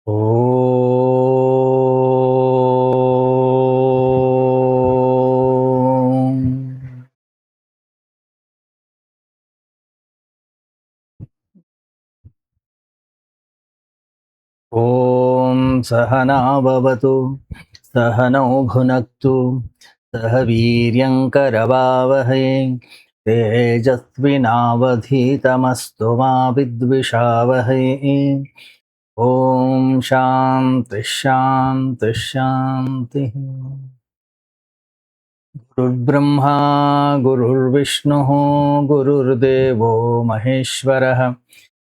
ಓಂ ಓಂ ಸಹನಾ ಭವತು ಸಹನೌ ಭುನಕ್ತು ಸಹ ವೀರ್ಯಂಕರವಾವಹೈ ತೇಜಸ್ವಿನಾವಧೀತಮಸ್ತು ಮಾ ವಿದ್ವಿಷಾವಹೈ. ಓಂ ಶಾಂತಿ ಶಾಂತಿ ಶಾಂತಿ. ಗುರುರ್ಬ್ರಹ್ಮ ಗುರುರ್ವಿಷ್ಣು ಗುರುರ್ದೇವೋ ಮಹೇಶ್ವರಃ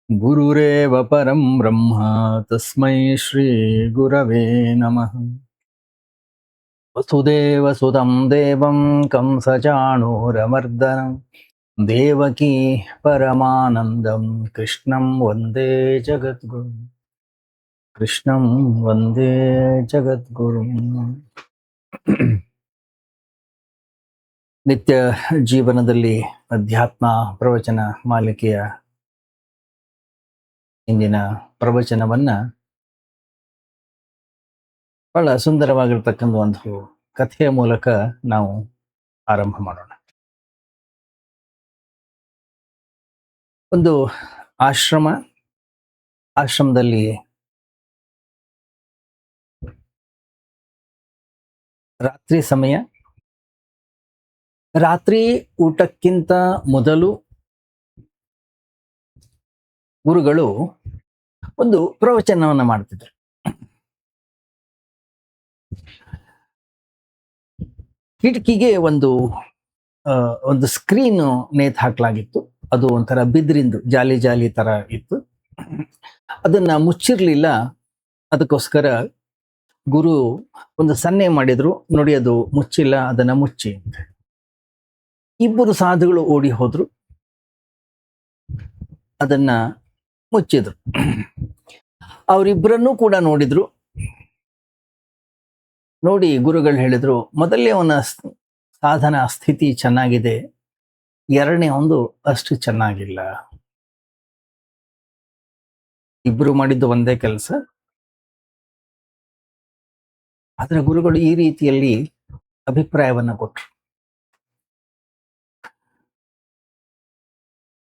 ಗುರುರೇವ ಪರಂ ಬ್ರಹ್ಮ ತಸ್ಮೈ ಶ್ರೀ ಗುರವೇ ನಮಃ. ವಸುದೇವ ಸುತಂ ದೇವಂ ಕಂಸಚಾಣೂರಮರ್ದನಂ ದೇವಕೀ ಪರಮಾನಂದಂ ಕೃಷ್ಣಂ ವಂದೇ ಜಗದ್ಗುರು. ಕೃಷ್ಣಂ ವಂದೇ ಜಗದ್ಗುರು. ನಿತ್ಯ ಜೀವನದಲ್ಲಿ ಅಧ್ಯಾತ್ಮ ಪ್ರವಚನ ಮಾಲಿಕೆಯ ಇಂದಿನ ಪ್ರವಚನವನ್ನ ಬಹಳ ಸುಂದರವಾಗಿರ್ತಕ್ಕಂಥ ಒಂದು ಕಥೆಯ ಮೂಲಕ ನಾವು ಆರಂಭ ಮಾಡೋಣ. ಒಂದು ಆಶ್ರಮದಲ್ಲಿ ರಾತ್ರಿ ಸಮಯ, ರಾತ್ರಿ ಊಟಕ್ಕಿಂತ ಮೊದಲು ಗುರುಗಳು ಒಂದು ಪ್ರವಚನವನ್ನ ಮಾಡ್ತಿದ್ರು. ಕಿಟಕಿಗೆ ಒಂದು ಸ್ಕ್ರೀನ್ ನೇತು ಹಾಕಲಾಗಿತ್ತು. ಅದು ಒಂಥರ ಬಿದಿರಿಂದು ಜಾಲಿ ಜಾಲಿ ತರ ಇತ್ತು. ಅದನ್ನ ಮುಚ್ಚಿರ್ಲಿಲ್ಲ. ಅದಕ್ಕೋಸ್ಕರ ಗುರು ಒಂದು ಸನ್ನೆ ಮಾಡಿದ್ರು, ನೋಡಿ ಅದು ಮುಚ್ಚಿಲ್ಲ, ಅದನ್ನ ಮುಚ್ಚಿ. ಇಬ್ಬರು ಸಾಧುಗಳು ಓಡಿ ಹೋದ್ರು, ಅದನ್ನ ಮುಚ್ಚಿದ್ರು. ಅವರಿಬ್ಬರನ್ನೂ ಕೂಡ ನೋಡಿದ್ರು. ನೋಡಿ ಗುರುಗಳು ಹೇಳಿದ್ರು, ಮೊದಲನೇ ಅವನ ಸಾಧನ ಸ್ಥಿತಿ ಚೆನ್ನಾಗಿದೆ, ಎರಡನೇ ಒಂದು ಅಷ್ಟು ಚೆನ್ನಾಗಿಲ್ಲ. ಇಬ್ರು ಮಾಡಿದ್ದು ಒಂದೇ ಕೆಲಸ, ಆದ್ರೆ ಗುರುಗಳು ಈ ರೀತಿಯಲ್ಲಿ ಅಭಿಪ್ರಾಯವನ್ನ ಕೊಟ್ರು.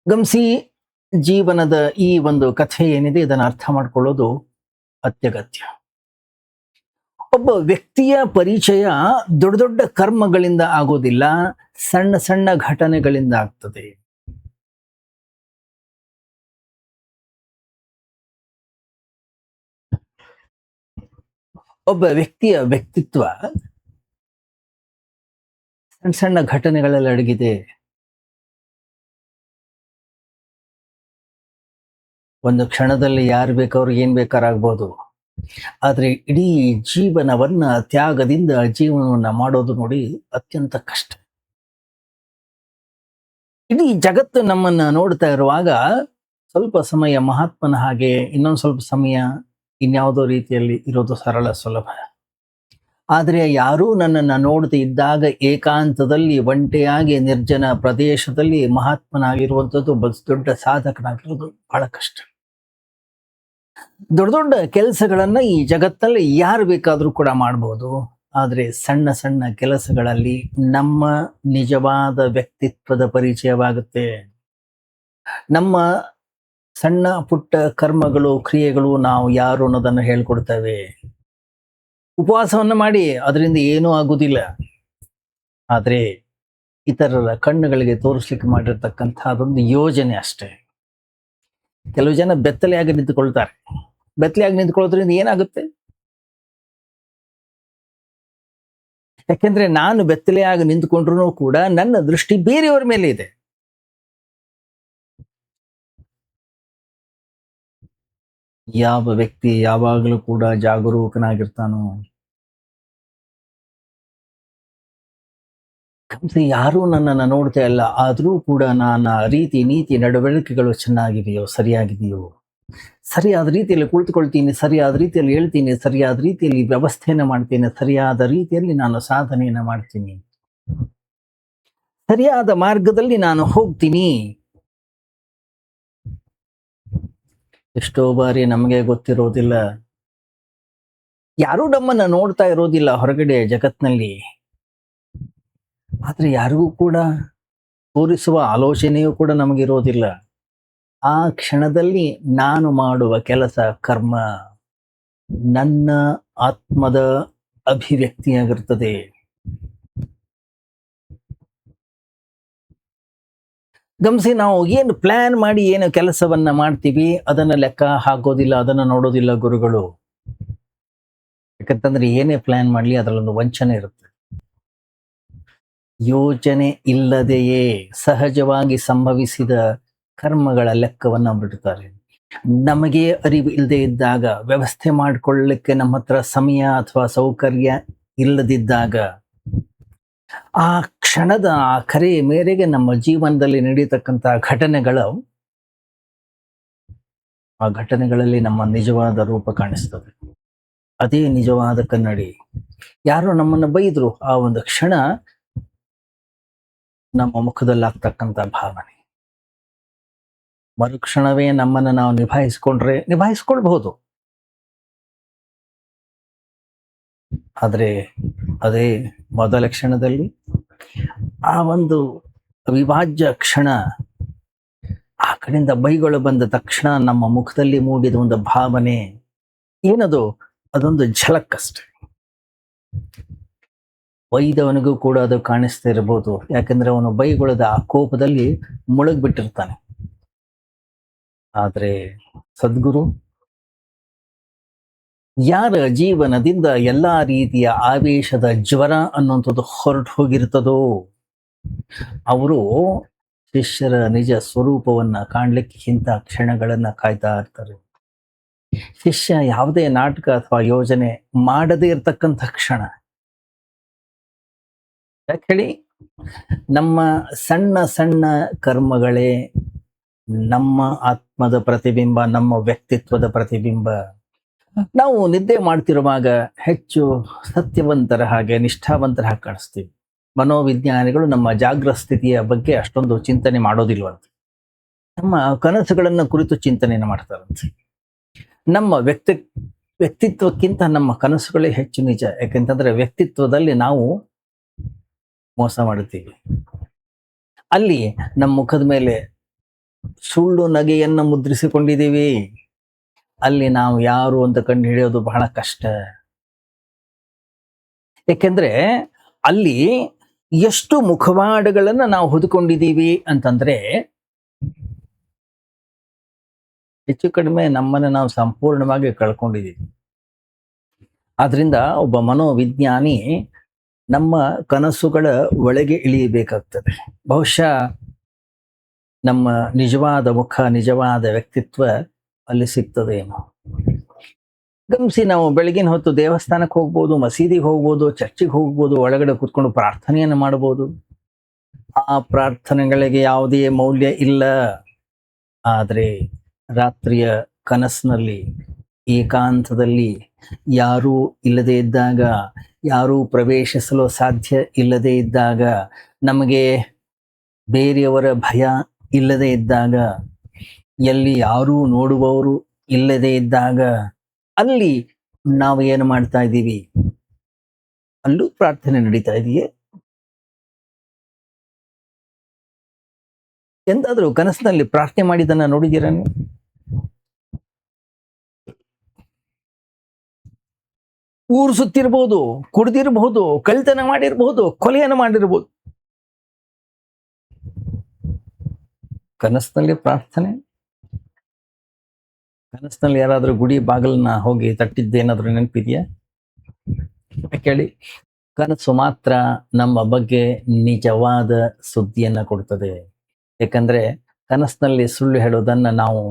ಗಮನಿಸಿ, ಜೀವನದ ಈ ಒಂದು ಕಥೆ ಏನಿದೆ ಇದನ್ನು ಅರ್ಥ ಮಾಡ್ಕೊಳ್ಳೋದು ಅತ್ಯಗತ್ಯ. ಒಬ್ಬ ವ್ಯಕ್ತಿಯ ಪರಿಚಯ ದೊಡ್ಡ ದೊಡ್ಡ ಕರ್ಮಗಳಿಂದ ಆಗೋದಿಲ್ಲ, ಸಣ್ಣ ಸಣ್ಣ ಘಟನೆಗಳಿಂದ ಆಗ್ತದೆ. ಒಬ್ಬ ವ್ಯಕ್ತಿಯ ವ್ಯಕ್ತಿತ್ವ ಸಣ್ಣ ಸಣ್ಣ ಘಟನೆಗಳಲ್ಲಿ ಅಡಗಿದೆ. ಒಂದು ಕ್ಷಣದಲ್ಲಿ ಯಾರು ಬೇಕವ್ರಿಗೆ ಏನ್ ಬೇಕಾರಾಗ್ಬೋದು, ಆದ್ರೆ ಇಡೀ ಜೀವನವನ್ನ ತ್ಯಾಗದಿಂದ ಜೀವನವನ್ನ ಮಾಡೋದು ನೋಡಿ ಅತ್ಯಂತ ಕಷ್ಟ. ಇಡೀ ಜಗತ್ತು ನಮ್ಮನ್ನ ನೋಡ್ತಾ ಇರುವಾಗ ಸ್ವಲ್ಪ ಸಮಯ ಮಹಾತ್ಮನ ಹಾಗೆ, ಇನ್ನೊಂದು ಸ್ವಲ್ಪ ಸಮಯ ಇನ್ಯಾವುದೋ ರೀತಿಯಲ್ಲಿ ಇರೋದು ಸರಳ ಸುಲಭ. ಆದ್ರೆ ಯಾರೂ ನನ್ನನ್ನ ನೋಡದೆ ಇದ್ದಾಗ ಏಕಾಂತದಲ್ಲಿ ಒಂಟೆಯಾಗಿ ನಿರ್ಜನ ಪ್ರದೇಶದಲ್ಲಿ ಮಹಾತ್ಮನಾಗಿರುವಂಥದ್ದು, ದೊಡ್ಡ ಸಾಧಕನಾಗಿರೋದು ಬಹಳ ಕಷ್ಟ. ದೊಡ್ಡ ದೊಡ್ಡ ಕೆಲಸಗಳನ್ನ ಈ ಜಗತ್ತಲ್ಲಿ ಯಾರು ಬೇಕಾದ್ರೂ ಕೂಡ ಮಾಡಬಹುದು, ಆದ್ರೆ ಸಣ್ಣ ಸಣ್ಣ ಕೆಲಸಗಳಲ್ಲಿ ನಮ್ಮ ನಿಜವಾದ ವ್ಯಕ್ತಿತ್ವದ ಪರಿಚಯವಾಗುತ್ತೆ. ನಮ್ಮ ಸಣ್ಣ ಪುಟ್ಟ ಕರ್ಮಗಳು, ಕ್ರಿಯೆಗಳು ನಾವು ಯಾರು ಅನ್ನೋದನ್ನು ಹೇಳ್ಕೊಡ್ತೇವೆ. ಉಪವಾಸವನ್ನ ಮಾಡಿ ಅದರಿಂದ ಏನೂ ಆಗುವುದಿಲ್ಲ, ಆದ್ರೆ ಇತರರ ಕಣ್ಣುಗಳಿಗೆ ತೋರಿಸ್ಲಿಕ್ಕೆ ಮಾಡಿರ್ತಕ್ಕಂಥದ್ದೊಂದು ಯೋಜನೆ ಅಷ್ಟೇ. ಕೆಲವು ಜನ ಬೆತ್ತಲೆಯಾಗಿ ನಿಂತುಕೊಳ್ತಾರೆ. ಬೆತ್ತಲೆಯಾಗಿ ನಿಂತ್ಕೊಳ್ಳೋದ್ರಿಂದ ಏನಾಗುತ್ತೆ? ಯಾಕೆಂದ್ರೆ ನಾನು ಬೆತ್ತಲೆಯಾಗಿ ನಿಂತ್ಕೊಂಡ್ರು ಕೂಡ ನನ್ನ ದೃಷ್ಟಿ ಬೇರೆಯವರ ಮೇಲೆ ಇದೆ. ಯಾವ ವ್ಯಕ್ತಿ ಯಾವಾಗಲೂ ಕೂಡ ಜಾಗರೂಕನಾಗಿರ್ತಾನೋ, ಯಾರೂ ನನ್ನನ್ನು ನೋಡ್ತಾ ಇಲ್ಲ, ಆದ್ರೂ ಕೂಡ ನನ್ನ ರೀತಿ ನೀತಿ ನಡವಳಿಕೆಗಳು ಚೆನ್ನಾಗಿದೆಯೋ, ಸರಿಯಾಗಿದೆಯೋ, ಸರಿಯಾದ ರೀತಿಯಲ್ಲಿ ಕುಳಿತುಕೊಳ್ತೀನಿ, ಸರಿಯಾದ ರೀತಿಯಲ್ಲಿ ಹೇಳ್ತೀನಿ, ಸರಿಯಾದ ರೀತಿಯಲ್ಲಿ ವ್ಯವಸ್ಥೆಯನ್ನು ಮಾಡ್ತೀನಿ, ಸರಿಯಾದ ರೀತಿಯಲ್ಲಿ ನಾನು ಸಾಧನೆಯನ್ನು ಮಾಡ್ತೀನಿ, ಸರಿಯಾದ ಮಾರ್ಗದಲ್ಲಿ ನಾನು ಹೋಗ್ತೀನಿ. ಎಷ್ಟೋ ಬಾರಿ ನಮಗೆ ಗೊತ್ತಿರೋದಿಲ್ಲ, ಯಾರೂ ನಮ್ಮನ್ನ ನೋಡ್ತಾ ಇರೋದಿಲ್ಲ ಹೊರಗಡೆ ಜಗತ್ನಲ್ಲಿ. ಆದ್ರೆ ಯಾರಿಗೂ ಕೂಡ ತೋರಿಸುವ ಆಲೋಚನೆಯೂ ಕೂಡ ನಮಗಿರೋದಿಲ್ಲ. ಆ ಕ್ಷಣದಲ್ಲಿ ನಾನು ಮಾಡುವ ಕೆಲಸ, ಕರ್ಮ ನನ್ನ ಆತ್ಮದ ಅಭಿವ್ಯಕ್ತಿಯಾಗಿರ್ತದೆ. ಗಮನಿಸಿ, ನಾವು ಏನು ಪ್ಲಾನ್ ಮಾಡಿ ಏನು ಕೆಲಸವನ್ನ ಮಾಡ್ತೀವಿ ಅದನ್ನ ಲೆಕ್ಕ ಹಾಕೋದಿಲ್ಲ, ಅದನ್ನ ನೋಡೋದಿಲ್ಲ ಗುರುಗಳು. ಯಾಕಂತಂದ್ರೆ ಏನೇ ಪ್ಲಾನ್ ಮಾಡ್ಲಿ ಅದರಲ್ಲೊಂದು ವಂಚನೆ ಇರುತ್ತೆ. ಯೋಚನೆ ಇಲ್ಲದೆಯೇ ಸಹಜವಾಗಿ ಸಂಭವಿಸಿದ ಕರ್ಮಗಳ ಲೆಕ್ಕವನ್ನ ಬಿಡ್ತಾರೆ. ನಮಗೆ ಅರಿವು ಇಲ್ಲದೆ ಇದ್ದಾಗ, ವ್ಯವಸ್ಥೆ ಮಾಡಿಕೊಳ್ಳಲಿಕ್ಕೆ ನಮ್ಮ ಹತ್ರ ಸಮಯ ಅಥವಾ ಸೌಕರ್ಯ ಇಲ್ಲದಿದ್ದಾಗ, ಆ ಕ್ಷಣದ ಆ ಕರೆ ಮೇರೆಗೆ ನಮ್ಮ ಜೀವನದಲ್ಲಿ ನಡೀತಕ್ಕಂಥ ಆ ಘಟನೆಗಳಲ್ಲಿ ನಮ್ಮ ನಿಜವಾದ ರೂಪ ಕಾಣಿಸ್ತದೆ. ಅದೇ ನಿಜವಾದ ಕನ್ನಡಿ. ಯಾರೋ ನಮ್ಮನ್ನು ಬೈದ್ರು, ಆ ಒಂದು ಕ್ಷಣ ನಮ್ಮ ಮುಖದಲ್ಲಿ ಆಗ್ತಕ್ಕಂಥ ಭಾವನೆ, ಮರುಕ್ಷಣವೇ ನಮ್ಮನ್ನು ನಾವು ನಿಭಾಯಿಸ್ಕೊಳ್ಬಹುದು. ಆದ್ರೆ ಅದೇ ಮೊದಲ ಕ್ಷಣದಲ್ಲಿ, ಆ ಒಂದು ಅವಿಭಾಜ್ಯ ಕ್ಷಣ, ಆ ಕಡೆಯಿಂದ ಬೈಗಳು ಬಂದ ತಕ್ಷಣ ನಮ್ಮ ಮುಖದಲ್ಲಿ ಮೂಡಿದ ಒಂದು ಭಾವನೆ ಏನದು? ಅದೊಂದು ಝಲಕ್ ಅಷ್ಟೆ. ಬೈದವನಿಗೂ ಕೂಡ ಅದು ಕಾಣಿಸ್ತಾ ಇರಬಹುದು, ಯಾಕಂದ್ರೆ ಅವನು ಬೈಗೊಳದ ಆ ಕೋಪದಲ್ಲಿ ಮುಳುಗ್ಬಿಟ್ಟಿರ್ತಾನೆ. ಆದ್ರೆ ಸದ್ಗುರು ಯಾರ ಜೀವನದಿಂದ ಎಲ್ಲಾ ರೀತಿಯ ಆವೇಶದ ಜ್ವರ ಅನ್ನುವಂಥದ್ದು ಹೊರಟು ಹೋಗಿರ್ತದೋ ಅವರು ಶಿಷ್ಯರ ನಿಜ ಸ್ವರೂಪವನ್ನ ಕಾಣ್ಲಿಕ್ಕೆ ಇಂಥ ಕ್ಷಣಗಳನ್ನ ಕಾಯ್ತಾ ಇರ್ತಾರೆ. ಶಿಷ್ಯ ಯಾವುದೇ ನಾಟಕ ಅಥವಾ ಯೋಜನೆ ಮಾಡದೇ ಇರತಕ್ಕಂಥ ಕ್ಷಣ. ಯಾಕೆ ಹೇಳಿ? ನಮ್ಮ ಸಣ್ಣ ಸಣ್ಣ ಕರ್ಮಗಳೇ ನಮ್ಮ ಆತ್ಮದ ಪ್ರತಿಬಿಂಬ, ನಮ್ಮ ವ್ಯಕ್ತಿತ್ವದ ಪ್ರತಿಬಿಂಬ. ನಾವು ನಿದ್ದೆ ಮಾಡ್ತಿರುವಾಗ ಹೆಚ್ಚು ಸತ್ಯವಂತರ ಹಾಗೆ, ನಿಷ್ಠಾವಂತರ ಹಾಗೆ ಕಾಣಿಸ್ತೀವಿ. ಮನೋವಿಜ್ಞಾನಿಗಳು ನಮ್ಮ ಜಾಗೃತ ಸ್ಥಿತಿಯ ಬಗ್ಗೆ ಅಷ್ಟೊಂದು ಚಿಂತನೆ ಮಾಡೋದಿಲ್ವಂತೆ. ನಮ್ಮ ಕನಸುಗಳನ್ನ ಕುರಿತು ಚಿಂತನೆಯನ್ನು ಮಾಡ್ತಾರಂತೆ. ನಮ್ಮ ವ್ಯಕ್ತಿತ್ವಕ್ಕಿಂತ ನಮ್ಮ ಕನಸುಗಳೇ ಹೆಚ್ಚು ನಿಜ. ಯಾಕೆಂತಂದ್ರೆ ವ್ಯಕ್ತಿತ್ವದಲ್ಲಿ ನಾವು ಮೋಸ ಮಾಡುತ್ತೀವಿ. ಅಲ್ಲಿ ನಮ್ಮ ಮುಖದ ಮೇಲೆ ಸುಳ್ಳು ನಗೆಯನ್ನು ಮುದ್ರಿಸಿಕೊಂಡಿದ್ದೀವಿ. ಅಲ್ಲಿ ನಾವು ಯಾರು ಅಂತ ಕಂಡು ಹಿಡಿಯೋದು ಬಹಳ ಕಷ್ಟ. ಯಾಕೆಂದ್ರೆ ಅಲ್ಲಿ ಎಷ್ಟು ಮುಖವಾಡಗಳನ್ನ ನಾವು ಹೊದ್ಕೊಂಡಿದ್ದೀವಿ ಅಂತಂದ್ರೆ, ಹೆಚ್ಚು ಕಡಿಮೆ ನಮ್ಮನ್ನ ನಾವು ಸಂಪೂರ್ಣವಾಗಿ ಕಳ್ಕೊಂಡಿದ್ದೀವಿ. ಆದ್ರಿಂದ ಒಬ್ಬ ಮನೋವಿಜ್ಞಾನಿ ನಮ್ಮ ಕನಸುಗಳ ಒಳಗೆ ಇಳಿಯಬೇಕಾಗ್ತದೆ. ಬಹುಶಃ ನಮ್ಮ ನಿಜವಾದ ಮುಖ, ನಿಜವಾದ ವ್ಯಕ್ತಿತ್ವ ಅಲ್ಲಿ ಸಿಗ್ತದೇನೋ. ಗಮನಿಸಿ, ನಾವು ಬೆಳಗಿನ ಹೊತ್ತು ದೇವಸ್ಥಾನಕ್ಕೆ ಹೋಗ್ಬೋದು, ಮಸೀದಿಗೆ ಹೋಗ್ಬೋದು, ಚರ್ಚಿಗೆ ಹೋಗ್ಬೋದು, ಒಳಗಡೆ ಕೂತ್ಕೊಂಡು ಪ್ರಾರ್ಥನೆಯನ್ನು ಮಾಡಬಹುದು. ಆ ಪ್ರಾರ್ಥನೆಗಳಿಗೆ ಯಾವುದೇ ಮೌಲ್ಯ ಇಲ್ಲ. ಆದ್ರೆ ರಾತ್ರಿಯ ಕನಸಿನಲ್ಲಿ, ಏಕಾಂತದಲ್ಲಿ, ಯಾರೂ ಇಲ್ಲದೆ ಇದ್ದಾಗ, ಯಾರೂ ಪ್ರವೇಶಿಸಲು ಸಾಧ್ಯ ಇಲ್ಲದೆ ಇದ್ದಾಗ, ನಮಗೆ ಬೇರೆಯವರ ಭಯ ಇಲ್ಲದೆ ಇದ್ದಾಗ, ಎಲ್ಲಿ ಯಾರೂ ನೋಡುವವರು ಇಲ್ಲದೆ ಇದ್ದಾಗ, ಅಲ್ಲಿ ನಾವು ಏನು ಮಾಡ್ತಾ ಇದ್ದೀವಿ? ಅಲ್ಲೂ ಪ್ರಾರ್ಥನೆ ನಡೀತಾ ಇದೆಯೇ? ಎಂದಾದ್ರೂ ಕನಸಿನಲ್ಲಿ ಪ್ರಾರ್ಥನೆ ಮಾಡಿದ್ದನ್ನ ನೋಡಿದ್ದೀರಾ ನೀವು? ಊರು ಸುತ್ತಿರಬಹುದು, ಕುಡ್ದಿರಬಹುದು, ಕಳ್ತನ ಮಾಡಿರಬಹುದು, ಕೊಲೆಯನ್ನು ಮಾಡಿರಬಹುದು. ಕನಸಿನಲ್ಲಿ ಪ್ರಾರ್ಥನೆ? ಕನಸಿನಲ್ಲಿ ಯಾರಾದ್ರೂ ಗುಡಿ ಬಾಗಿಲನ್ನ ಹೋಗಿ ತಟ್ಟಿದ್ದೇನಾದ್ರೂ ನೆನಪಿದೆಯಾ? ಕೇಳಿ. ಕನಸು ಮಾತ್ರ ನಮ್ಮ ಬಗ್ಗೆ ನಿಜವಾದ ಸುದ್ದಿಯನ್ನ ಕೊಡ್ತದೆ. ಯಾಕಂದ್ರೆ ಕನಸಿನಲ್ಲಿ ಸುಳ್ಳು ಹೇಳೋದನ್ನ ನಾವು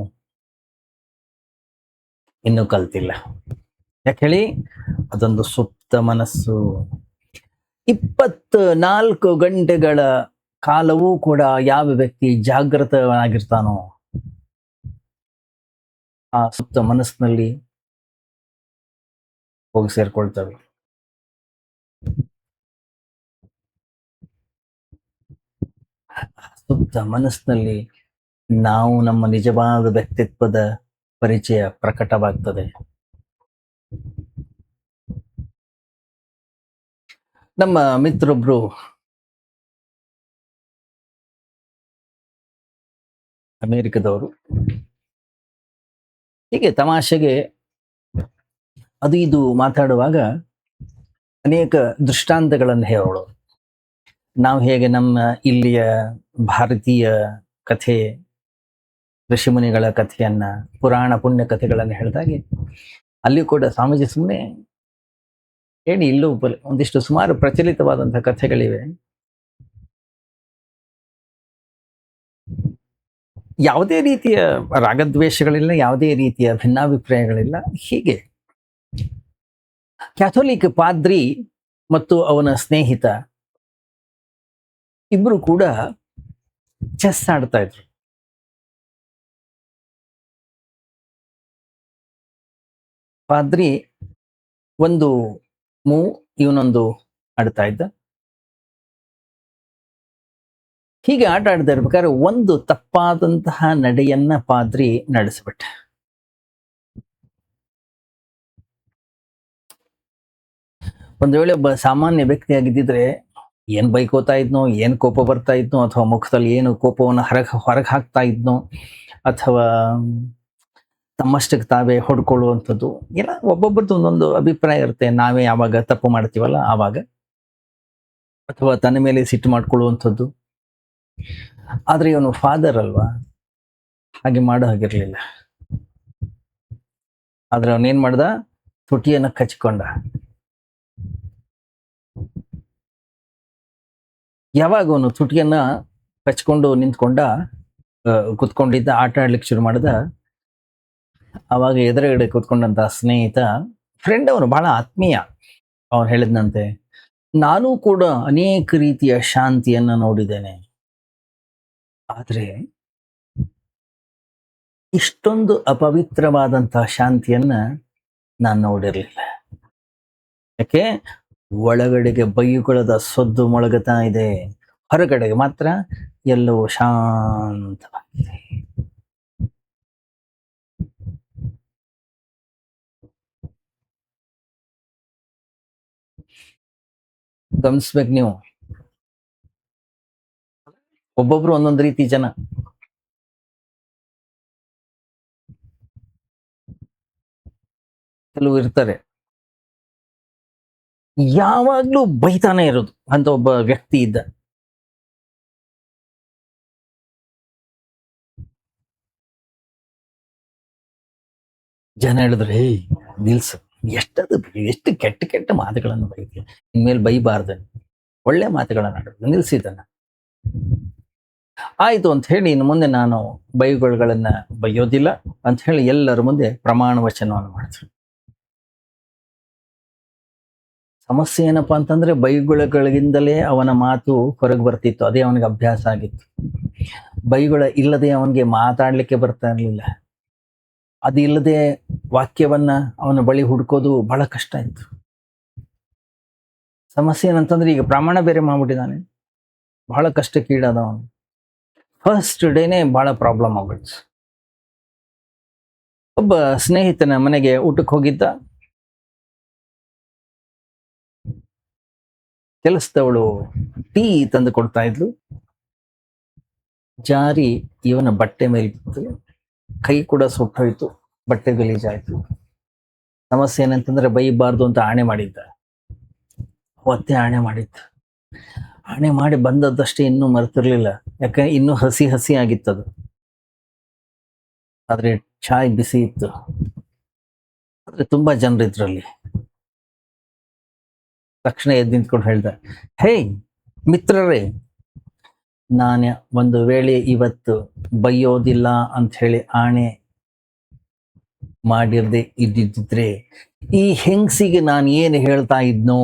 ಇನ್ನೂ ಕಲ್ತಿಲ್ಲ. ಯಾಕೆ ಹೇಳಿ? ಅದೊಂದು ಸುಪ್ತ ಮನಸ್ಸು. 24 ಗಂಟೆಗಳ ಕಾಲವೂ ಕೂಡ ಯಾವ ವ್ಯಕ್ತಿ ಜಾಗೃತವಾಗಿರ್ತಾನೋ ಆ ಸುಪ್ತ ಮನಸ್ಸಿನಲ್ಲಿ ಹೋಗಿ ಸೇರ್ಕೊಳ್ತವೆ. ಸುಪ್ತ ಮನಸ್ಸಿನಲ್ಲಿ ನಾವು ನಮ್ಮ ನಿಜವಾದ ವ್ಯಕ್ತಿತ್ವದ ಪರಿಚಯ ಪ್ರಕಟವಾಗ್ತದೆ. ನಮ್ಮ ಮಿತ್ರೊಬ್ರು ಅಮೆರಿಕದವರು ಹೀಗೆ ತಮಾಷೆಗೆ ಅದು ಇದು ಮಾತಾಡುವಾಗ ಅನೇಕ ದೃಷ್ಟಾಂತಗಳನ್ನು ಹೇಳೋಳು. ನಾವು ಹೇಗೆ ನಮ್ಮ ಇಲ್ಲಿಯ ಭಾರತೀಯ ಕಥೆ, ಋಷಿಮುನಿಗಳ ಕಥೆಯನ್ನ, ಪುರಾಣ ಪುಣ್ಯ ಕಥೆಗಳನ್ನು ಹೇಳಿದಾಗೆ ಅಲ್ಲಿ ಕೂಡ ಸ್ವಾಮೀಜಿ ಸುಮ್ಮನೆ ಹೇಳಿ ಇಲ್ಲೂ ಒಂದಿಷ್ಟು ಸುಮಾರು ಪ್ರಚಲಿತವಾದಂತಹ ಕಥೆಗಳಿವೆ. ಯಾವುದೇ ರೀತಿಯ ರಾಗದ್ವೇಷಗಳಿಲ್ಲ, ಯಾವುದೇ ರೀತಿಯ ಭಿನ್ನಾಭಿಪ್ರಾಯಗಳಿಲ್ಲ. ಹೀಗೆ ಕ್ಯಾಥೋಲಿಕ್ ಪಾದ್ರಿ ಮತ್ತು ಅವನ ಸ್ನೇಹಿತ ಇಬ್ರು ಕೂಡ ಚೆಸ್ ಆಡ್ತಾ ಇದ್ರು. ಪಾದ್ರಿ ಒಂದು ಮೂವ್, ಇವನೊಂದು ಆಡ್ತಾ ಇದ್ದ. ಹೀಗೆ ಆಟ ಆಡ್ತಾ ಇರ್ಬೇಕಾದ್ರೆ ಒಂದು ತಪ್ಪಾದಂತಹ ನಡೆಯನ್ನ ಪಾದ್ರಿ ನಡೆಸ್ಬಿಟ್ಟ. ಒಂದು ವೇಳೆ ಒಬ್ಬ ಸಾಮಾನ್ಯ ವ್ಯಕ್ತಿ ಆಗಿದ್ದಿದ್ರೆ ಏನ್ ಬೈಕೋತಾ ಇದ್ನೋ, ಏನ್ ಕೋಪ ಬರ್ತಾ ಇದ್ನೋ, ಅಥವಾ ಮುಖದಲ್ಲಿ ಏನು ಕೋಪವನ್ನು ಹೊರಗೆ ಹಾಕ್ತಾ ಇದ್ನೋ, ಅಥವಾ ತಮ್ಮಷ್ಟಕ್ಕೆ ತಾವೇ ಹೊಡ್ಕೊಳ್ಳುವಂಥದ್ದು, ಎಲ್ಲ ಒಬ್ಬೊಬ್ಬರದ್ದು ಒಂದೊಂದು ಅಭಿಪ್ರಾಯ ಇರುತ್ತೆ. ನಾವೇ ಯಾವಾಗ ತಪ್ಪು ಮಾಡ್ತೀವಲ್ಲ ಆವಾಗ, ಅಥವಾ ತನ್ನ ಮೇಲೆ ಸಿಟ್ಟು ಮಾಡ್ಕೊಳ್ಳುವಂಥದ್ದು. ಆದ್ರೆ ಇವನು ಫಾದರ್ ಅಲ್ವಾ, ಹಾಗೆ ಮಾಡೋ ಹಾಗಿರ್ಲಿಲ್ಲ. ಆದ್ರೆ ಅವನೇನ್ ಮಾಡ್ದ, ತುಟಿಯನ್ನ ಕಚ್ಕೊಂಡ. ಯಾವಾಗ ಅವನು ತುಟಿಯನ್ನ ಕಚ್ಕೊಂಡು ನಿಂತ್ಕೊಂಡ, ಕುತ್ಕೊಂಡಿದ್ದ, ಆಟ ಆಡ್ಲಿಕ್ಕೆ ಶುರು ಮಾಡಿದ, ಅವಾಗ ಎದುರುಗಡೆ ಕೂತ್ಕೊಂಡಂತ ಸ್ನೇಹಿತ, ಫ್ರೆಂಡ್, ಅವನು ಬಹಳ ಆತ್ಮೀಯ, ಅವನು ಹೇಳಿದ್ನಂತೆ, ನಾನು ಕೂಡ ಅನೇಕ ರೀತಿಯ ಶಾಂತಿಯನ್ನ ನೋಡಿದ್ದೇನೆ, ಆದ್ರೆ ಇಷ್ಟೊಂದು ಅಪವಿತ್ರವಾದಂತಹ ಶಾಂತಿಯನ್ನ ನಾನು ನೋಡಿರ್ಲಿಲ್ಲ. ಯಾಕೆ? ಒಳಗಡೆಗೆ ಬೈಗುಳದ ಸದ್ದು ಮೊಳಗುತ್ತಾ ಇದೆ, ಹೊರಗಡೆಗೆ ಮಾತ್ರ ಎಲ್ಲವೂ ಶಾಂತವಾಗಿದೆ. ಗಮನಿಸ್ಬೇಕು ನೀವು, ಒಬ್ಬೊಬ್ರು ಒಂದೊಂದು ರೀತಿ ಜನ. ಕೆಲವು ಇರ್ತಾರೆ ಯಾವಾಗ್ಲೂ ಬೈತಾನೆ ಇರೋದು ಅಂತ ಒಬ್ಬ ವ್ಯಕ್ತಿ ಇದ್ದ. ಜನ ಹೇಳಿದ್ರು, ಹೇ ನಿಲ್ಸ್, ಎಷ್ಟು ಕೆಟ್ಟ ಕೆಟ್ಟ ಮಾತುಗಳನ್ನು ಬೈತೀಯ, ಇನ್ಮೇಲೆ ಬೈಬಾರ್ದು, ಒಳ್ಳೆ ಮಾತುಗಳನ್ನ ಆಡೋದು, ನಿಲ್ಸಿದ್ದನ್ನ. ಆಯ್ತು ಅಂತ ಹೇಳಿ ಇನ್ನು ಮುಂದೆ ನಾನು ಬೈಗುಳಗಳನ್ನ ಬೈಯೋದಿಲ್ಲ ಅಂತ ಹೇಳಿ ಎಲ್ಲರ ಮುಂದೆ ಪ್ರಮಾಣ ವಚನವನ್ನು ಮಾಡಿದ್ರು. ಸಮಸ್ಯೆ ಏನಪ್ಪಾ ಅಂತಂದ್ರೆ ಬೈಗುಳಗಳಿಂದಲೇ ಅವನ ಮಾತು ಹೊರಗೆ ಬರ್ತಿತ್ತು, ಅದೇ ಅವನಿಗೆ ಅಭ್ಯಾಸ ಆಗಿತ್ತು. ಬೈಗುಳ ಇಲ್ಲದೆ ಅವನಿಗೆ ಮಾತಾಡ್ಲಿಕ್ಕೆ ಬರ್ತಾ ಇರಲಿಲ್ಲ. ಅದು ಇಲ್ಲದೆ ವಾಕ್ಯವನ್ನ ಅವನ ಬಳಿ ಹುಡ್ಕೋದು ಬಹಳ ಕಷ್ಟ ಇತ್ತು. ಸಮಸ್ಯೆ ಏನಂತಂದ್ರೆ ಈಗ ಪ್ರಮಾಣ ಬೇರೆ ಮಾಡ್ಬಿಟ್ಟಿದ್ದಾನೆ, ಬಹಳ ಕಷ್ಟಕ್ಕೀಡಾದ ಅವನು. ಫಸ್ಟ್ ಡೇನೆ ಬಹಳ ಪ್ರಾಬ್ಲಮ್ ಆಗ್ಬಿಡ್ತು. ಒಬ್ಬ ಸ್ನೇಹಿತನ ಮನೆಗೆ ಊಟಕ್ಕೆ ಹೋಗಿದ್ದ. ಕೆಲಸದವಳು ಟೀ ತಂದು ಕೊಡ್ತಾ ಇದ್ಲು. ಜಾರಿ ಇವನ ಬಟ್ಟೆ ಮೇಲೆ ಬಿತ್ತು, ಕೈ ಕೂಡ ಸುಟ್ಟೋಯ್ತು, ಬಟ್ಟೆ ಗಲೀಜಾಯ್ತು. ಸಮಸ್ಯೆ ಏನಂತಂದ್ರೆ ಬೈಬಾರ್ದು ಅಂತ ಆಣೆ ಮಾಡಿದ್ದ, ಅವತ್ತೇ ಆಣೆ ಮಾಡಿದ್ದ. ಆಣೆ ಮಾಡಿ ಬಂದದ್ದಷ್ಟೇ ಇನ್ನೂ ಮರೆತಿರ್ಲಿಲ್ಲ, ಯಾಕೆ ಇನ್ನೂ ಹಸಿ ಹಸಿ ಆಗಿತ್ತದು. ಆದ್ರೆ ಚಾಯ್ ಬಿಸಿ ಇತ್ತು. ಆದ್ರೆ ತುಂಬಾ ಜನರಿದ್ರಲ್ಲಿ. ತಕ್ಷಣ ಎದ್ದು ನಿಂತ್ಕೊಂಡು ಹೇಳ್ದ, ಹೇ ಮಿತ್ರರೇ, ನಾನು ಒಂದು ವೇಳೆ ಇವತ್ತು ಬೈಯೋದಿಲ್ಲ ಅಂತ ಹೇಳಿ ಆಣೆ ಮಾಡಿರದೆ ಇದ್ದಿದ್ರೆ ಈ ಹೆಂಗಸಿಗೆ ನಾನು ಏನು ಹೇಳ್ತಾ ಇದ್ನೋ,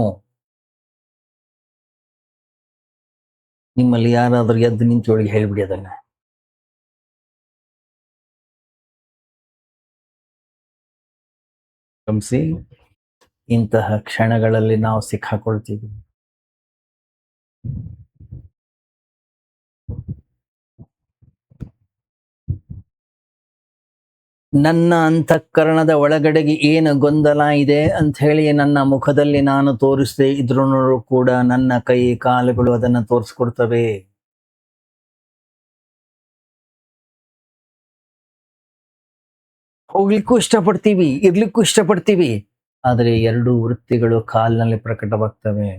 ನಿಮ್ಮಲ್ಲಿ ಯಾರಾದ್ರೂ ಎದ್ದು ನಿಂತೊಳಗೆ ಹೇಳ್ಬಿಡಿ ಅದನ್ನ. ಗಮನಿಸಿ, ಇಂತಹ ಕ್ಷಣಗಳಲ್ಲಿ ನಾವು ಸಿಕ್ಕಾಕೊಳ್ತೀವಿ. ನನ್ನ ಅಂತಃಕರಣದ ಒಳಗಡೆಗೆ ಏನು ಗೊಂದಲ ಇದೆ ಅಂತ ಹೇಳಿ ನನ್ನ ಮುಖದಲ್ಲಿ ನಾನು ತೋರಿಸದೆ ಇದ್ರೂ ಕೂಡ ನನ್ನ ಕೈ ಕಾಲುಗಳು ಅದನ್ನ ತೋರಿಸ್ಕೊಡ್ತವೆ. ಹೋಗ್ಲಿಕ್ಕೂ ಇಷ್ಟಪಡ್ತೀವಿ, ಇರ್ಲಿಕ್ಕೂ ಇಷ್ಟಪಡ್ತೀವಿ, ಆದರೆ ಎರಡು ವೃತ್ತಿಗಳು ಕಾಲಿನಲ್ಲಿ ಪ್ರಕಟವಾಗ್ತವೆ.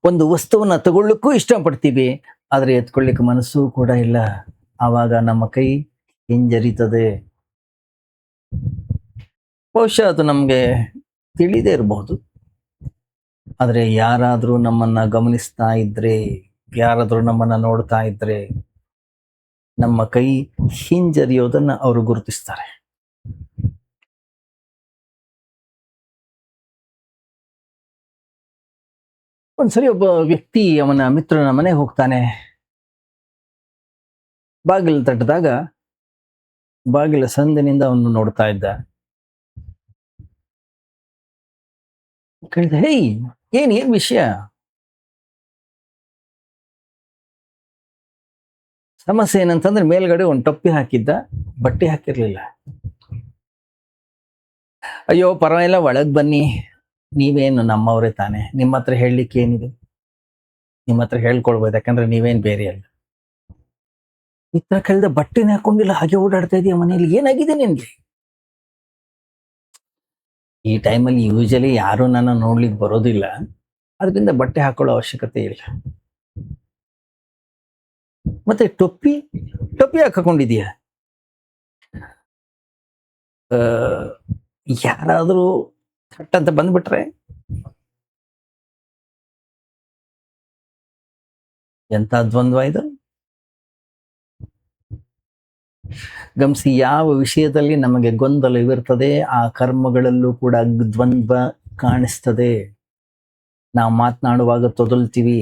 ಒಂದು ವಸ್ತುವನ್ನ ತಗೊಳ್ಳಿಕ್ಕೂ ಇಷ್ಟಪಡ್ತೀವಿ, ಆದರೆ ಎತ್ಕೊಳ್ಳಿಕ್ಕೆ ಮನಸ್ಸು ಕೂಡ ಇಲ್ಲ. ಆವಾಗ ನಮ್ಮ ಕೈ ಹಿಂಜರಿತದೆ. ಬಹುಶಃ ಅದು ನಮ್ಗೆ ತಿಳಿದೇ ಇರಬಹುದು. ಆದರೆ ಯಾರಾದ್ರೂ ನಮ್ಮನ್ನ ಗಮನಿಸ್ತಾ ಇದ್ರೆ, ಯಾರಾದ್ರೂ ನಮ್ಮನ್ನ ನೋಡ್ತಾ ಇದ್ರೆ, ನಮ್ಮ ಕೈ ಹಿಂಜರಿಯೋದನ್ನ ಅವರು ಗುರುತಿಸ್ತಾರೆ. ಒಂದ್ಸರಿ ಒಬ್ಬ ವ್ಯಕ್ತಿ ಅವನ ಮಿತ್ರನ ಮನೆಗೆ ಹೋಗ್ತಾನೆ. ಬಾಗಿಲು ತಟ್ಟಿದಾಗ ಬಾಗಿಲ ಸಂದಿನಿಂದ ಅವನು ನೋಡ್ತಾ ಇದ್ದ. ಕೇಳಿದ, ಹೇಯ್, ಏನ್ ವಿಷಯ? ಸಮಸ್ಯೆ ಏನಂತಂದ್ರೆ ಮೇಲ್ಗಡೆ ಒಂದು ಟೊಪ್ಪಿ ಹಾಕಿದ್ದ, ಬಟ್ಟೆ ಹಾಕಿರ್ಲಿಲ್ಲ. ಅಯ್ಯೋ ಪರವಾಗಿಲ್ಲ, ಒಳಗ್ ಬನ್ನಿ, ನೀವೇನು ನಮ್ಮವರೇ ತಾನೆ, ನಿಮ್ಮ ಹತ್ರ ಹೇಳಲಿಕ್ಕೆ ಏನಿದೆ, ನಿಮ್ಮ ಹತ್ರ ಹೇಳ್ಕೊಳ್ಬೋದು, ಯಾಕಂದ್ರೆ ನೀವೇನ್ ಬೇರೆ ಅಲ್ಲ. ಮಿತ್ರ ಕೇಳಿದ, ಬಟ್ಟೆನೇ ಹಾಕೊಂಡಿಲ್ಲ, ಹಾಗೆ ಓಡಾಡ್ತಾ ಇದೀಯ ಮನೆಯಲ್ಲಿ, ಏನಾಗಿದೆ ನಿನ್ಗೆ? ಈ ಟೈಮಲ್ಲಿ ಯೂಶಲಿ ಯಾರು ನನ್ನ ನೋಡ್ಲಿಕ್ಕೆ ಬರೋದಿಲ್ಲ, ಅದರಿಂದ ಬಟ್ಟೆ ಹಾಕೊಳ್ಳೋ ಅವಶ್ಯಕತೆ ಇಲ್ಲ. ಮತ್ತೆ ಟೊಪ್ಪಿ ಹಾಕೊಂಡಿದೀಯ? ಯಾರಾದ್ರೂ ಥಟ್ ಅಂತ ಬಂದ್ಬಿಟ್ರೆ? ಎಂತ ದ್ವಂದ್ವ ಇದು! ಗಮನಿಸಿ, ಯಾವ ವಿಷಯದಲ್ಲಿ ನಮಗೆ ಗೊಂದಲವಿರ್ತದೆ ಆ ಕರ್ಮಗಳಲ್ಲೂ ಕೂಡ ದ್ವಂದ್ವ ಕಾಣಿಸ್ತದೆ. ನಾವು ಮಾತನಾಡುವಾಗ ತೊದಲ್ತೀವಿ,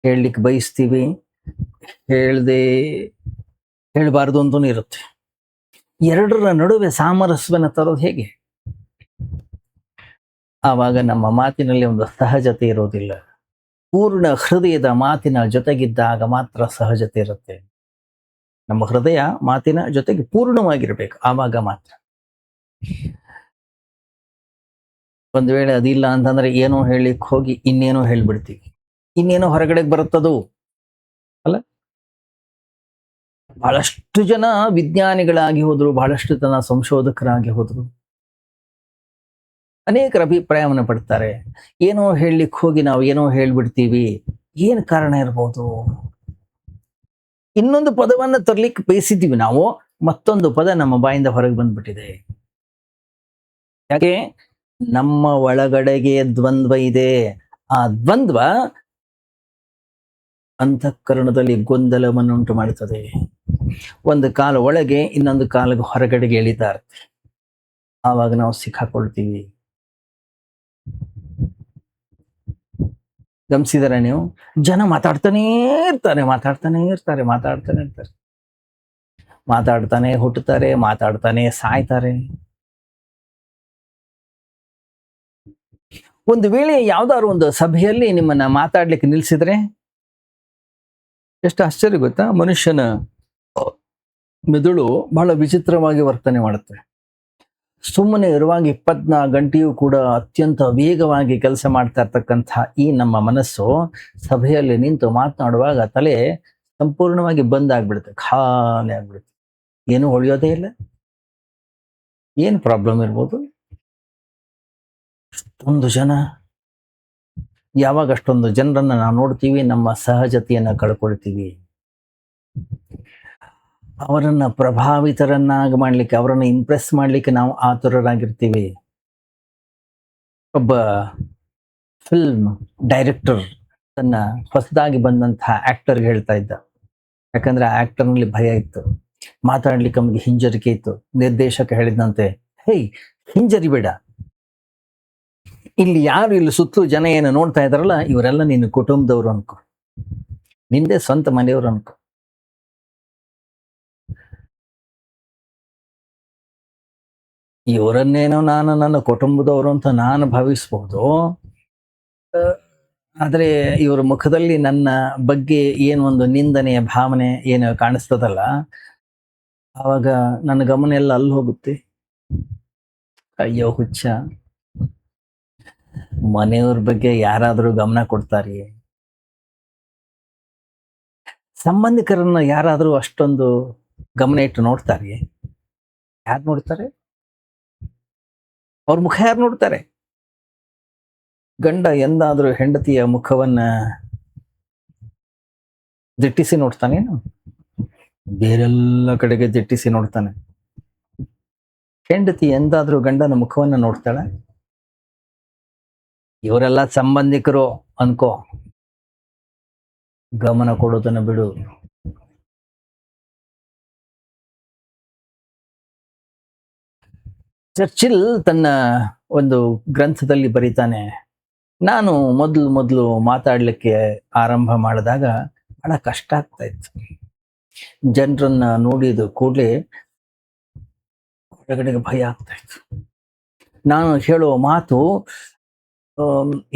ಹೇಳಲಿಕ್ಕೆ ಬಯಸ್ತೀವಿ, ಹೇಳಬಾರ್ದು ಅಂತೂ ಇರುತ್ತೆ. ಎರಡರ ನಡುವೆ ಸಾಮರಸ್ಯವನ್ನು ತರೋದು ಹೇಗೆ? ಆವಾಗ ನಮ್ಮ ಮಾತಿನಲ್ಲಿ ಒಂದು ಸಹಜತೆ ಇರೋದಿಲ್ಲ. ಪೂರ್ಣ ಹೃದಯದ ಮಾತಿನ ಜೊತೆಗಿದ್ದಾಗ ಮಾತ್ರ ಸಹಜತೆ ಇರುತ್ತೆ. ನಮ್ಮ ಹೃದಯ ಮಾತಿನ ಜೊತೆಗೆ ಪೂರ್ಣವಾಗಿರ್ಬೇಕು, ಆವಾಗ ಮಾತ್ರ. ಒಂದ್ ವೇಳೆ ಅದಿಲ್ಲ ಅಂತಂದ್ರೆ ಏನೋ ಹೇಳಲಿಕ್ಕೆ ಹೋಗಿ ಇನ್ನೇನೋ ಹೇಳ್ಬಿಡ್ತೀವಿ, ಇನ್ನೇನೋ ಹೊರಗಡೆಗೆ ಬರುತ್ತದು ಅಲ್ಲ. ಬಹಳಷ್ಟು ಜನ ವಿಜ್ಞಾನಿಗಳಾಗಿ ಹೋದ್ರು, ಬಹಳಷ್ಟು ಜನ ಸಂಶೋಧಕರಾಗಿ ಹೋದ್ರು, ಅನೇಕರ ಅಭಿಪ್ರಾಯವನ್ನು ಪಡ್ತಾರೆ. ಏನೋ ಹೇಳಲಿಕ್ಕೆ ಹೋಗಿ ನಾವು ಏನೋ ಹೇಳ್ಬಿಡ್ತೀವಿ. ಏನ್ ಕಾರಣ ಇರ್ಬೋದು? ಇನ್ನೊಂದು ಪದವನ್ನ ತರ್ಲಿಕ್ಕೆ ಬಯಸಿದ್ದೀವಿ ನಾವು, ಮತ್ತೊಂದು ಪದ ನಮ್ಮ ಬಾಯಿಂದ ಹೊರಗೆ ಬಂದ್ಬಿಟ್ಟಿದೆ. ಯಾಕೆ? ನಮ್ಮ ಒಳಗಡೆಗೆ ದ್ವಂದ್ವ ಇದೆ. ಆ ದ್ವಂದ್ವ ಅಂತಃಕರಣದಲ್ಲಿ ಗೊಂದಲವನ್ನುಂಟು ಮಾಡುತ್ತದೆ. ಒಂದು ಕಾಲ ಒಳಗೆ, ಇನ್ನೊಂದು ಕಾಲ ಹೊರಗಡೆಗೆ ಎಳಿತಾ ಇರುತ್ತೆ. ಆವಾಗ ನಾವು ಸಿಕ್ಕಾಕೊಳ್ತೀವಿ. ಗಮನಿಸಿದಾರೆ ನೀವು? ಜನ ಮಾತಾಡ್ತಾನೆ ಇರ್ತಾರೆ, ಮಾತಾಡ್ತಾನೆ ಹುಟ್ಟುತ್ತಾರೆ, ಮಾತಾಡ್ತಾನೆ ಸಾಯ್ತಾರೆ. ಒಂದು ವೇಳೆ ಯಾವ್ದಾದ್ರು ಒಂದು ಸಭೆಯಲ್ಲಿ ನಿಮ್ಮನ್ನ ಮಾತಾಡ್ಲಿಕ್ಕೆ ನಿಲ್ಸಿದ್ರೆ ಎಷ್ಟು ಆಶ್ಚರ್ಯ ಗೊತ್ತಾ? ಮನುಷ್ಯನ ಮೆದುಳು ಬಹಳ ವಿಚಿತ್ರವಾಗಿ ವರ್ತನೆ ಮಾಡುತ್ತೆ. ಸುಮ್ಮನೆ ಇರುವಾಗ 24 ಗಂಟೆಯೂ ಕೂಡ ಅತ್ಯಂತ ವೇಗವಾಗಿ ಕೆಲಸ ಮಾಡ್ತಾ ಇರ್ತಕ್ಕಂಥ ಈ ನಮ್ಮ ಮನಸ್ಸು ಸಭೆಯಲ್ಲಿ ನಿಂತು ಮಾತನಾಡುವಾಗ ತಲೆ ಸಂಪೂರ್ಣವಾಗಿ ಬಂದ್ ಆಗ್ಬಿಡುತ್ತೆ, ಖಾಲಿ ಆಗ್ಬಿಡುತ್ತೆ, ಏನು ಹೊಳೆಯೋದೇ ಇಲ್ಲ. ಏನು ಪ್ರಾಬ್ಲಮ್ ಇರ್ಬೋದು? ಅಷ್ಟೊಂದು ಜನ, ಯಾವಾಗ ಅಷ್ಟೊಂದು ಜನರನ್ನ ನಾವು ನೋಡ್ತೀವಿ, ನಮ್ಮ ಸಹಜತೆಯನ್ನ ಕಳ್ಕೊಳ್ತೀವಿ. ಅವರನ್ನ ಪ್ರಭಾವಿತರನ್ನಾಗಿ ಮಾಡ್ಲಿಕ್ಕೆ, ಅವರನ್ನ ಇಂಪ್ರೆಸ್ ಮಾಡ್ಲಿಕ್ಕೆ ನಾವು ಆತುರರಾಗಿರ್ತೀವಿ. ಒಬ್ಬ ಫಿಲ್ಮ್ ಡೈರೆಕ್ಟರ್ ತನ್ನ ಹೊಸದಾಗಿ ಬಂದಂತಹ ಆಕ್ಟರ್ಗೆ ಹೇಳ್ತಾ ಇದ್ದ, ಯಾಕಂದ್ರೆ ಆ ಆಕ್ಟರ್ನಲ್ಲಿ ಭಯ ಇತ್ತು, ಮಾತಾಡ್ಲಿಕ್ಕೆ ನಮಗೆ ಹಿಂಜರಿಕೆ ಇತ್ತು. ನಿರ್ದೇಶಕ ಹೇಳಿದಂತೆ, ಹೇಯ್, ಹಿಂಜರಿಬೇಡ, ಇಲ್ಲಿ ಯಾರು ಇಲ್ಲಿ ಸುತ್ತಲೂ ಜನ ಏನು ನೋಡ್ತಾ ಇದಾರಲ್ಲ, ಇವರೆಲ್ಲ ನಿನ್ನ ಕುಟುಂಬದವ್ರು ಅನ್ಕೋ, ನಿಂದೇ ಸ್ವಂತ ಮನೆಯವರು ಅನ್ಕೋ. ಇವರನ್ನೇನೋ ನಾನು ನನ್ನ ಕುಟುಂಬದವರು ಅಂತ ನಾನು ಭಾವಿಸ್ಬೋದು, ಆದ್ರೆ ಇವರ ಮುಖದಲ್ಲಿ ನನ್ನ ಬಗ್ಗೆ ಏನು ಒಂದು ನಿಂದನೆಯ ಭಾವನೆ ಏನು ಕಾಣಿಸ್ತದಲ್ಲ, ಆವಾಗ ನನ್ನ ಗಮನ ಎಲ್ಲ ಅಲ್ಲಿ ಹೋಗುತ್ತೆ. ಅಯ್ಯೋ ಹುಚ್ಚ, ಮನೆಯವ್ರ ಬಗ್ಗೆ ಯಾರಾದರೂ ಗಮನ ಕೊಡ್ತಾರೆಯೇ? ಸಂಬಂಧಿಕರನ್ನ ಯಾರಾದರೂ ಅಷ್ಟೊಂದು ಗಮನ ಇಟ್ಟು ನೋಡ್ತಾರೆಯೇ? ಯಾರು ನೋಡ್ತಾರೆ? ಅವ್ರ ಮುಖ ಯಾರು ನೋಡ್ತಾರೆ? ಗಂಡ ಎಂದಾದ್ರೂ ಹೆಂಡತಿಯ ಮುಖವನ್ನ ದಿಟ್ಟಿಸಿ ನೋಡ್ತಾನೇನು? ಬೇರೆಲ್ಲ ಕಡೆಗೆ ದಿಟ್ಟಿಸಿ ನೋಡ್ತಾನೆ. ಹೆಂಡತಿ ಎಂದಾದ್ರೂ ಗಂಡನ ಮುಖವನ್ನ ನೋಡ್ತಾಳೆ? ಇವರೆಲ್ಲ ಸಂಬಂಧಿಕರು ಅನ್ಕೋ, ಗಮನ ಕೊಡೋದನ್ನ ಬಿಡು. ಚರ್ಚಿಲ್ ತನ್ನ ಒಂದು ಗ್ರಂಥದಲ್ಲಿ ಬರೀತಾನೆ, ನಾನು ಮೊದಲು ಮೊದಲು ಮಾತಾಡ್ಲಿಕ್ಕೆ ಆರಂಭ ಮಾಡಿದಾಗ ಬಹಳ ಕಷ್ಟ ಆಗ್ತಾ ಇತ್ತು. ಜನರನ್ನ ನೋಡಿದ ಕೂಡಲೇ ಹೊರಗಡೆಗೆ ಭಯ ಆಗ್ತಾ ಇತ್ತು. ನಾನು ಹೇಳೋ ಮಾತು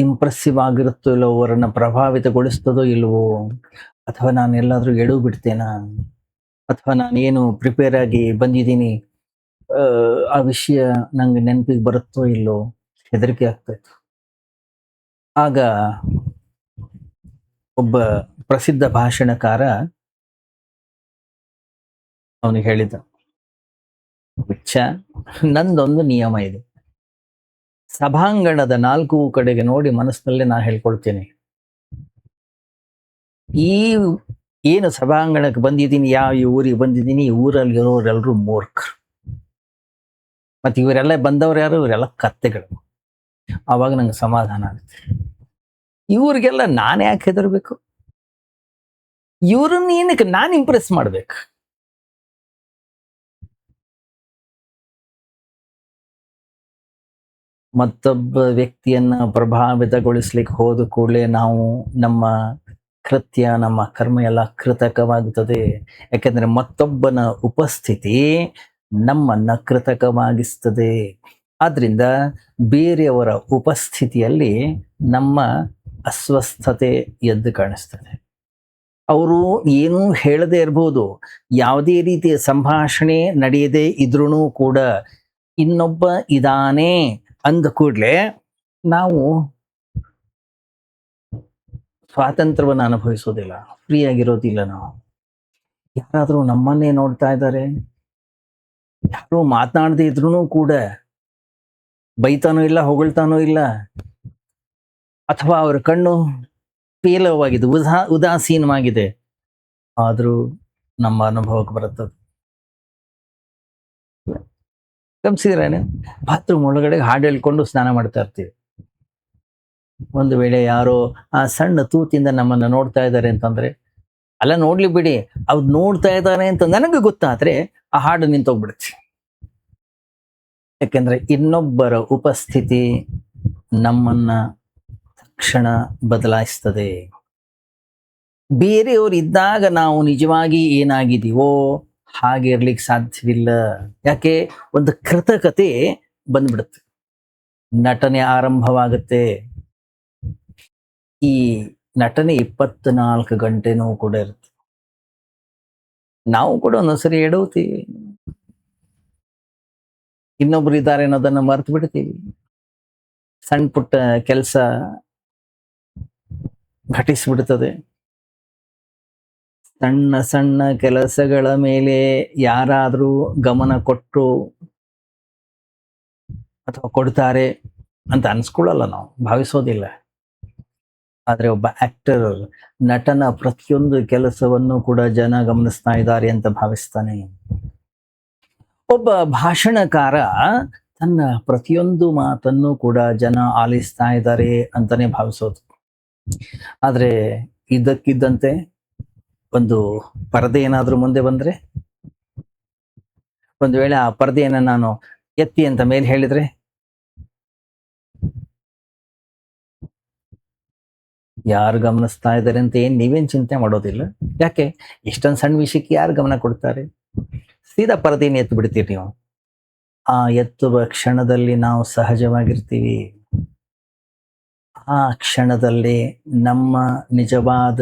ಇಂಪ್ರೆಸಿವ್ ಆಗಿರುತ್ತೋ ಇಲ್ಲವೋ, ಅವರನ್ನ ಪ್ರಭಾವಿತಗೊಳಿಸ್ತದೋ ಇಲ್ವೋ, ಅಥವಾ ನಾನು ಎಲ್ಲಾದ್ರೂ ಎಡು ಬಿಡ್ತೇನಾ, ಅಥವಾ ನಾನೇನು ಪ್ರಿಪೇರ್ ಆಗಿ ಬಂದಿದ್ದೀನಿ ಆ ವಿಷಯ ನಂಗೆ ನೆನಪಿಗೆ ಬರುತ್ತೋ ಇಲ್ಲೋ, ಹೆದರಿಕೆ ಆಗ್ತಾ ಇತ್ತು. ಆಗ ಒಬ್ಬ ಪ್ರಸಿದ್ಧ ಭಾಷಣಕಾರ ಅವನಿಗೆ ಹೇಳಿದ, ಹುಚ್ಚ, ನಂದೊಂದು ನಿಯಮ ಇದೆ. ಸಭಾಂಗಣದ 4 ಕಡೆಗೆ ನೋಡಿ ಮನಸ್ಸಿನಲ್ಲೇ ನಾ ಹೇಳ್ಕೊಳ್ತೇನೆ, ಈ ಏನು ಸಭಾಂಗಣಕ್ಕೆ ಬಂದಿದ್ದೀನಿ, ಯಾವ ಊರಿಗೆ ಬಂದಿದ್ದೀನಿ, ಈ ಊರಲ್ಲಿ ಇರೋರೆಲ್ಲರೂ ಮೂರ್ಖರು, ಮತ್ತೆ ಇವರೆಲ್ಲ ಬಂದವ್ರು ಯಾರು? ಇವರೆಲ್ಲ ಕತ್ತೆಗಳು. ಆವಾಗ ನಂಗೆ ಸಮಾಧಾನ ಆಗುತ್ತೆ. ಇವ್ರಿಗೆಲ್ಲ ನಾನು ಯಾಕೆ ಹೆದರ್ಬೇಕು? ಇವ್ರನ್ನ ಏನಕ್ಕೆ ನಾನು ಇಂಪ್ರೆಸ್ ಮಾಡ್ಬೇಕು? ಮತ್ತೊಬ್ಬ ವ್ಯಕ್ತಿಯನ್ನ ಪ್ರಭಾವಿತಗೊಳಿಸ್ಲಿಕ್ಕೆ ಹೋದ ಕೂಡಲೇ ನಾವು ನಮ್ಮ ಕೃತ್ಯ, ನಮ್ಮ ಕರ್ಮ ಎಲ್ಲ ಕೃತಕವಾಗುತ್ತದೆ. ಯಾಕೆಂದ್ರೆ ಮತ್ತೊಬ್ಬನ ಉಪಸ್ಥಿತಿ ನಮ್ಮನ್ನ ಕೃತಕವಾಗಿಸ್ತದೆ. ಆದ್ರಿಂದ ಬೇರೆಯವರ ಉಪಸ್ಥಿತಿಯಲ್ಲಿ ನಮ್ಮ ಅಸ್ವಸ್ಥತೆ ಎದ್ದು ಕಾಣಿಸ್ತದೆ. ಅವರು ಏನೂ ಹೇಳದೇ ಇರ್ಬೋದು, ಯಾವುದೇ ರೀತಿಯ ಸಂಭಾಷಣೆ ನಡೆಯದೇ ಇದ್ರೂ ಕೂಡ ಇನ್ನೊಬ್ಬ ಇದಾನೆ ಅಂದ ಕೂಡಲೇ ನಾವು ಸ್ವಾತಂತ್ರ್ಯವನ್ನು ಅನುಭವಿಸೋದಿಲ್ಲ, ಫ್ರೀ ಆಗಿರೋದಿಲ್ಲ. ನಾವು ಯಾರಾದರೂ ನಮ್ಮನ್ನೇ ನೋಡ್ತಾ ಇದ್ದಾರೆ, ಯಾರು ಮಾತನಾಡದೇ ಇದ್ರೂ ಕೂಡ ಬೈತಾನೋ ಇಲ್ಲ, ಹೊಗಳ್ತಾನೋ ಇಲ್ಲ, ಅಥವಾ ಅವರ ಕಣ್ಣು ಪೇಲವಾಗಿದೆ, ಉದಾಸೀನವಾಗಿದೆ, ಆದರೂ ನಮ್ಮ ಅನುಭವಕ್ಕೆ ಬರುತ್ತದೆ. ಗಮನಿಸಿದ್ರೇನೆ, ಬಾತ್ರೂಮ್ ಒಳಗಡೆ ಹಾಡು ಹೇಳ್ಕೊಂಡು ಸ್ನಾನ ಮಾಡ್ತಾ ಇರ್ತೀವಿ. ಒಂದು ವೇಳೆ ಯಾರೋ ಆ ಸಣ್ಣ ತೂತಿಂದ ನಮ್ಮನ್ನ ನೋಡ್ತಾ ಇದ್ದಾರೆ ಅಂತಂದ್ರೆ, ಅಲ್ಲ ನೋಡ್ಲಿ ಬಿಡಿ, ಅವ್ರು ನೋಡ್ತಾ ಇದ್ದಾರೆ ಅಂತ ನನಗೆ ಗೊತ್ತಾದ್ರೆ ಆ ಹಾಡು ನಿಂತೋಗ್ಬಿಡುತ್ತೆ. ಯಾಕೆಂದ್ರೆ ಇನ್ನೊಬ್ಬರ ಉಪಸ್ಥಿತಿ ನಮ್ಮನ್ನ ತಕ್ಷಣ ಬದಲಾಯಿಸ್ತದೆ. ಬೇರೆಯವರು ಇದ್ದಾಗ ನಾವು ನಿಜವಾಗಿ ಏನಾಗಿದ್ದೀವೋ ಹಾಗೆ ಇರ್ಲಿಕ್ಕೆ ಸಾಧ್ಯವಿಲ್ಲ. ಯಾಕೆ? ಒಂದು ಕೃತಕತೆ ಬಂದ್ಬಿಡುತ್ತೆ, ನಟನೆ ಆರಂಭವಾಗುತ್ತೆ. ಈ ನಟನೆ 24 ಗಂಟೆನೂ ಕೂಡ ಇರುತ್ತೆ. ನಾವು ಕೂಡ ಒಂದೊಂದ್ಸರಿ ಎಡವುತ್ತೀವಿ, ಇನ್ನೊಬ್ರು ಇದ್ದಾರೆ ಅನ್ನೋದನ್ನ ಮರ್ತು ಬಿಡ್ತೀವಿ. ಸಣ್ಣ ಪುಟ್ಟ ಕೆಲಸ ಘಟಿಸ್ಬಿಡ್ತದೆ. ಸಣ್ಣ ಸಣ್ಣ ಕೆಲಸಗಳ ಮೇಲೆ ಯಾರಾದ್ರೂ ಗಮನ ಕೊಟ್ಟು ಅಥವಾ ಕೊಡ್ತಾರೆ ಅಂತ ಅನ್ಸ್ಕೊಳ್ಳಲ್ಲ, ನಾವು ಭಾವಿಸೋದಿಲ್ಲ. ಆದ್ರೆ ಒಬ್ಬ ಆಕ್ಟರ್, ನಟನ ಪ್ರತಿಯೊಂದು ಕೆಲಸವನ್ನು ಕೂಡ ಜನ ಗಮನಿಸ್ತಾ ಇದ್ದಾರೆ ಅಂತ ಭಾವಿಸ್ತಾನೆ. ಒಬ್ಬ ಭಾಷಣಕಾರ ತನ್ನ ಪ್ರತಿಯೊಂದು ಮಾತನ್ನು ಕೂಡ ಜನ ಆಲಿಸ್ತಾ ಇದ್ದಾರೆ ಅಂತಾನೆ ಭಾವಿಸೋದು. ಆದ್ರೆ ಇದ್ದಕ್ಕಿದ್ದಂತೆ ಒಂದು ಪರದೆ ಏನಾದ್ರೂ ಮುಂದೆ ಬಂದ್ರೆ, ಒಂದು ವೇಳೆ ಆ ಪರದೆಯನ್ನ ನಾನು ಎತ್ತಿ ಅಂತ ಮೇಲೆ ಹೇಳಿದ್ರೆ, ಯಾರು ಗಮನಿಸ್ತಾ ಇದ್ದಾರೆ ಅಂತ ನೀವೇನ್ ಚಿಂತೆ ಮಾಡೋದಿಲ್ಲ. ಯಾಕೆ? ಇಷ್ಟೊಂದು ಸಣ್ಣ ವಿಷಯಕ್ಕೆ ಯಾರು ಗಮನ ಕೊಡ್ತಾರೆ? ಸೀದಾ ಪರದೆಯನ್ನು ಎತ್ತು ಬಿಡ್ತೀರಿ ನೀವು. ಆ ಎತ್ತುವ ಕ್ಷಣದಲ್ಲಿ ನಾವು ಸಹಜವಾಗಿರ್ತೀವಿ. ಆ ಕ್ಷಣದಲ್ಲಿ ನಮ್ಮ ನಿಜವಾದ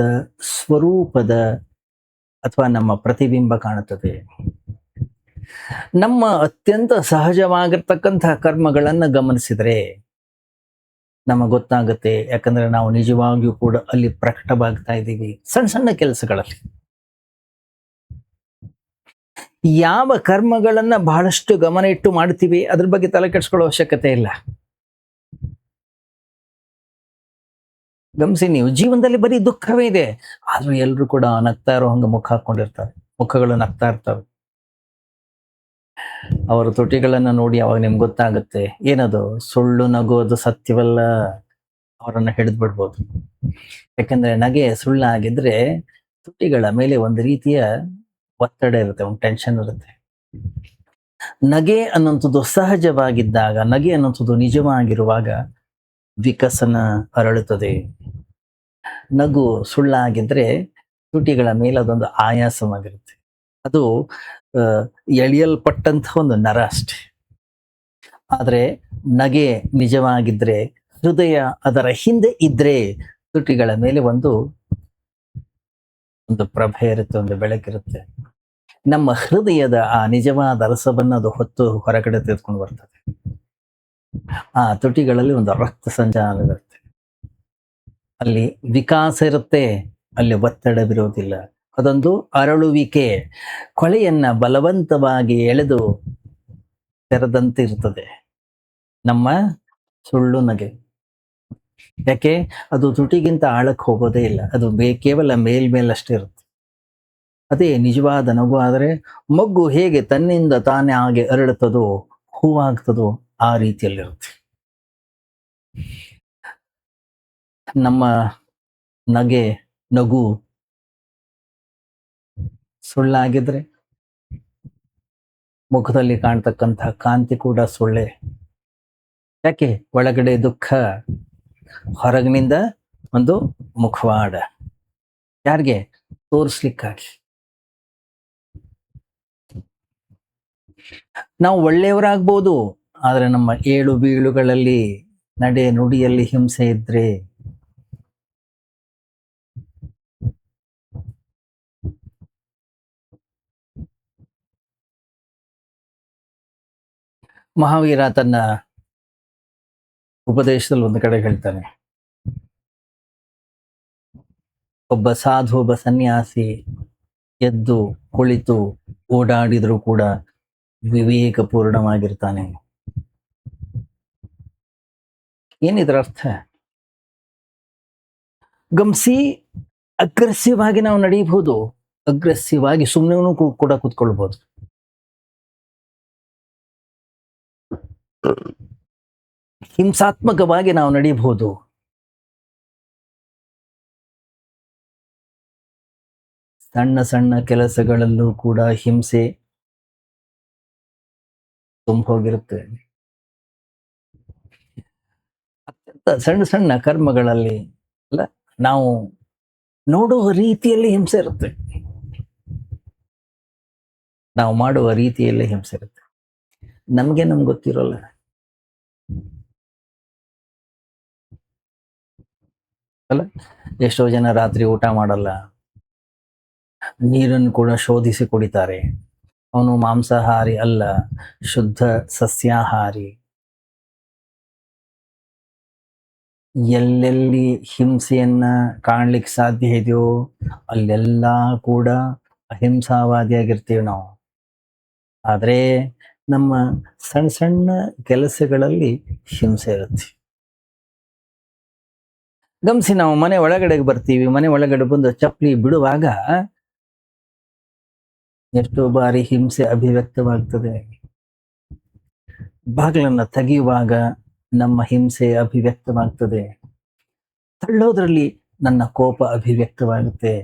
ಸ್ವರೂಪದ ಅಥವಾ ನಮ್ಮ ಪ್ರತಿಬಿಂಬ ಕಾಣುತ್ತದೆ. ನಮ್ಮ ಅತ್ಯಂತ ಸಹಜವಾಗಿರ್ತಕ್ಕಂತಹ ಕರ್ಮಗಳನ್ನು ಗಮನಿಸಿದರೆ ನಮಗೆ ಗೊತ್ತಾಗುತ್ತೆ. ಯಾಕಂದ್ರೆ ನಾವು ನಿಜವಾಗಿಯೂ ಕೂಡ ಅಲ್ಲಿ ಪ್ರಕಟವಾಗ್ತಾ ಇದ್ದೀವಿ ಸಣ್ಣ ಸಣ್ಣ ಕೆಲಸಗಳಲ್ಲಿ. ಯಾವ ಕರ್ಮಗಳನ್ನ ಬಹಳಷ್ಟು ಗಮನ ಇಟ್ಟು ಮಾಡ್ತೀವಿ ಅದ್ರ ಬಗ್ಗೆ ತಲೆ ಕೆಡಿಸ್ಕೊಳ್ಳೋ ಅವಶ್ಯಕತೆ ಇಲ್ಲ. ಗಮನಿಸಿ, ನೀವು ಜೀವನದಲ್ಲಿ ಬರೀ ದುಃಖವೇ ಇದೆ, ಆದ್ರೂ ಎಲ್ರು ಕೂಡ ನಗ್ತಾ ಇರೋ ಹಂಗ ಮುಖ ಹಾಕೊಂಡಿರ್ತಾರೆ, ಮುಖಗಳು ನಗ್ತಾ ಇರ್ತವೆ. ಅವರ ತುಟಿಗಳನ್ನ ನೋಡಿ ಅವಾಗ ನಿಮ್ಗೆ ಗೊತ್ತಾಗುತ್ತೆ ಏನದು ಸುಳ್ಳು ನಗೋದು ಸತ್ಯವಲ್ಲ. ಅವರನ್ನ ಹಿಡಿದು ಬಿಡ್ಬೋದು. ಯಾಕಂದ್ರೆ ನಗೆ ಸುಳ್ಳಾಗಿದ್ರೆ ತುಟಿಗಳ ಮೇಲೆ ಒಂದು ರೀತಿಯ ಒತ್ತಡ ಇರುತ್ತೆ, ಒಂದು ಟೆನ್ಷನ್ ಇರುತ್ತೆ. ನಗೆ ಅನ್ನುವಂಥದ್ದು ಸಹಜವಾಗಿದ್ದಾಗ, ನಗೆ ಅನ್ನುವಂಥದ್ದು ನಿಜವಾಗಿರುವಾಗ ವಿಕಸನ ಅರಳುತ್ತದೆ. ನಗು ಸುಳ್ಳಾಗಿದ್ರೆ ತುಟಿಗಳ ಮೇಲೆ ಅದೊಂದು ಆಯಾಸವಾಗಿರುತ್ತೆ. ಅದು ಎಳೆಯಲ್ಪಟ್ಟಂತಹ ಒಂದು ನರ ಅಷ್ಟೆ. ಆದ್ರೆ ನಗೆ ನಿಜವಾಗಿದ್ರೆ, ಹೃದಯ ಅದರ ಹಿಂದೆ ಇದ್ರೆ ತುಟಿಗಳ ಮೇಲೆ ಒಂದು ಪ್ರಭೆ ಇರುತ್ತೆ, ಒಂದು ಬೆಳಕಿರುತ್ತೆ. ನಮ್ಮ ಹೃದಯದ ಆ ನಿಜವಾದ ರಸವನ್ನ ಅದು ಹೊತ್ತು ಹೊರಗಡೆ ತೆಗೆದುಕೊಂಡು ಬರ್ತದೆ. ಆ ತುಟಿಗಳಲ್ಲಿ ಒಂದು ರಕ್ತ ಸಂಚಾರ ಇರುತ್ತೆ, ಅಲ್ಲಿ ವಿಕಾಸ ಇರುತ್ತೆ, ಅಲ್ಲಿ ಒತ್ತಡವಿರೋದಿಲ್ಲ. ಅದೊಂದು ಅರಳುವಿಕೆ, ಕೊಳೆಯನ್ನ ಬಲವಂತವಾಗಿ ಎಳೆದು ತೆರೆದಂತೆ ಇರ್ತದೆ ನಮ್ಮ ಸುಳ್ಳು ನಗೆ. ಯಾಕೆ? ಅದು ತುಟಿಗಿಂತ ಆಳಕ್ಕೆ ಹೋಗೋದೇ ಇಲ್ಲ, ಅದು ಕೇವಲ ಮೇಲ್ಮೇಲಷ್ಟೇ ಇರುತ್ತೆ. ಅದೇ ನಿಜವಾದ ನಗು. ಆದರೆ ಮಗ್ಗು ಹೇಗೆ ತನ್ನಿಂದ ತಾನೇ ಹಾಗೆ ಅರಳುತ್ತದೋ, ಹೂವಾಗ್ತದೋ ಆ ರೀತಿಯಲ್ಲಿರುತ್ತೆ. ನಮ್ಮ ನಗೆ, ನಗು ಸುಳ್ಳಾಗಿದ್ರೆ ಮುಖದಲ್ಲಿ ಕಾಣ್ತಕ್ಕಂತಹ ಕಾಂತಿ ಕೂಡ ಸುಳ್ಳೆ. ಯಾಕೆ? ಒಳಗಡೆ ದುಃಖ, ಹೊರಗಿನಿಂದ ಒಂದು ಮುಖವಾಡ. ಯಾರಿಗೆ? ತೋರಿಸ್ಲಿಕ್ಕಾಗಿ. ನಾವು ಒಳ್ಳೆಯವರಾಗ್ಬೋದು, ಆದ್ರೆ ನಮ್ಮ ಏಳು ಬೀಳುಗಳಲ್ಲಿ, ನಡೆ ನುಡಿಯಲ್ಲಿ ಹಿಂಸೆ ಇದ್ರೆ ಮಹಾವೀರ ತನ್ನ ಉಪದೇಶದಲ್ಲಿ ಒಂದು ಕಡೆ ಹೇಳ್ತಾನೆ, ಒಬ್ಬ ಸಾಧು, ಒಬ್ಬ ಸನ್ಯಾಸಿ ಎದ್ದು ಕುಳಿತು ಓಡಾಡಿದ್ರು ಕೂಡ ವಿವೇಕಪೂರ್ಣವಾಗಿರ್ತಾನೆ. ಏನಿದ್ರ ಅರ್ಥ? ಗಮನಿಸಿ, ಅಗ್ರೆಸಿವ್ ಆಗಿ ನಾವು ನಡೀಬಹುದು, ಅಗ್ರೆಸಿವ್ ಆಗಿ ಸುಮ್ಮನೆ ಕೂಡ ಕೂತ್ಕೊಳ್ಬಹುದು. ಹಿಂಸಾತ್ಮಕವಾಗಿ ನಾವು ನಡೀಬಹುದು. ಸಣ್ಣ ಸಣ್ಣ ಕೆಲಸಗಳಲ್ಲೂ ಕೂಡ ಹಿಂಸೆ ಹೋಗಿರುತ್ತೆ. ಅತ್ಯಂತ ಸಣ್ಣ ಸಣ್ಣ ಕರ್ಮಗಳಲ್ಲಿ ಅಲ್ಲ, ನಾವು ನೋಡುವ ರೀತಿಯಲ್ಲಿ ಹಿಂಸೆ ಇರುತ್ತೆ, ನಾವು ಮಾಡುವ ರೀತಿಯಲ್ಲಿ ಹಿಂಸೆ ಇರುತ್ತೆ. ನಮ್ಗೆ ಗೊತ್ತಿರೋಲ್ಲ. ಅಲ್ಲ, ಎಷ್ಟೋ ಜನ ರಾತ್ರಿ ಊಟ ಮಾಡಲ್ಲ, ನೀರನ್ನು ಕೂಡ ಶೋಧಿಸಿ ಕುಡಿತಾರೆ. ಅವನು ಮಾಂಸಾಹಾರಿ ಅಲ್ಲ, ಶುದ್ಧ ಸಸ್ಯಾಹಾರಿ. ಎಲ್ಲೆಲ್ಲಿ ಹಿಂಸೆಯನ್ನ ಕಾಣ್ಲಿಕ್ಕೆ ಸಾಧ್ಯ ಇದೆಯೋ ಅಲ್ಲೆಲ್ಲ ಕೂಡ ಅಹಿಂಸಾವಾದಿಯಾಗಿರ್ತೀವಿ ನಾವು. ಆದ್ರೆ ನಮ್ಮ ಸಣ್ಣ ಸಣ್ಣ ಕೆಲಸಗಳಲ್ಲಿ ಹಿಂಸೆ ಇರುತ್ತೆ. ಗಮನಿಸಿ, ನಾವು ಮನೆ ಒಳಗಡೆಗೆ ಬರ್ತೀವಿ, ಮನೆ ಒಳಗಡೆ ಬಂದು ಚಪ್ಪಲಿ ಬಿಡುವಾಗ ಎಷ್ಟೋ ಬಾರಿ ಹಿಂಸೆ ಅಭಿವ್ಯಕ್ತವಾಗ್ತದೆ. ಬಾಗಿಲನ್ನ ತೆಗೆಯುವಾಗ ನಮ್ಮ ಹಿಂಸೆ ಅಭಿವ್ಯಕ್ತವಾಗ್ತದೆ. ತಳ್ಳೋದ್ರಲ್ಲಿ ನನ್ನ ಕೋಪ ಅಭಿವ್ಯಕ್ತವಾಗುತ್ತೆ.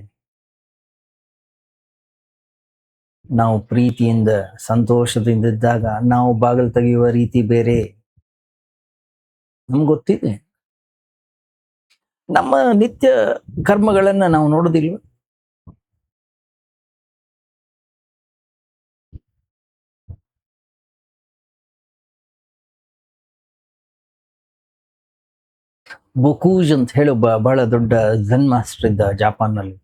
ನಾವು ಪ್ರೀತಿಯಿಂದ, ಸಂತೋಷದಿಂದ ಇದ್ದಾಗ ನಾವು ಬಾಗಿಲು ತೆಗೆಯುವ ರೀತಿ ಬೇರೆ. ನಮ್ಗೆ ಗೊತ್ತಿದೆ. ನಮ್ಮ ನಿತ್ಯ ಕರ್ಮಗಳನ್ನ ನಾವು ನೋಡೋದಿಲ್ವ? ಬೊಕೂಜ್ ಅಂತ ಹೇಳಿ ಬಹಳ ದೊಡ್ಡ ಝೆನ್ ಮಾಸ್ಟರ್ ಇದ್ದ ಜಾಪಾನ್ನಲ್ಲಿ.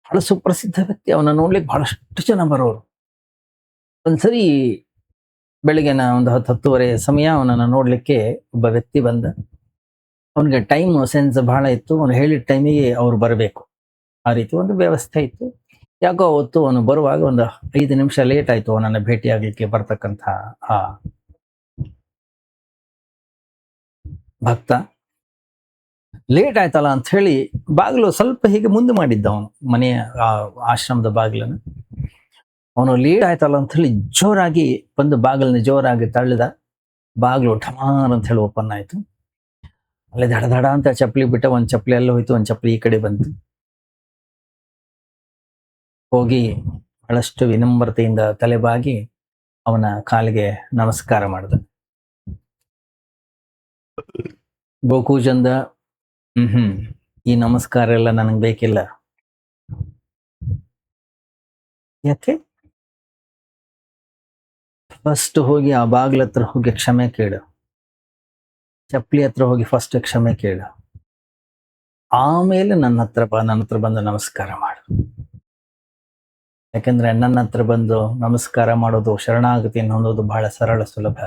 ಬಹಳ ಸುಪ್ರಸಿದ್ಧ ವ್ಯಕ್ತಿ. ಅವನ ನೋಡ್ಲಿಕ್ಕೆ ಬಹಳಷ್ಟು ಜನ ಬರೋರು. ಒಂದ್ಸರಿ ಬೆಳಿಗ್ಗೆನ ಒಂದು 10:30 ಸಮಯ ಅವನನ್ನ ನೋಡ್ಲಿಕ್ಕೆ ಒಬ್ಬ ವ್ಯಕ್ತಿ ಬಂದ. ಅವನಿಗೆ ಟೈಮ್ ಸೆನ್ಸ್ ಬಹಳ ಇತ್ತು. ಅವನು ಹೇಳಿದ ಟೈಮಿಗೆ ಅವ್ರು ಬರಬೇಕು. ಆ ರೀತಿ ಒಂದು ವ್ಯವಸ್ಥೆ ಇತ್ತು. ಯಾಕೋ ಅವತ್ತು ಅವನು ಬರುವಾಗ ಒಂದು 5 ನಿಮಿಷ ಲೇಟ್ ಆಯ್ತು ಅವನನ್ನ ಭೇಟಿಯಾಗ್ಲಿಕ್ಕೆ ಬರ್ತಕ್ಕಂಥ ಆ ಭಕ್ತ. ಲೇಟ್ ಆಯ್ತಲ್ಲ ಅಂತ ಹೇಳಿ ಬಾಗಿಲು ಸ್ವಲ್ಪ ಹೀಗೆ ಮುಂದೆ ಮಾಡಿದ್ದ ಅವನು, ಮನೆಯ ಆಶ್ರಮದ ಬಾಗಿಲನ್ನು. ಅವನು ಲೇಟ್ ಆಯ್ತಲ್ಲ ಅಂತ ಹೇಳಿ ಜೋರಾಗಿ ಬಂದು ಬಾಗಿಲನ್ನ ಜೋರಾಗಿ ತಳ್ಳಿದ. ಬಾಗಿಲು ಠಮಾರ್ ಅಂತ ಹೇಳಿ ಓಪನ್ ಆಯ್ತು. ಅಲ್ಲಿ ದಡ ದಡ ಅಂತ ಚಪ್ಪಲಿ ಬಿಟ್ಟ. ಒಂದ್ ಚಪ್ಪಲಿ ಎಲ್ಲ ಹೋಯ್ತು, ಒಂದ್ ಚಪ್ಪಲಿ ಈ ಕಡೆ ಬಂತು. ಹೋಗಿ ಬಹಳಷ್ಟು ವಿನಮ್ರತೆಯಿಂದ ತಲೆಬಾಗಿ ಅವನ ಕಾಲಿಗೆ ನಮಸ್ಕಾರ ಮಾಡಿದ. ಗೋಕೂಜಂದ, ಈ ನಮಸ್ಕಾರ ಎಲ್ಲ ನನಗೆ ಬೇಕಿಲ್ಲ. ಯಾಕೆ? ಫಸ್ಟ್ ಹೋಗಿ ಆ ಬಾಗ್ಲ ಹತ್ರ ಹೋಗಿ ಕ್ಷಮೆ ಕೇಳು. ಚಪ್ಪಲಿ ಹತ್ರ ಹೋಗಿ ಫಸ್ಟ್ ಕ್ಷಮೆ ಕೇಳು. ಆಮೇಲೆ ನನ್ನ ಹತ್ರ ಬಂದು ನಮಸ್ಕಾರ ಮಾಡು. ಯಾಕಂದ್ರೆ ನನ್ನ ಹತ್ರ ಬಂದು ನಮಸ್ಕಾರ ಮಾಡೋದು, ಶರಣಾಗತಿ ಅನ್ನೋದು ಬಹಳ ಸರಳ ಸುಲಭ.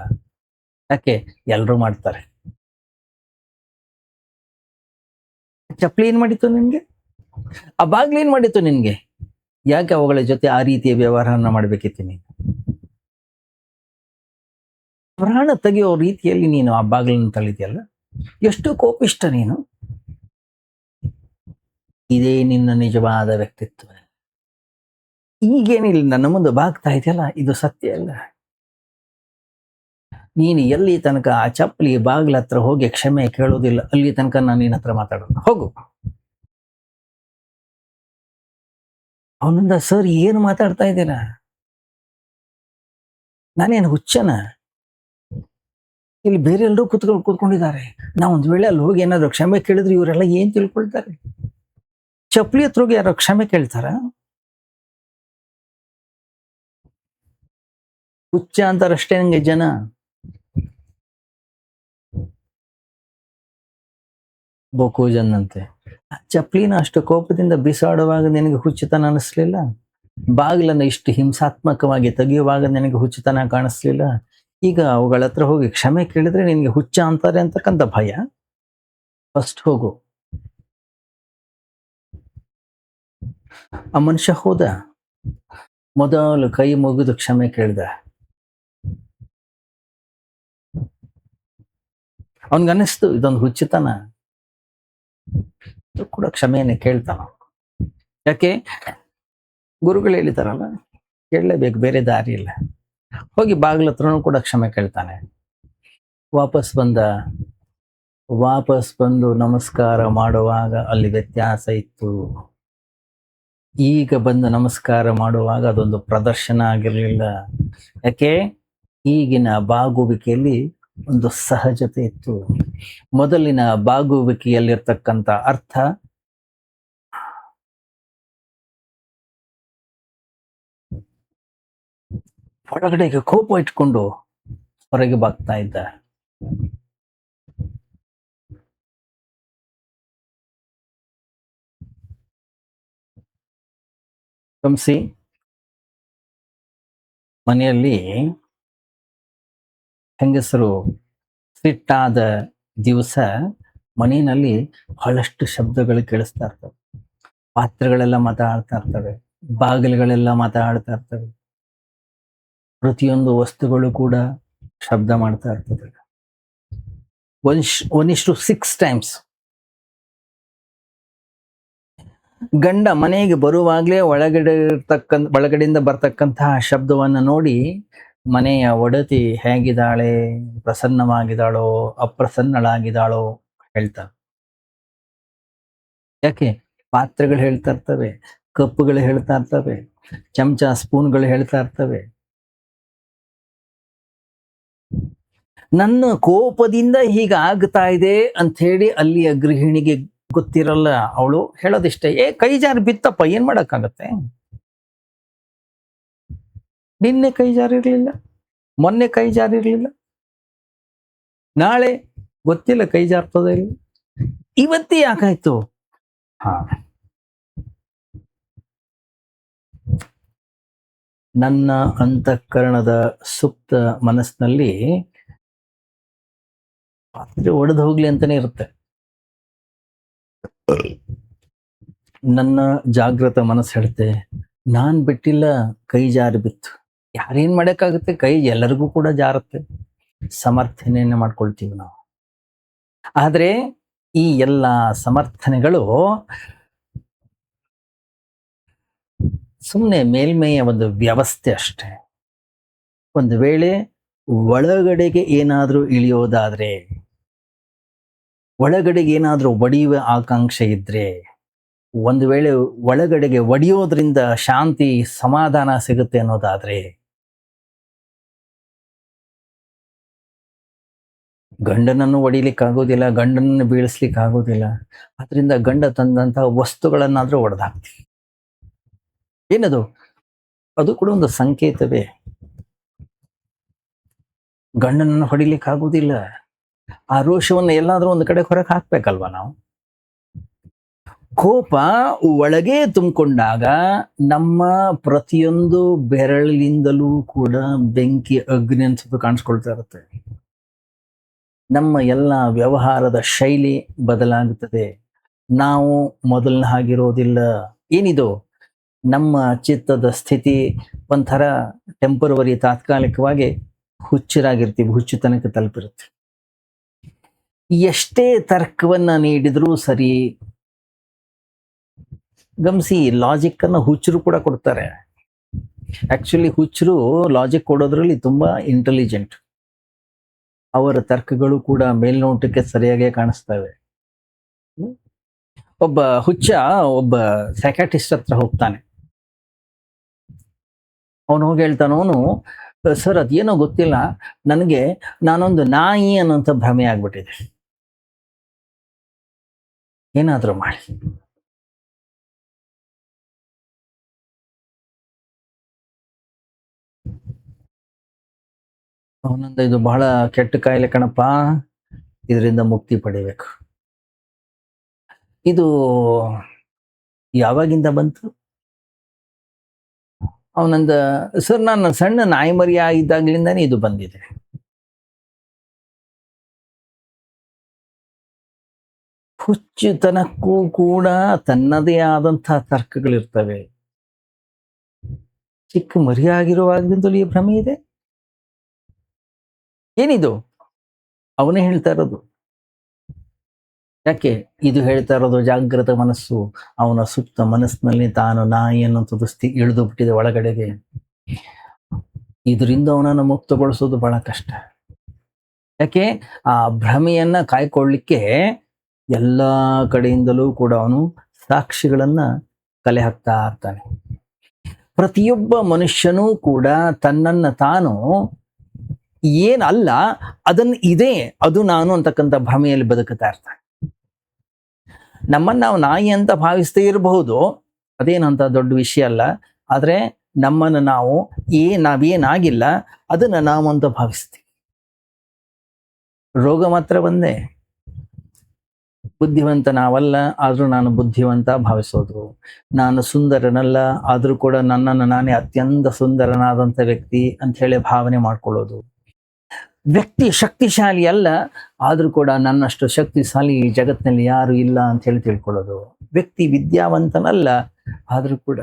ಯಾಕೆ? ಎಲ್ರೂ ಮಾಡ್ತಾರೆ. ಚಪ್ಪಲಿ ಏನ್ ಮಾಡಿತ್ತು ನಿನ್ಗೆ? ಆ ಬಾಗ್ಲು ಏನ್ ಮಾಡಿತ್ತು ನಿನ್ಗೆ? ಯಾಕೆ ಅವುಗಳ ಜೊತೆ ಆ ರೀತಿಯ ವ್ಯವಹಾರನ ಮಾಡ್ಬೇಕಿತ್ತು ನೀನು? ಪ್ರಾಣ ತೆಗೆಯೋ ರೀತಿಯಲ್ಲಿ ನೀನು ಆ ಬಾಗಿಲನ್ನು ತಳ್ಳಿದ್ಯಲ್ಲ, ಎಷ್ಟು ಕೋಪಿಷ್ಟ ನೀನು. ಇದೇ ನಿನ್ನ ನಿಜವಾದ ವ್ಯಕ್ತಿತ್ವ. ಈಗೇನಿಲ್ಲ ನನ್ನ ಮುಂದೆ ಬಾಗ್ತಾ ಇದೆಯಲ್ಲ, ಇದು ಸತ್ಯ ಅಲ್ಲ. ನೀನು ಎಲ್ಲಿ ತನಕ ಆ ಚಪ್ಪಲಿ ಬಾಗಿಲ ಹತ್ರ ಹೋಗಿ ಕ್ಷಮೆ ಕೇಳೋದಿಲ್ಲ, ಅಲ್ಲಿ ತನಕ ನಾನು ನಿನ್ನ ಹತ್ರ ಮಾತಾಡೋಣ. ಹೋಗು. ಅವನಿಂದ, ಸರ್ ಏನು ಮಾತಾಡ್ತಾ ಇದ್ದೀರಾ? ನಾನೇನು ಹುಚ್ಚನ? ಇಲ್ಲಿ ಬೇರೆ ಎಲ್ಲರೂ ಕೂತ್ಕೊಂಡಿದ್ದಾರೆ. ನಾವು ಒಂದ್ ವೇಳೆ ಅಲ್ಲಿ ಹೋಗಿ ಏನಾದ್ರು ಕ್ಷಮೆ ಕೇಳಿದ್ರೆ ಇವರೆಲ್ಲ ಏನ್ ತಿಳ್ಕೊಳ್ತಾರೆ? ಚಪ್ಪಲಿ ಹತ್ರ ಹೋಗಿ ಯಾರೋ ಕ್ಷಮೆ ಕೇಳ್ತಾರ? ಹುಚ್ಚ ಅಂತಾರಷ್ಟೇ ನಂಗೆ ಜನ. ಬೋಕೂಜನ್ನಂತೆ. ಚಪ್ಲಿನ ಅಷ್ಟು ಕೋಪದಿಂದ ಬಿಸಾಡುವಾಗ ನಿನಗೆ ಹುಚ್ಚುತನ ಅನಿಸ್ಲಿಲ್ಲ? ಬಾಗಿಲನ್ನು ಇಷ್ಟು ಹಿಂಸಾತ್ಮಕವಾಗಿ ತೆಗೆಯುವಾಗ ನಿನಗೆ ಹುಚ್ಚುತನ ಕಾಣಿಸ್ಲಿಲ್ಲ? ಈಗ ಅವುಗಳ ಹತ್ರ ಹೋಗಿ ಕ್ಷಮೆ ಕೇಳಿದ್ರೆ ನಿನಗೆ ಹುಚ್ಚ ಅಂತಾರೆ ಅಂತಕ್ಕಂಥ ಭಯ? ಫಸ್ಟ್ ಹೋಗು. ಆ ಮನುಷ್ಯ ಹೋದ. ಮೊದಲು ಕೈ ಮುಗಿದು ಕ್ಷಮೆ ಕೇಳ್ದ. ಅವನ್ಗನ್ನಿಸ್ತು ಇದೊಂದು ಹುಚ್ಚುತನ ಕೂಡ ಕ್ಷಮೆಯನ್ನೇ ಕೇಳ್ತಾನ. ಯಾಕೆ? ಗುರುಗಳು ಹೇಳಿದಾರಲ್ಲ, ಕೇಳಲೇಬೇಕು, ಬೇರೆ ದಾರಿ ಇಲ್ಲ. ಹೋಗಿ ಬಾಗಿಲ ಹತ್ರನೂ ಕೂಡ ಕ್ಷಮೆ ಕೇಳ್ತಾನೆ. ವಾಪಸ್ ಬಂದು ನಮಸ್ಕಾರ ಮಾಡುವಾಗ ಅಲ್ಲಿ ವ್ಯತ್ಯಾಸ ಇತ್ತು. ಈಗ ಬಂದು ನಮಸ್ಕಾರ ಮಾಡುವಾಗ ಅದೊಂದು ಪ್ರದರ್ಶನ ಆಗಿರಲಿಲ್ಲ. ಯಾಕೆ? ಈಗಿನ ಬಾಗುವಿಕೆಯಲ್ಲಿ ಒಂದು ಸಹಜತೆ ಇತ್ತು. ಮೊದಲಿನ ಬಾಗುವಿಕೆಯಲ್ಲಿರ್ತಕ್ಕಂಥ ಅರ್ಥ ಒಳಗಡೆಗೆ ಕೋಪ ಇಟ್ಕೊಂಡು ಹೊರಗೆ ಬಾಗ್ತಾ ಇದ್ದ. ಗಮನಿಸಿ, ಮನೆಯಲ್ಲಿ ಹೆಂಗಸರು ಸಿಟ್ಟಾದ ದಿವಸ ಮನೆಯಲ್ಲಿ ಬಹಳಷ್ಟು ಶಬ್ದಗಳು ಕೇಳಿಸ್ತಾ ಇರ್ತವೆ. ಪಾತ್ರೆಗಳೆಲ್ಲ ಮಾತಾಡ್ತಾ ಇರ್ತವೆ, ಬಾಗಿಲುಗಳೆಲ್ಲ ಮಾತಾಡ್ತಾ ಇರ್ತವೆ, ಪ್ರತಿಯೊಂದು ವಸ್ತುಗಳು ಕೂಡ ಶಬ್ದ ಮಾಡ್ತಾ ಇರ್ತದೆ. 1:6 ಟೈಮ್ಸ್. ಗಂಡ ಮನೆಗೆ ಬರುವಾಗ್ಲೇ ಒಳಗಡೆಯಿಂದ ಬರ್ತಕ್ಕಂತಹ ಶಬ್ದವನ್ನ ನೋಡಿ ಮನೆಯ ಒಡತಿ ಹೇಗಿದ್ದಾಳೆ, ಪ್ರಸನ್ನವಾಗಿದ್ದಾಳೋ ಅಪ್ರಸನ್ನಳಾಗಿದ್ದಾಳೋ ಹೇಳ್ತಾರೆ. ಯಾಕೆ? ಪಾತ್ರೆಗಳು ಹೇಳ್ತಾ ಇರ್ತವೆ, ಕಪ್ಪುಗಳು ಹೇಳ್ತಾ ಇರ್ತವೆ, ಚಮಚ ಸ್ಪೂನ್ಗಳು ಹೇಳ್ತಾ ಇರ್ತವೆ. ನನ್ನ ಕೋಪದಿಂದ ಹೀಗೆ ಆಗ್ತಾ ಇದೆ ಅಂತ ಹೇಳಿ ಅಲ್ಲಿಯ ಗೃಹಿಣಿಗೆ ಗೊತ್ತಿರಲ್ಲ. ಅವಳು ಹೇಳೋದಿಷ್ಟೇ, ಕೈ ಜಾರಿ ಬಿತ್ತಪ್ಪ, ಏನ್ ಮಾಡಕ್ಕಾಗತ್ತೆ? ನಿನ್ನೆ ಕೈ ಜಾರಿರ್ಲಿಲ್ಲ, ಮೊನ್ನೆ ಕೈ ಜಾರಿರ್ಲಿಲ್ಲ, ನಾಳೆ ಗೊತ್ತಿಲ್ಲ ಕೈ ಜಾರ್ತದ ಇಲ್ಲ, ಇವತ್ತೇ ಯಾಕಾಯ್ತು? ಹಾ, ನನ್ನ ಅಂತಃಕರಣದ ಸುಪ್ತ ಮನಸ್ಸಿನಲ್ಲಿ ಪಾತ್ರೆ ಒಡೆದು ಹೋಗ್ಲಿ ಅಂತಾನೆ ಇರುತ್ತೆ. ನನ್ನ ಜಾಗೃತ ಮನಸ್ಸು ಹೇಳುತ್ತೆ, ನಾನ್ ಬಿಟ್ಟಿಲ್ಲ, ಕೈ ಜಾರಿ ಬಿತ್ತು. ಯಾರೇನ್ ಮಾಡಕ್ಕಾಗುತ್ತೆ, ಕೈ ಎಲ್ಲರಿಗೂ ಕೂಡ ಜಾರುತ್ತೆ. ಸಮರ್ಥನೆಯನ್ನ ಮಾಡ್ಕೊಳ್ತೀವಿ ನಾವು. ಆದ್ರೆ ಈ ಎಲ್ಲ ಸಮರ್ಥನೆಗಳು ಸುಮ್ಮನೆ ಮೇಲ್ಮೆಯ ಒಂದು ವ್ಯವಸ್ಥೆ ಅಷ್ಟೇ. ಒಂದು ವೇಳೆ ಒಳಗಡೆಗೆ ಏನಾದ್ರೂ ಇಳಿಯೋದಾದ್ರೆ, ಒಳಗಡೆಗೆ ಏನಾದ್ರೂ ಒಡೆಯುವ ಆಕಾಂಕ್ಷೆ ಇದ್ರೆ, ಒಂದು ವೇಳೆ ಒಳಗಡೆಗೆ ಒಡೆಯೋದ್ರಿಂದ ಶಾಂತಿ ಸಮಾಧಾನ ಸಿಗುತ್ತೆ ಅನ್ನೋದಾದ್ರೆ, ಗಂಡನನ್ನು ಹೊಡಿಲಿಕ್ಕಾಗೋದಿಲ್ಲ, ಗಂಡನನ್ನು ಬೀಳಿಸ್ಲಿಕ್ಕಾಗೋದಿಲ್ಲ. ಅದರಿಂದ ಗಂಡ ತಂದಂತಹ ವಸ್ತುಗಳನ್ನಾದ್ರೂ ಒಡೆದಾಕ್ತೀವಿ. ಏನದು? ಅದು ಕೂಡ ಒಂದು ಸಂಕೇತವೇ. ಗಂಡನನ್ನು ಹೊಡಿಲಿಕ್ಕಾಗೋದಿಲ್ಲ, ಆ ರೋಷವನ್ನು ಎಲ್ಲಾದ್ರೂ ಒಂದು ಕಡೆ ಹೊರಗೆ ಹಾಕ್ಬೇಕಲ್ವಾ ನಾವು. ಕೋಪ ಒಳಗೆ ತುಂಬಿಕೊಂಡಾಗ ನಮ್ಮ ಪ್ರತಿಯೊಂದು ಬೆರಳಿನಿಂದಲೂ ಕೂಡ ಬೆಂಕಿ ಅಗ್ನಿ ಅನ್ಸೋದು ಕಾಣಿಸ್ಕೊಳ್ತಾ ಇರುತ್ತೆ. ನಮ್ಮ ಎಲ್ಲ ವ್ಯವಹಾರದ ಶೈಲಿ ಬದಲಾಗುತ್ತದೆ. ನಾವು ಮೊದಲನ ಹಾಗಿರೋದಿಲ್ಲ. ಏನಿದು? ನಮ್ಮ ಚಿತ್ತದ ಸ್ಥಿತಿ ಒಂಥರ ಟೆಂಪರವರಿ, ತಾತ್ಕಾಲಿಕವಾಗಿ ಹುಚ್ಚರಾಗಿರ್ತೀವಿ, ಹುಚ್ಚುತನಕ್ಕೆ ತಲುಪಿರುತ್ತೆ. ಎಷ್ಟೇ ತರ್ಕವನ್ನ ನೀಡಿದ್ರೂ ಸರಿ, ಗಮನಿಸಿ, ಲಾಜಿಕ್ ಅನ್ನ ಹುಚ್ಚರು ಕೂಡ ಕೊಡ್ತಾರೆ. ಆಕ್ಚುಲಿ ಹುಚ್ಚರು ಲಾಜಿಕ್ ಕೊಡೋದ್ರಲ್ಲಿ ತುಂಬಾ ಇಂಟೆಲಿಜೆಂಟ್. ಅವರ ತರ್ಕಗಳು ಕೂಡ ಮೇಲ್ನೋಟಕ್ಕೆ ಸರಿಯಾಗಿ ಕಾಣಿಸ್ತವೆ. ಒಬ್ಬ ಹುಚ್ಚ ಒಬ್ಬ ಸೈಕಾಟಿಸ್ಟ್ ಹತ್ರ ಹೋಗ್ತಾನೆ. ಅವನು ಹೋಗಿ ಹೇಳ್ತಾನ, ಅವನು, ಸರ್ ಅದೇನೋ ಗೊತ್ತಿಲ್ಲ, ನನಗೆ ನಾನೊಂದು ನಾಯಿ ಅನ್ನೋಂಥ ಭ್ರಮೆ ಆಗ್ಬಿಟ್ಟಿದೆ, ಏನಾದ್ರೂ ಮಾಡಿ. ಅವನಂದ, ಇದು ಬಹಳ ಕೆಟ್ಟ ಕಾಯಿಲೆ ಕಣಪ್ಪ, ಇದರಿಂದ ಮುಕ್ತಿ ಪಡಿಬೇಕು. ಇದು ಯಾವಾಗಿಂದ ಬಂತು? ಅವನಂದ, ಸರ್ ನಾನು ಸಣ್ಣ ನಾಯಿ ಮರಿ ಇದ್ದಾಗ್ಲಿಂದಾನೇ ಇದು ಬಂದಿದೆ. ಹುಚ್ಚುತನಕ್ಕೂ ಕೂಡ ತನ್ನದೇ ಆದಂತಹ ತರ್ಕಗಳಿರ್ತವೆ. ಚಿಕ್ಕ ಮರಿಯಾಗಿರುವಾಗಲಿಂದಲೂ ಈ ಭ್ರಮೆ ಇದೆ. ಏನಿದು? ಅವನೇ ಹೇಳ್ತಾ ಇರೋದು. ಯಾಕೆ ಇದು ಹೇಳ್ತಾ ಇರೋದು? ಜಾಗೃತ ಮನಸ್ಸು ಅವನ ಸುತ್ತ ಮನಸ್ಸಿನಲ್ಲಿ ತಾನು ನಾಯಿ ಅನ್ನೋಂಥದ್ದು ಇಳಿದು ಬಿಟ್ಟಿದೆ ಒಳಗಡೆಗೆ. ಇದರಿಂದ ಅವನನ್ನು ಮುಕ್ತಗೊಳಿಸೋದು ಬಹಳ ಕಷ್ಟ. ಯಾಕೆ? ಆ ಭ್ರಮೆಯನ್ನ ಕಾಯ್ಕೊಳ್ಳಿಕ್ಕೆ ಎಲ್ಲಾ ಕಡೆಯಿಂದಲೂ ಕೂಡ ಅವನು ಸಾಕ್ಷಿಗಳನ್ನ ಕಲೆ ಹಾಕ್ತಾ ಇರ್ತಾನೆ. ಪ್ರತಿಯೊಬ್ಬ ಮನುಷ್ಯನೂ ಕೂಡ ತನ್ನನ್ನ ತಾನು ಏನಲ್ಲ ಅದನ್ನ ಇದೆ, ಅದು ನಾನು ಅಂತಕ್ಕಂಥ ಭ್ರಮೆಯಲ್ಲಿ ಬದುಕುತ್ತಾ ಇರ್ತಾನೆ. ನಮ್ಮನ್ನ ನಾವು ನಾಯಿ ಅಂತ ಭಾವಿಸ್ತೇ ಇರಬಹುದು, ಅದೇನಂತ ದೊಡ್ಡ ವಿಷಯ ಅಲ್ಲ. ಆದ್ರೆ ನಮ್ಮನ್ನು ನಾವು ನಾವೇನಾಗಿಲ್ಲ ಅದನ್ನ ನಾವು ಅಂತ ಭಾವಿಸ್ತೀವಿ. ರೋಗ ಮಾತ್ರ ಒಂದೇ, ಬುದ್ಧಿವಂತ ನಾವಲ್ಲ ಆದ್ರೂ ನಾನು ಬುದ್ಧಿವಂತ ಭಾವಿಸೋದು. ನಾನು ಸುಂದರನಲ್ಲ ಆದ್ರೂ ಕೂಡ ನನ್ನನ್ನು ನಾನೇ ಅತ್ಯಂತ ಸುಂದರನಾದಂಥ ವ್ಯಕ್ತಿ ಅಂತ ಹೇಳಿ ಭಾವನೆ ಮಾಡ್ಕೊಳ್ಳೋದು. ವ್ಯಕ್ತಿ ಶಕ್ತಿಶಾಲಿ ಅಲ್ಲ ಆದ್ರೂ ಕೂಡ ನನ್ನಷ್ಟು ಶಕ್ತಿಶಾಲಿ ಈ ಜಗತ್ತಿನಲ್ಲಿ ಯಾರು ಇಲ್ಲ ಅಂತ ಹೇಳಿ ತಿಳ್ಕೊಳ್ಳೋದು. ವ್ಯಕ್ತಿ ವಿದ್ಯಾವಂತನಲ್ಲ ಆದ್ರೂ ಕೂಡ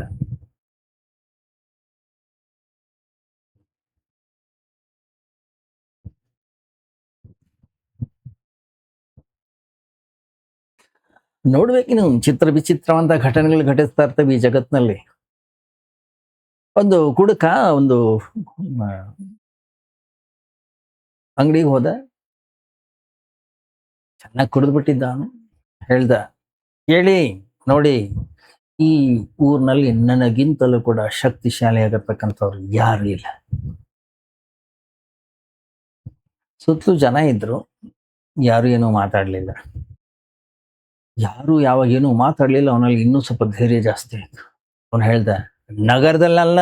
ನೋಡ್ಬೇಕು ನೀವು, ಚಿತ್ರ ವಿಚಿತ್ರವಂತ ಘಟನೆಗಳು ಘಟಿಸ್ತಾ ಇರ್ತವೆ ಈ ಜಗತ್ತಿನಲ್ಲಿ. ಒಂದು ಕುಡುಕ ಒಂದು ಅಂಗಡಿಗೆ ಹೋದ, ಚೆನ್ನಾಗಿ ಕುಡಿದು ಬಿಟ್ಟಿದ್ದ. ಅವನು ಹೇಳ್ದ, ಹೇಳಿ ನೋಡಿ, ಈ ಊರಿನಲ್ಲಿ ನನಗಿಂತಲೂ ಕೂಡ ಶಕ್ತಿಶಾಲಿ ಆಗಿರ್ತಕ್ಕಂಥವ್ರು ಯಾರು ಇಲ್ಲ. ಸುತ್ತಲೂ ಜನ ಇದ್ರು, ಯಾರು ಏನೂ ಮಾತಾಡ್ಲಿಲ್ಲ. ಯಾರು ಯಾವಾಗ ಏನೂ ಮಾತಾಡ್ಲಿಲ್ಲ, ಅವನಲ್ಲಿ ಇನ್ನೂ ಸ್ವಲ್ಪ ಧೈರ್ಯ ಜಾಸ್ತಿ ಆಯ್ತು. ಅವನು ಹೇಳ್ದ, ನಗರದಲ್ಲ,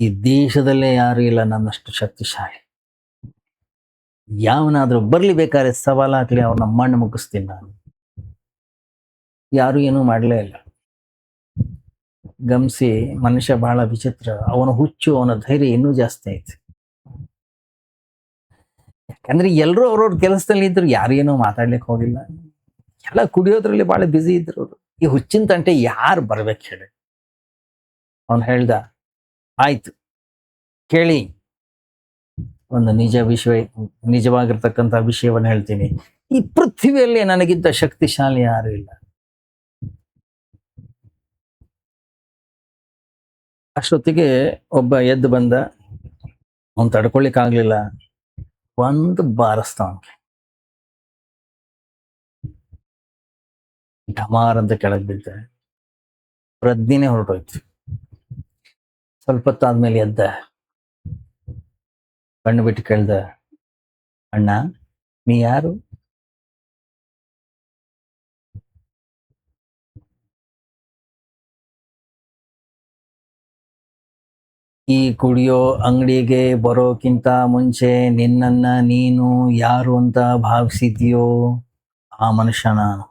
ಈ ದೇಶದಲ್ಲೇ ಯಾರು ಇಲ್ಲ ನನ್ನಷ್ಟು ಶಕ್ತಿಶಾಲಿ. ಯಾವನಾದ್ರೂ ಬರ್ಲಿ, ಬೇಕಾದ್ರೆ ಸವಾಲಾಗ್ಲಿ, ಅವ್ರನ್ನ ಮಣ್ಣು ಮುಗಿಸ್ತೀನಿ ನಾನು. ಯಾರು ಏನೂ ಮಾಡಲೇ ಇಲ್ಲ. ಗಮನಿಸಿ, ಮನುಷ್ಯ ಬಹಳ ವಿಚಿತ್ರ. ಅವನ ಹುಚ್ಚು, ಅವನ ಧೈರ್ಯ ಇನ್ನೂ ಜಾಸ್ತಿ ಐತಿ. ಯಾಕಂದ್ರೆ ಎಲ್ಲರೂ ಅವ್ರವ್ರ ಕೆಲಸದಲ್ಲಿ ಇದ್ರು, ಯಾರೇನೋ ಮಾತಾಡ್ಲಿಕ್ಕೆ ಹೋಗಿಲ್ಲ. ಎಲ್ಲ ಕುಡಿಯೋದ್ರಲ್ಲಿ ಬಹಳ ಬ್ಯುಸಿ ಇದ್ರು ಅವ್ರು. ಈ ಹುಚ್ಚಿನ ತಂಟೆ ಯಾರು ಬರ್ಬೇಕು ಹೇಳಿ? ಅವನು ಹೇಳ್ದ, ಆಯ್ತು ಕೇಳಿ, ಒಂದು ನಿಜವಾಗಿರ್ತಕ್ಕಂಥ ವಿಷಯವನ್ನು ಹೇಳ್ತೀನಿ. ಈ ಪೃಥ್ವಿಯಲ್ಲಿ ನನಗಿಂತ ಶಕ್ತಿಶಾಲಿ ಯಾರು ಇಲ್ಲ. ಅಷ್ಟೊತ್ತಿಗೆ ಒಬ್ಬ ಎದ್ದು ಬಂದ. ಅವನು ತಡ್ಕೊಳಿಕ್ ಆಗ್ಲಿಲ್ಲ, ಒಂದು ಬಾರಿಸ್ತಾವ, ಢಮಾರ್ ಅಂತ ಕೆಳಗ್ ಬಿದ್ದ. ಪ್ರಜ್ಞೆನೇ ಹೊರಟೋಯ್ತು. ಸ್ವಲ್ಪ ಹೊತ್ತಾದ್ಮೇಲೆ ಎದ್ದ, ಕಣ್ಣು ಬಿಟ್ಟು ಕೇಳ್ದ, ಅಣ್ಣ ನೀ ಯಾರು? ಈ ಕುಡಿಯೋ ಅಂಗಡಿಗೆ ಬರೋಕ್ಕಿಂತ ಮುಂಚೆ ನಿನ್ನನ್ನ ನೀನು ಯಾರು ಅಂತ ಭಾವಿಸಿದ್ಯೋ ಆ ಮನುಷ್ಯ ನಾನು.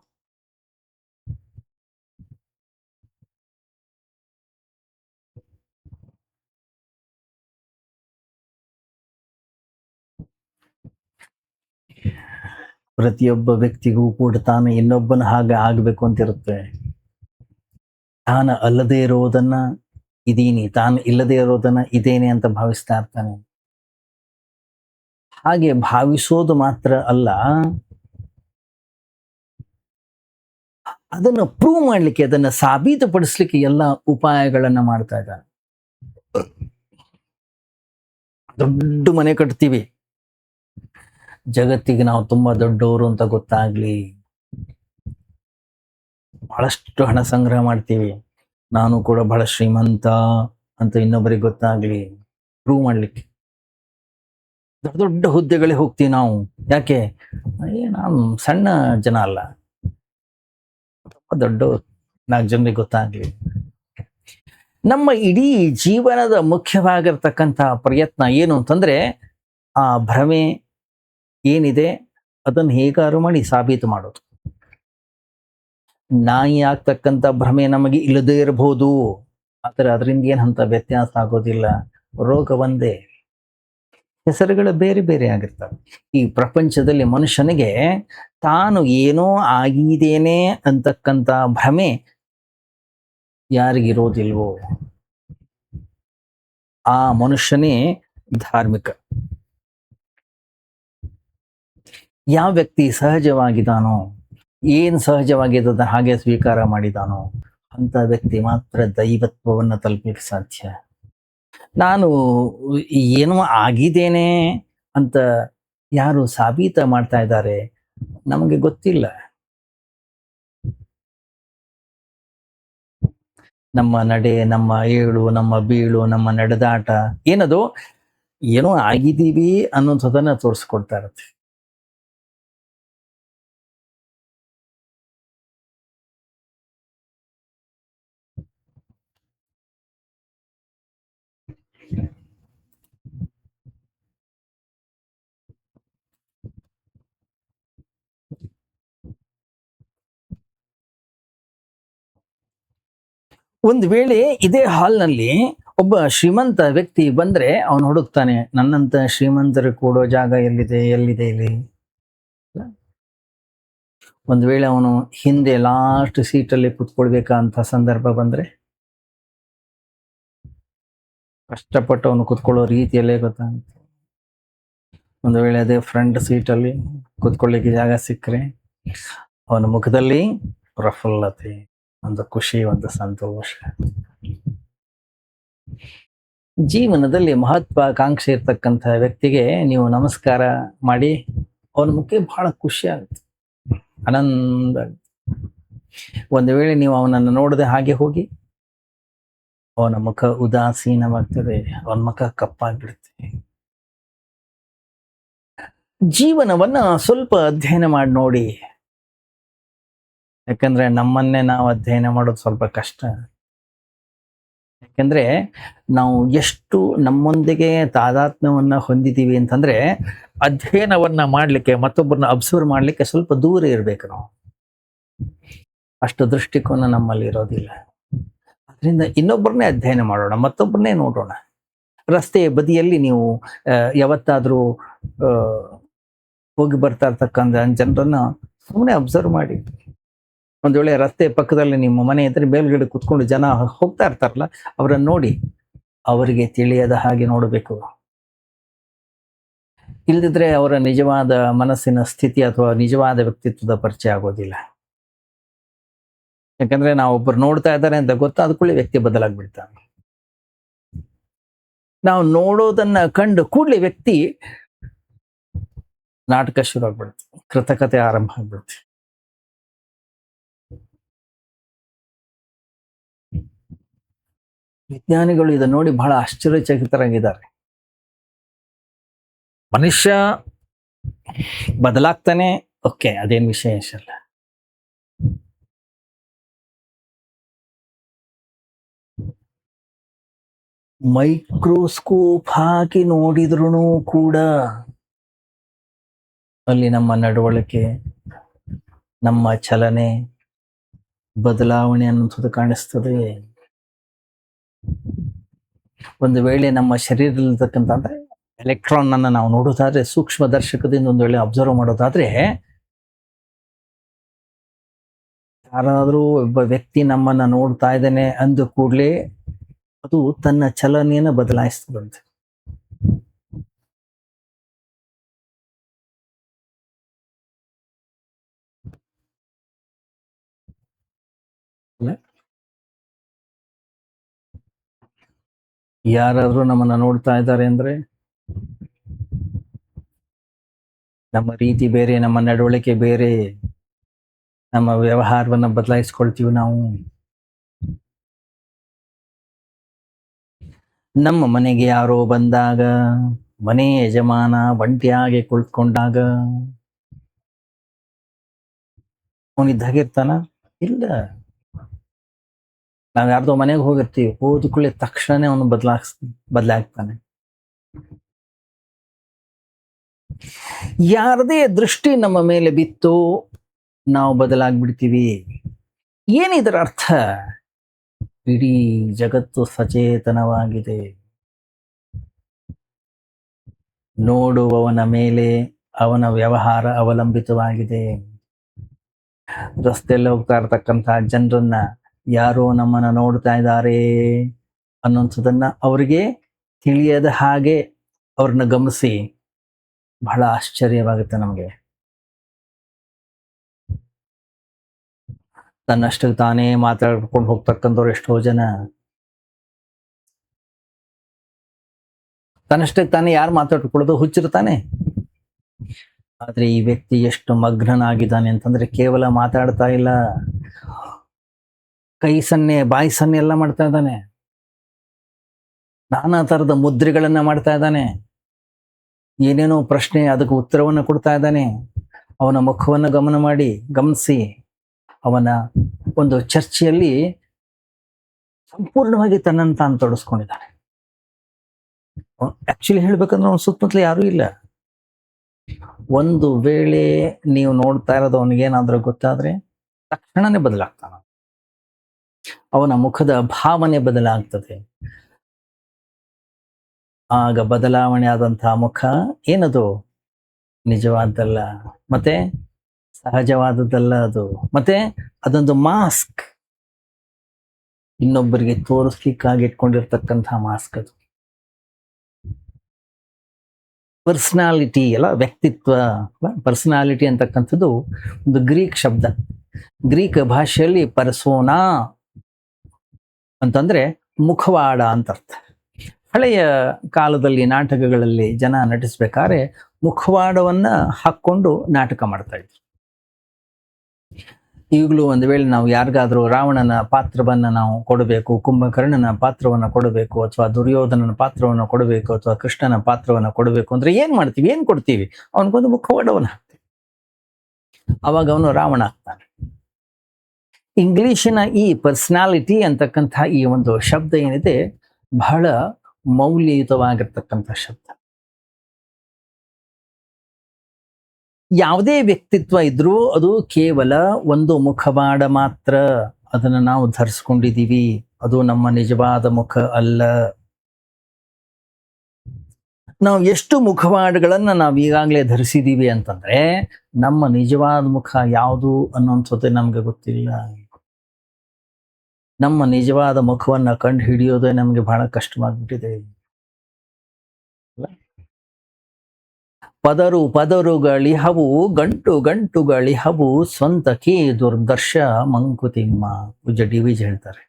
ಪ್ರತಿಯೊಬ್ಬ ವ್ಯಕ್ತಿಗೂ ಕೂಡ ತಾನು ಇನ್ನೊಬ್ಬನ ಹಾಗೆ ಆಗ್ಬೇಕು ಅಂತಿರುತ್ತೆ. ತಾನು ಅಲ್ಲದೆ ಇರೋದನ್ನ ಇದೀನಿ, ತಾನು ಇಲ್ಲದೆ ಇರೋದನ್ನ ಇದೇನೆ ಅಂತ ಭಾವಿಸ್ತಾ ಇರ್ತಾನೆ. ಹಾಗೆ ಭಾವಿಸೋದು ಮಾತ್ರ ಅಲ್ಲ, ಅದನ್ನ ಪ್ರೂವ್ ಮಾಡ್ಲಿಕ್ಕೆ, ಅದನ್ನ ಸಾಬೀತುಪಡಿಸ್ಲಿಕ್ಕೆ ಎಲ್ಲ ಉಪಾಯಗಳನ್ನ ಮಾಡ್ತಾ ಇದ್ದಾನೆ. ದೊಡ್ಡ ಮನೆ ಕಟ್ತೀವಿ, ಜಗತ್ತಿಗೆ ನಾವು ತುಂಬಾ ದೊಡ್ಡವರು ಅಂತ ಗೊತ್ತಾಗ್ಲಿ. ಬಹಳಷ್ಟು ಹಣ ಸಂಗ್ರಹ ಮಾಡ್ತೀವಿ, ನಾನು ಕೂಡ ಬಹಳ ಶ್ರೀಮಂತ ಅಂತ ಇನ್ನೊಬ್ಬರಿಗೆ ಗೊತ್ತಾಗ್ಲಿ, ಪ್ರೂವ್ ಮಾಡ್ಲಿಕ್ಕೆ. ದೊಡ್ಡ ದೊಡ್ಡ ಹುದ್ದೆಗಳಿಗೆ ಹೋಗ್ತೀವಿ ನಾವು. ಯಾಕೆ? ನಾನು ಸಣ್ಣ ಜನ ಅಲ್ಲ, ತುಂಬಾ ದೊಡ್ಡ 4 ಜನರಿಗೆ ಗೊತ್ತಾಗ್ಲಿ. ನಮ್ಮ ಇಡೀ ಜೀವನದ ಮುಖ್ಯವಾಗಿರ್ತಕ್ಕಂಥ ಪ್ರಯತ್ನ ಏನು ಅಂತಂದ್ರೆ, ಆ ಭ್ರಮೆ ಏನಿದೆ ಅದನ್ನು ಹೇಗಾರು ಮಾಡಿ ಸಾಬೀತು ಮಾಡೋದು. ನಾಯಿ ಆಗ್ತಕ್ಕಂಥ ಭ್ರಮೆ ನಮಗೆ ಇಲ್ಲದೇ ಇರಬಹುದು, ಆದರೆ ಅದರಿಂದ ಏನಂತ ವ್ಯತ್ಯಾಸ ಆಗೋದಿಲ್ಲ. ರೋಗ ಒಂದೇ, ಹೆಸರುಗಳು ಬೇರೆ ಬೇರೆ ಆಗಿರ್ತವೆ. ಈ ಪ್ರಪಂಚದಲ್ಲಿ ಮನುಷ್ಯನಿಗೆ ತಾನು ಏನೋ ಆಗಿದ್ದೇನೆ ಅಂತಕ್ಕಂಥ ಭ್ರಮೆ ಯಾರಿಗಿರೋದಿಲ್ವೋ ಆ ಮನುಷ್ಯನೇ ಧಾರ್ಮಿಕ. ಯಾವ ವ್ಯಕ್ತಿ ಸಹಜವಾಗಿದ್ದಾನೋ, ಏನ್ ಸಹಜವಾಗಿದ್ದದ ಹಾಗೆ ಸ್ವೀಕಾರ ಮಾಡಿದಾನೋ ಅಂತ ವ್ಯಕ್ತಿ ಮಾತ್ರ ದೈವತ್ವವನ್ನು ತಲುಪಲಿಕ್ಕೆ ಸಾಧ್ಯ. ನಾನು ಏನೋ ಆಗಿದ್ದೇನೆ ಅಂತ ಯಾರು ಸಾಬೀತ ಮಾಡ್ತಾ ಇದ್ದಾರೆ ನಮಗೆ ಗೊತ್ತಿಲ್ಲ. ನಮ್ಮ ನಡೆ, ನಮ್ಮ ಏಳು, ನಮ್ಮ ಬೀಳು, ನಮ್ಮ ನಡೆದಾಟ ಏನದು ಏನೋ ಆಗಿದ್ದೀವಿ ಅನ್ನೋದನ್ನ ತೋರಿಸ್ಕೊಡ್ತಾ ಇರುತ್ತೆ. ಒಂದು ವೇಳೆ ಇದೇ ಹಾಲ್ನಲ್ಲಿ ಒಬ್ಬ ಶ್ರೀಮಂತ ವ್ಯಕ್ತಿ ಬಂದ್ರೆ ಅವನು ಹುಡುಕ್ತಾನೆ, ನನ್ನಂತ ಶ್ರೀಮಂತರು ಕೂಡೋ ಜಾಗ ಎಲ್ಲಿದೆ ಇಲ್ಲಿ. ಒಂದು ವೇಳೆ ಅವನು ಹಿಂದೆ ಲಾಸ್ಟ್ ಸೀಟಲ್ಲಿ ಕುತ್ಕೊಳ್ಬೇಕಂತ ಸಂದರ್ಭ ಬಂದ್ರೆ, ಕಷ್ಟಪಟ್ಟು ಅವನು ಕುತ್ಕೊಳ್ಳೋ ರೀತಿಯಲ್ಲೇ ಗೊತ್ತಾಗುತ್ತೆ. ಒಂದು ವೇಳೆ ಅದೇ ಫ್ರಂಟ್ ಸೀಟಲ್ಲಿ ಕುತ್ಕೊಳ್ಳಿಕ್ಕೆ ಜಾಗ ಸಿಕ್ಕರೆ ಅವನ ಮುಖದಲ್ಲಿ ಪ್ರಫುಲ್ಲತೆ, ಒಂದು ಖುಷಿ, ಒಂದು ಸಂತೋಷ. ಜೀವನದಲ್ಲಿ ಮಹತ್ವಾಕಾಂಕ್ಷೆ ಇರ್ತಕ್ಕಂಥ ವ್ಯಕ್ತಿಗೆ ನೀವು ನಮಸ್ಕಾರ ಮಾಡಿ ಅವನ ಮುಖಕ್ಕೆ ಬಹಳ ಖುಷಿ ಆಗುತ್ತೆ, ಆನಂದ ಆಗುತ್ತೆ. ಒಂದು ವೇಳೆ ನೀವು ಅವನನ್ನು ನೋಡದೆ ಹಾಗೆ ಹೋಗಿ, ಅವನ ಮುಖ ಉದಾಸೀನವಾಗ್ತದೆ, ಅವನ ಮುಖ ಕಪ್ಪಾಗ್ಬಿಡುತ್ತೆ. ಜೀವನವನ್ನ ಸ್ವಲ್ಪ ಅಧ್ಯಯನ ಮಾಡಿ ನೋಡಿ, ಯಾಕಂದ್ರೆ ನಮ್ಮನ್ನೇ ನಾವು ಅಧ್ಯಯನ ಮಾಡೋದು ಸ್ವಲ್ಪ ಕಷ್ಟ. ಯಾಕಂದ್ರೆ ನಾವು ಎಷ್ಟು ನಮ್ಮೊಂದಿಗೆ ತಾದಾತ್ಮ್ಯವನ್ನ ಹೊಂದಿದ್ದೀವಿ ಅಂತಂದ್ರೆ, ಅಧ್ಯಯನವನ್ನ ಮಾಡ್ಲಿಕ್ಕೆ, ಮತ್ತೊಬ್ಬರನ್ನ ಅಬ್ಸರ್ವ್ ಮಾಡ್ಲಿಕ್ಕೆ ಸ್ವಲ್ಪ ದೂರ ಇರ್ಬೇಕು ನಾವು. ಅಷ್ಟು ದೃಷ್ಟಿಕೋನ ನಮ್ಮಲ್ಲಿ ಇರೋದಿಲ್ಲ. ಅದರಿಂದ ಇನ್ನೊಬ್ಬರನ್ನೇ ಅಧ್ಯಯನ ಮಾಡೋಣ, ಮತ್ತೊಬ್ಬರನ್ನೇ ನೋಡೋಣ. ರಸ್ತೆಯ ಬದಿಯಲ್ಲಿ ನೀವು ಯಾವತ್ತಾದರೂ ಹೋಗಿ ಬರ್ತಾ ಇರ್ತಕ್ಕಂಥ ಜನರನ್ನ ಸುಮ್ಮನೆ ಅಬ್ಸರ್ವ್ ಮಾಡಿ. ಒಂದು ವೇಳೆ ರಸ್ತೆ ಪಕ್ಕದಲ್ಲಿ ನಿಮ್ಮ ಮನೆ ಇದ್ರೆ ಮೇಲ್ಗಡೆ ಕುತ್ಕೊಂಡು ಜನ ಹೋಗ್ತಾ ಇರ್ತಾರಲ್ಲ, ಅವರನ್ನು ನೋಡಿ ಅವರಿಗೆ ತಿಳಿಯದ ಹಾಗೆ ನೋಡಬೇಕು. ಇಲ್ದಿದ್ರೆ ಅವರ ನಿಜವಾದ ಮನಸ್ಸಿನ ಸ್ಥಿತಿ ಅಥವಾ ನಿಜವಾದ ವ್ಯಕ್ತಿತ್ವದ ಪರಿಚಯ ಆಗೋದಿಲ್ಲ. ಯಾಕಂದ್ರೆ ನಾವು ಒಬ್ಬರು ನೋಡ್ತಾ ಇದ್ದಾರೆ ಅಂತ ಗೊತ್ತಾದ ಕೂಡಲೇ ವ್ಯಕ್ತಿ ಬದಲಾಗ್ಬಿಡ್ತಾನೆ. ನಾವು ನೋಡೋದನ್ನ ಕಂಡು ಕೂಡಲೇ ವ್ಯಕ್ತಿ ನಾಟಕ ಶುರು ಆಗ್ಬಿಡುತ್ತೆ, ಕೃತಕತೆ ಆರಂಭ ಆಗ್ಬಿಡುತ್ತೆ. ವಿಜ್ಞಾನಿಗಳು ಇದನ್ನ ನೋಡಿ ಬಹಳ ಆಶ್ಚರ್ಯಚಕಿತರಾಗಿದ್ದಾರೆ. ಮನುಷ್ಯ ಬದಲಾಗ್ತಾನೆ, ಓಕೆ, ಅದೇನು ವಿಶೇಷ ಅಲ್ಲ. ಮೈಕ್ರೋಸ್ಕೋಪ್ ಹಾಕಿ ನೋಡಿದ್ರು ಕೂಡ ಅಲ್ಲಿ ನಮ್ಮ ನಡವಳಿಕೆ, ನಮ್ಮ ಚಲನೆ, ಬದಲಾವಣೆ ಅನ್ನೋದು ಕಾಣಿಸ್ತದೆ. ಒಂದು ವೇಳೆ ನಮ್ಮ ಶರೀರದಲ್ಲಿರ್ತಕ್ಕಂಥ ಎಲೆಕ್ಟ್ರಾನ್ ಅನ್ನ ನಾವು ನೋಡೋದಾದ್ರೆ, ಸೂಕ್ಷ್ಮ ದರ್ಶಕದಿಂದ ಒಂದು ವೇಳೆ ಅಬ್ಸರ್ವ್ ಮಾಡೋದಾದ್ರೆ, ಯಾರಾದ್ರೂ ಒಬ್ಬ ವ್ಯಕ್ತಿ ನಮ್ಮನ್ನ ನೋಡ್ತಾ ಇದ್ದಾನೆ ಅಂದ ಕೂಡಲೇ ಅದು ತನ್ನ ಚಲನೆಯನ್ನು ಬದಲಾಯಿಸ್ತದಂತೆ. ಯಾರಾದ್ರೂ ನಮ್ಮನ್ನ ನೋಡ್ತಾ ಇದ್ದಾರೆ ಅಂದ್ರೆ ನಮ್ಮ ರೀತಿ ಬೇರೆ, ನಮ್ಮ ನಡವಳಿಕೆ ಬೇರೆ, ನಮ್ಮ ವ್ಯವಹಾರವನ್ನ ಬದಲಾಯಿಸ್ಕೊಳ್ತೀವಿ ನಾವು. ನಮ್ಮ ಮನೆಗೆ ಯಾರೋ ಬಂದಾಗ, ಮನೆ ಯಜಮಾನ ಒಂಟಿಯಾಗಿ ಕುಳಿತುಕೊಂಡಾಗ ಅವನಿದ್ದಾಗಿರ್ತಾನ? ಇಲ್ಲ. ನಾವ್ ಯಾರ್ದೋ ಮನೆಗೆ ಹೋಗಿರ್ತೀವಿ, ಹೋದ ಕೂಡಲೇ ತಕ್ಷಣ ಅವನು ಬದಲಾಗ್ತಾನೆ. ಯಾರದೇ ದೃಷ್ಟಿ ನಮ್ಮ ಮೇಲೆ ಬಿತ್ತು, ನಾವು ಬದಲಾಗ್ಬಿಡ್ತೀವಿ. ಏನಿದರ ಅರ್ಥ? ಇಡೀ ಜಗತ್ತು ಸಚೇತನವಾಗಿದೆ. ನೋಡುವವನ ಮೇಲೆ ಅವನ ವ್ಯವಹಾರ ಅವಲಂಬಿತವಾಗಿದೆ. ರಸ್ತೆಯಲ್ಲಿ ಹೋಗ್ತಾ ಇರ್ತಕ್ಕಂತಹ ಜನರನ್ನ ಯಾರೋ ನಮ್ಮನ್ನ ನೋಡ್ತಾ ಇದ್ದಾರೆ ಅನ್ನೋಂಥದ್ದನ್ನ ಅವರಿಗೆ ತಿಳಿಯದ ಹಾಗೆ ಅವ್ರನ್ನ ಗಮನಿಸಿ ಬಹಳ ಆಶ್ಚರ್ಯವಾಗುತ್ತೆ ನಮಗೆ. ತನ್ನಷ್ಟಕ್ಕೆ ತಾನೇ ಮಾತಾಡ್ಕೊಂಡು ಹೋಗ್ತಕ್ಕಂಥವ್ರು ಎಷ್ಟೋ ಜನ. ತನ್ನಷ್ಟಕ್ಕೆ ತಾನೇ ಯಾರು ಮಾತಾಡ್ಕೊಳ್ಳೋದು ಹುಚ್ಚಿರ್ತಾನೆ. ಆದ್ರೆ ಈ ವ್ಯಕ್ತಿ ಎಷ್ಟು ಮಗ್ನನಾಗಿದ್ದಾನೆ ಅಂತಂದ್ರೆ, ಕೇವಲ ಮಾತಾಡ್ತಾ ಇಲ್ಲ, ಕೈ ಸನ್ನೆ, ಬಾಯಿ ಸನ್ನೆ ಎಲ್ಲ ಮಾಡ್ತಾ ಇದ್ದಾನೆ. ನಾನಾ ತರದ ಮುದ್ರೆಗಳನ್ನ ಮಾಡ್ತಾ ಇದ್ದಾನೆ. ಏನೇನೋ ಪ್ರಶ್ನೆ, ಅದಕ್ಕೆ ಉತ್ತರವನ್ನು ಕೊಡ್ತಾ ಇದ್ದಾನೆ. ಅವನ ಮುಖವನ್ನು ಗಮನಿಸಿ ಅವನ ಒಂದು ಚರ್ಚೆಯಲ್ಲಿ ಸಂಪೂರ್ಣವಾಗಿ ತನ್ನನ್ನು ತಾನು ತೊಡಸ್ಕೊಂಡಿದ್ದಾನೆ. ಆಕ್ಚುಲಿ ಹೇಳ್ಬೇಕಂದ್ರೆ ಅವನ ಸುತ್ತಮುತ್ತಲು ಯಾರೂ ಇಲ್ಲ. ಒಂದು ವೇಳೆ ನೀವು ನೋಡ್ತಾ ಇರೋದು ಅವನಿಗೇನಾದ್ರೂ ಗೊತ್ತಾದ್ರೆ ತಕ್ಷಣನೇ ಬದಲಾಗ್ತಾನ. ಅವನ ಮುಖದ ಭಾವನೆ ಬದಲಾಗ್ತದೆ. ಆಗ ಬದಲಾವಣೆ ಆದಂತಹ ಮುಖ ಏನದು? ನಿಜವಾದಲ್ಲ, ಮತ್ತೆ ಸಹಜವಾದದ್ದಲ್ಲ ಅದು. ಮತ್ತೆ ಅದೊಂದು ಮಾಸ್ಕ್, ಇನ್ನೊಬ್ಬರಿಗೆ ತೋರಿಸ್ಲಿಕ್ಕಾಗಿ ಇಟ್ಕೊಂಡಿರ್ತಕ್ಕಂತಹ ಮಾಸ್ಕ್ ಅದು. ಪರ್ಸನಾಲಿಟಿ ಅಲ್ಲ, ವ್ಯಕ್ತಿತ್ವ. ಪರ್ಸನಾಲಿಟಿ ಅಂತಕ್ಕಂಥದ್ದು ಒಂದು ಗ್ರೀಕ್ ಶಬ್ದ. ಗ್ರೀಕ್ ಭಾಷೆಯಲ್ಲಿ ಪರ್ಸೋನಾ ಅಂತಂದ್ರೆ ಮುಖವಾಡ ಅಂತ ಅರ್ಥ. ಹಳೆಯ ಕಾಲದಲ್ಲಿ ನಾಟಕಗಳಲ್ಲಿ ಜನ ನಟಿಸ್ಬೇಕಾದ್ರೆ ಮುಖವಾಡವನ್ನ ಹಾಕೊಂಡು ನಾಟಕ ಮಾಡ್ತಾ ಇದ್ರು. ಈಗಲೂ ಒಂದು ವೇಳೆ ನಾವು ಯಾರಿಗಾದ್ರೂ ರಾವಣನ ಪಾತ್ರವನ್ನ ನಾವು ಕೊಡಬೇಕು, ಕುಂಭಕರ್ಣನ ಪಾತ್ರವನ್ನ ಕೊಡಬೇಕು, ಅಥವಾ ದುರ್ಯೋಧನನ ಪಾತ್ರವನ್ನ ಕೊಡಬೇಕು, ಅಥವಾ ಕೃಷ್ಣನ ಪಾತ್ರವನ್ನ ಕೊಡಬೇಕು ಅಂದ್ರೆ ಏನ್ ಮಾಡ್ತೀವಿ, ಏನ್ ಕೊಡ್ತೀವಿ? ಅವನಿಗೊಂದು ಮುಖವಾಡವನ್ನ ಹಾಕ್ತೀವಿ. ಅವಾಗ ಅವನು ರಾವಣ ಆಗ್ತಾನೆ. ಇಂಗ್ಲಿಶಿನ ಈ ಪರ್ಸನಾಲಿಟಿ ಅಂತಕ್ಕಂಥ ಈ ಒಂದು ಶಬ್ದ ಏನಿದೆ, ಬಹಳ ಮೌಲ್ಯಯುತವಾಗಿರ್ತಕ್ಕಂಥ ಶಬ್ದ. ಯಾವುದೇ ವ್ಯಕ್ತಿತ್ವ ಇದ್ರೂ ಅದು ಕೇವಲ ಒಂದು ಮುಖವಾಡ ಮಾತ್ರ. ಅದನ್ನು ನಾವು ಧರಿಸ್ಕೊಂಡಿದ್ದೀವಿ, ಅದು ನಮ್ಮ ನಿಜವಾದ ಮುಖ ಅಲ್ಲ. ನಾವು ಎಷ್ಟು ಮುಖವಾಡಗಳನ್ನ ನಾವು ಈಗಾಗಲೇ ಧರಿಸಿದೀವಿ ಅಂತಂದ್ರೆ ನಮ್ಮ ನಿಜವಾದ ಮುಖ ಯಾವುದು ಅನ್ನೋಂಥದ್ದು ನಮ್ಗೆ ಗೊತ್ತಿಲ್ಲ. ನಮ್ಮ ನಿಜವಾದ ಮುಖವನ್ನ ಕಂಡು ಹಿಡಿಯೋದೇ ನಮ್ಗೆ ಬಹಳ ಕಷ್ಟವಾಗ್ಬಿಟ್ಟಿದೆ. ಪದರು ಪದರುಗಳಿಹವು ಗಂಟು ಗಂಟುಗಳಿಹವು ಸ್ವಂತಕಿ ದುರ್ದರ್ಶ ಮಂಕುತಿಮ್ಮ. ಪೂಜ್ಯ ಡಿ ವಿಜಿ ಹೇಳ್ತಾರೆ.